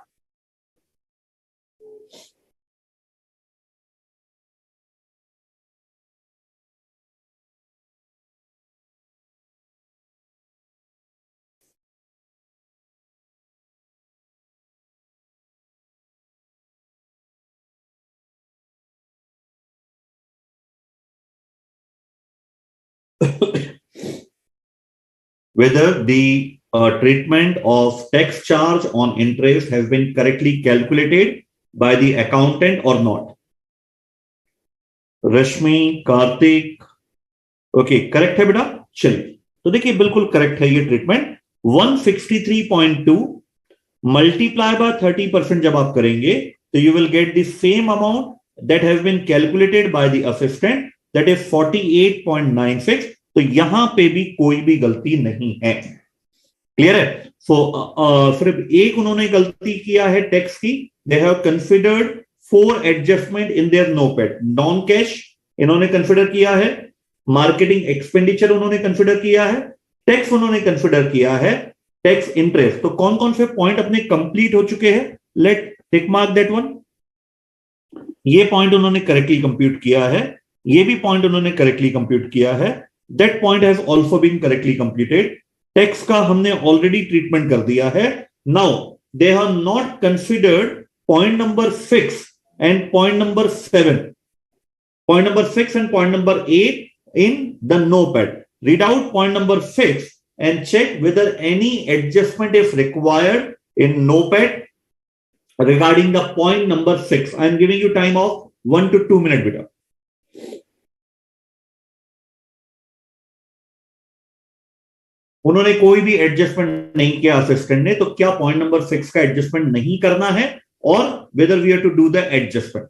Whether the treatment of tax charge on interest has been correctly calculated by the accountant or not? Rashmi, Kartik, okay correct है बेटा. चलिए तो देखिए बिल्कुल correct है ये treatment. 163.2 multiply by 30% जब आप करेंगे तो you will get the same amount that has been calculated by the assistant, that is 48.96. तो यहां पे भी कोई भी गलती नहीं है. क्लियर है. सो सिर्फ एक उन्होंने गलती किया है टैक्स की. They have considered 4 adjustment in their NOPAT. Non cash इन्होंने कंसिडर किया है, मार्केटिंग एक्सपेंडिचर उन्होंने कंसिडर किया है, टैक्स उन्होंने कंसिडर किया है, टैक्स इंटरेस्ट. तो कौन कौन से पॉइंट अपने कंप्लीट हो चुके हैं? Let tick mark that one. ये पॉइंट उन्होंने करेक्टली कंप्यूट किया है, ये भी पॉइंट उन्होंने करेक्टली कंप्यूट किया है. That point has also been correctly computed. Tax का हमने ऑलरेडी ट्रीटमेंट कर दिया है. Now they have not considered point number 6 and point number 7. Point number 6 and point number 8 in the notepad. Read out point number 6 and check whether any adjustment is required in notepad regarding the point number 6. I am giving you time of 1 to 2 minutes, beta. उन्होंने कोई भी adjustment नहीं किया assistant ने, तो क्या point number 6 का adjustment नहीं करना है और whether we have to do the adjustment.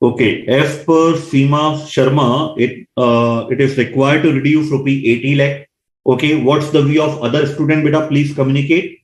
Okay, as per Seema Sharma, it is required to reduce rupee 80 lakh. Okay, what's the view of other student? Beta, please communicate.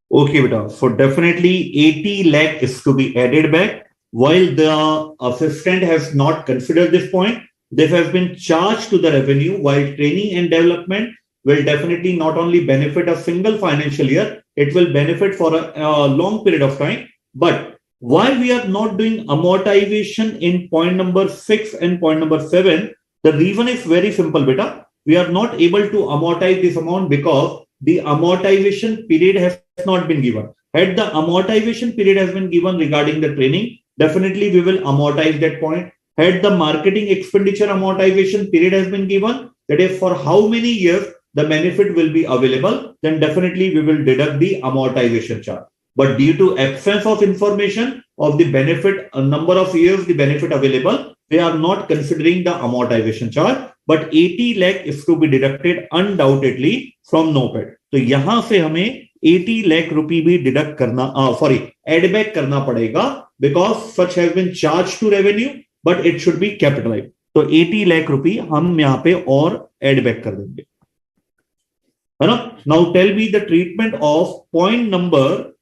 Okay, beta. So definitely 80 lakh is to be added back. While the assistant has not considered this point, this has been charged to the revenue, while training and development will definitely not only benefit a single financial year, it will benefit for a long period of time. But why we are not doing amortization in point number 6 and point number 7, the reason is very simple, beta. We are not able to amortize this amount because the amortization period has not been given. Had the amortization period has been given regarding the training, definitely we will amortize that point. Had the marketing expenditure amortization period has been given, that is for how many years the benefit will be available, then definitely we will deduct the amortization charge. But due to absence of information of the benefit, a number of years the benefit available, they are not considering the amortization charge. But 80 lakh is to be deducted undoubtedly from NOPAT. तो यहां से हमें 80 लाख रुपए भी deduct करना, sorry add back करना पड़ेगा, because such has been charge to revenue but it should be capitalize. तो 80 लाख रुपए हम यहां पे और एड बैक कर देंगे, है ना. Now tell me the treatment of point number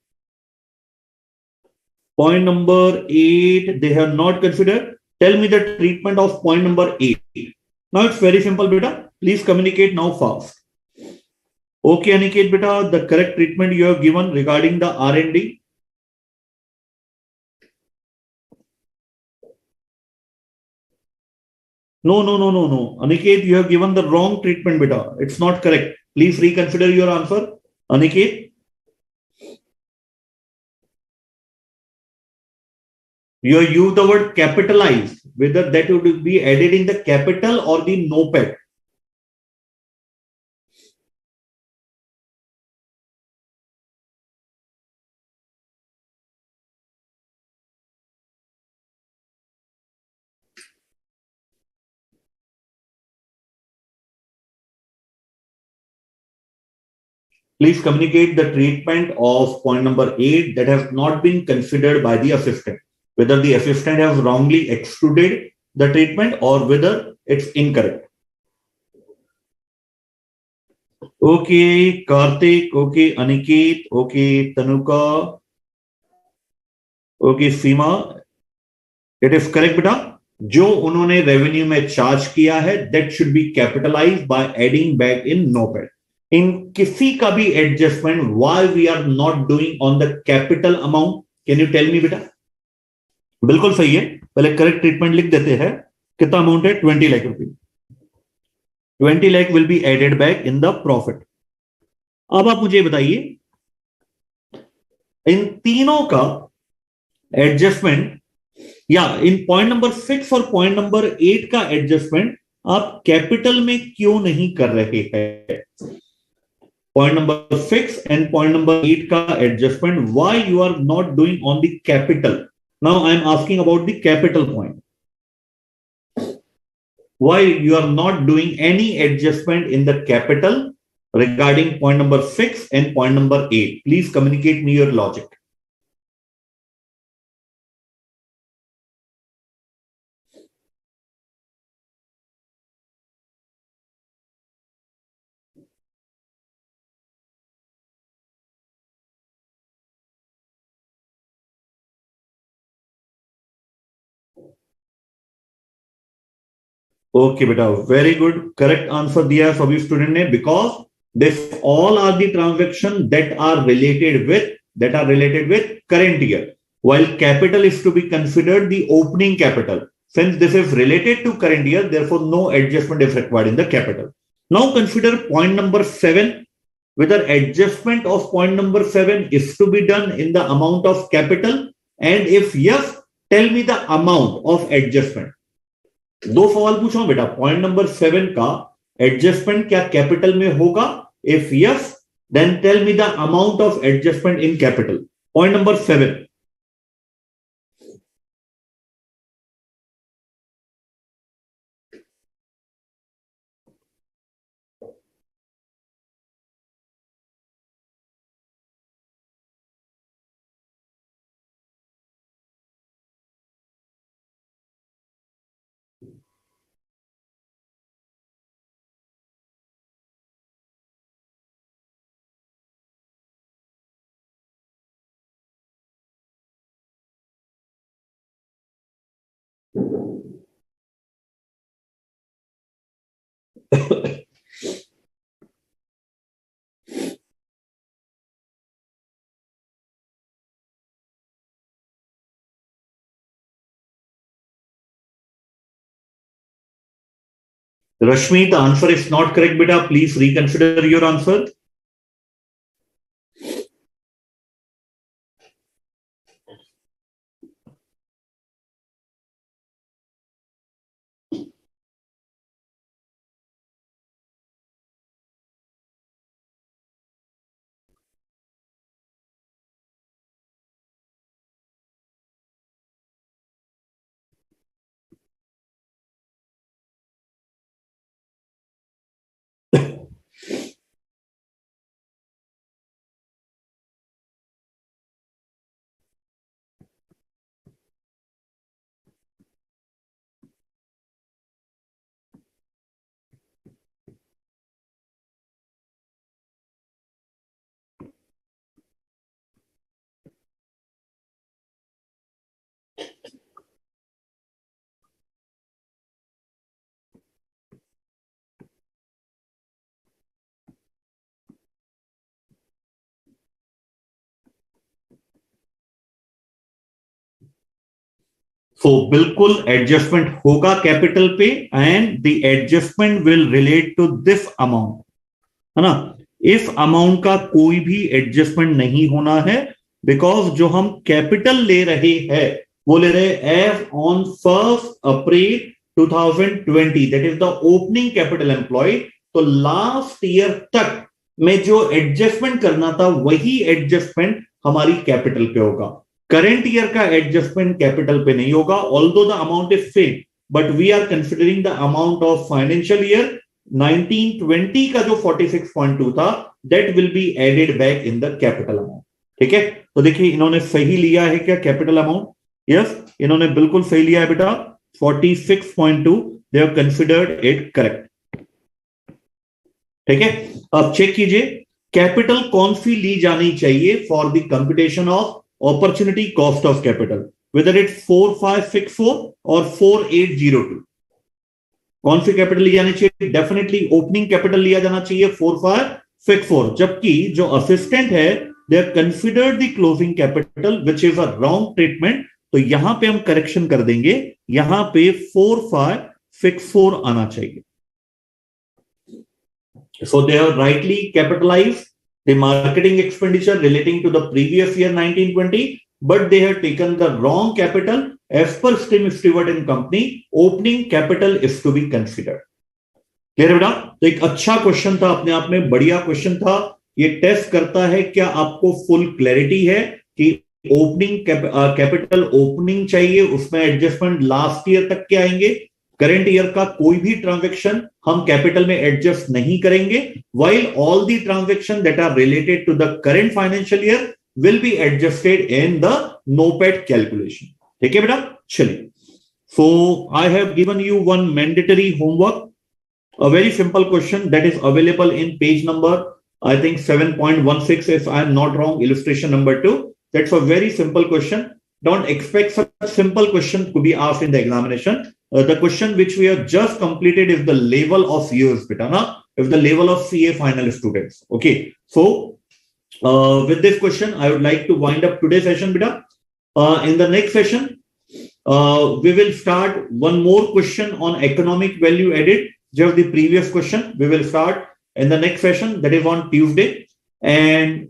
8 they have not considered. Tell me the treatment of point number 8. Now it's very simple, beta. Please communicate now fast. Okay, Aniket, beta, the correct treatment you have given regarding the R&D. No. Aniket, you have given the wrong treatment, beta. It's not correct. Please reconsider your answer. Aniket. You use the word capitalize, whether that would be added in the capital or the notepad. Please communicate the treatment of point number 8 that has not been considered by the assistant, whether the assistant has wrongly excluded the treatment or whether it's incorrect. Okay, Karthik, okay, Aniket, okay, Tanuka, okay, Seema, it is correct, beta. जो उन्होंने revenue में charge किया है that should be capitalise by adding back in NOPAT. इन किसी का भी adjustment why we are not doing on the capital amount, can you tell me बेटा? बिल्कुल सही है, पहले करेक्ट ट्रीटमेंट लिख देते हैं. कितना अमाउंट है? 20 लाख रुपए. 20 lakh will be added back in the profit. अब आप मुझे बताइए इन तीनों का एडजस्टमेंट या इन पॉइंट नंबर 6 और पॉइंट नंबर 8 का एडजस्टमेंट आप कैपिटल में क्यों नहीं कर रहे हैं? Point number 6 and point number 8 का adjustment why you are not doing on the capital? Now I am asking about the capital point. Why you are not doing any adjustment in the capital regarding point number 6 and point number 8? Please communicate me your logic. Okay बेटा, very good, correct answer दिया सभी student ने. Because this all are the transaction that are related with current year, while capital is to be considered the opening capital. Since this is related to current year, therefore no adjustment is required in the capital. Now consider point number 7, whether adjustment of point number 7 is to be done in the amount of capital, and if yes, tell me the amount of adjustment. दो सवाल पूछा हूं बेटा. Point number 7 का adjustment क्या capital में होगा? If yes, then tell me the amount of adjustment in capital. Point number 7. Rashmi, the answer is not correct, beta. Please reconsider your answer. So बिल्कुल एडजस्टमेंट होगा कैपिटल पे and the adjustment will relate to this amount, है ना. इस amount का कोई भी adjustment नहीं होना है बिकॉज जो हम कैपिटल ले रहे हैं वो ले रहे as on 1 April 2020, that is the opening capital employ. तो लास्ट ईयर तक में जो एडजस्टमेंट करना था वही एडजस्टमेंट हमारी कैपिटल पे होगा। करंट ईयर का एडजस्टमेंट कैपिटल पे नहीं होगा, although the amount is same, but we are considering the amount of financial year 1920 का जो 46.2 था, that will be added back in the capital amount. ठीक है, तो देखिए इन्होंने सही लिया है क्या कैपिटल अमाउंट? यस, इन्होंने बिल्कुल सही लिया है बेटा, 46.2, दे हैव कंसिडर्ड इट करेक्ट। ठीक है, अब चेक कीजिए कैपिटल कौन सी ली जानी चाहिए for the computation of opportunity cost of capital, whether it 4564 और 4802। कौन सी कैपिटल ली जानी चाहिए? डेफिनेटली ओपनिंग कैपिटल लिया जाना चाहिए 4564, जबकि जो असिस्टेंट है they are considered the closing capital which is a wrong treatment. तो यहां पे हम करेक्शन कर देंगे, यहां पे 4564 आना चाहिए। So they have rightly capitalized the marketing expenditure relating to the previous year 1920, but they have taken the wrong capital. As per Stim Stewart and Company, opening capital is to be considered. Clear है बेटा? तो एक अच्छा question था, अपने आप में बढ़िया क्वेश्चन था। ये टेस्ट करता है क्या आपको फुल क्लैरिटी है कि ओपनिंग कैपिटल ओपनिंग चाहिए, उसमें एडजस्टमेंट लास्ट ईयर तक के आएंगे। करंट ईयर का कोई भी ट्रांजैक्शन हम कैपिटल में एडजस्ट नहीं करेंगे, while all the transactions that are related to the current financial year will be adjusted in the NOPAT calculation. ठीक है बेटा, चलिए। So I have given you one mandatory homework, a very simple question that is available in page number, I think 7.16, if I am not wrong, illustration number 2. That's a very simple question. Don't expect such simple question to be asked in the examination. The question which we have just completed is the level of years, beta, na? If the level of CA final students. Okay. So with this question, I would like to wind up today's session, beta. In the next session, we will start one more question on economic value added. Just the previous question, we will start in the next session, that is on Tuesday. And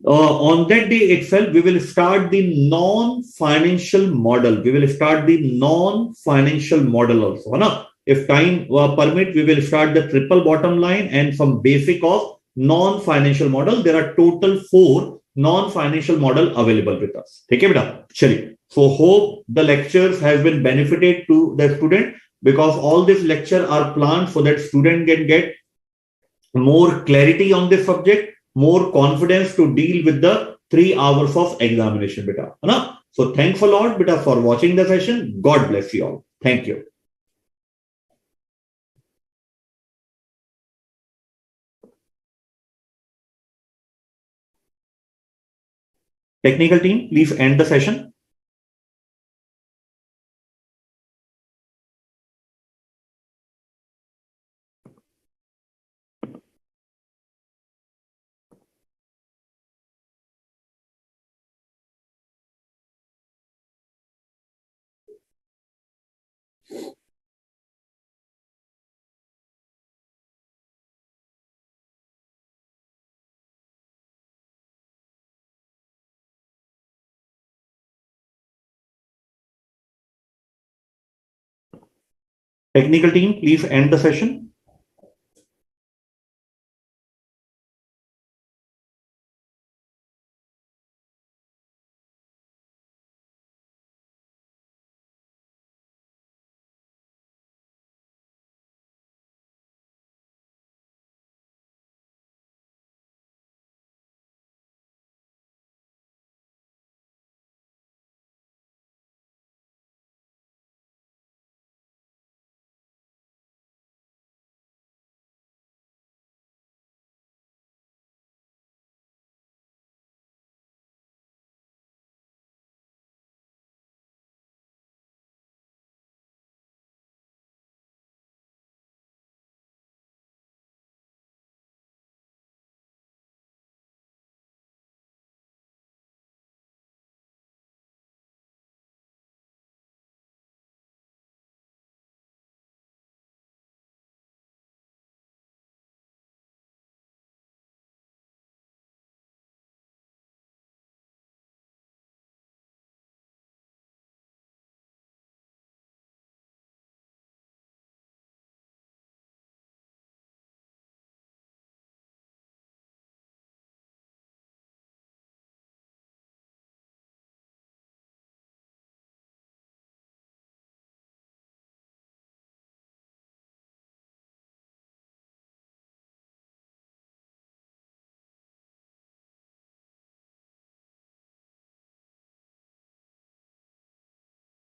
on that day itself, we will start the non-financial model. We will start the non-financial model also. Na? If time permit, we will start the triple bottom line and some basic of non-financial model. There are total 4 non-financial model available with us. Okay, beta? Chali. So hope the lectures have been benefited to the student, because all these lectures are planned so that student can get more clarity on this subject, more confidence to deal with the 3 hours of examination, beta. Na? So thanks a lot, beta, for watching the session. God bless you all. Thank you. Technical team, please end the session. Technical team, please end the session.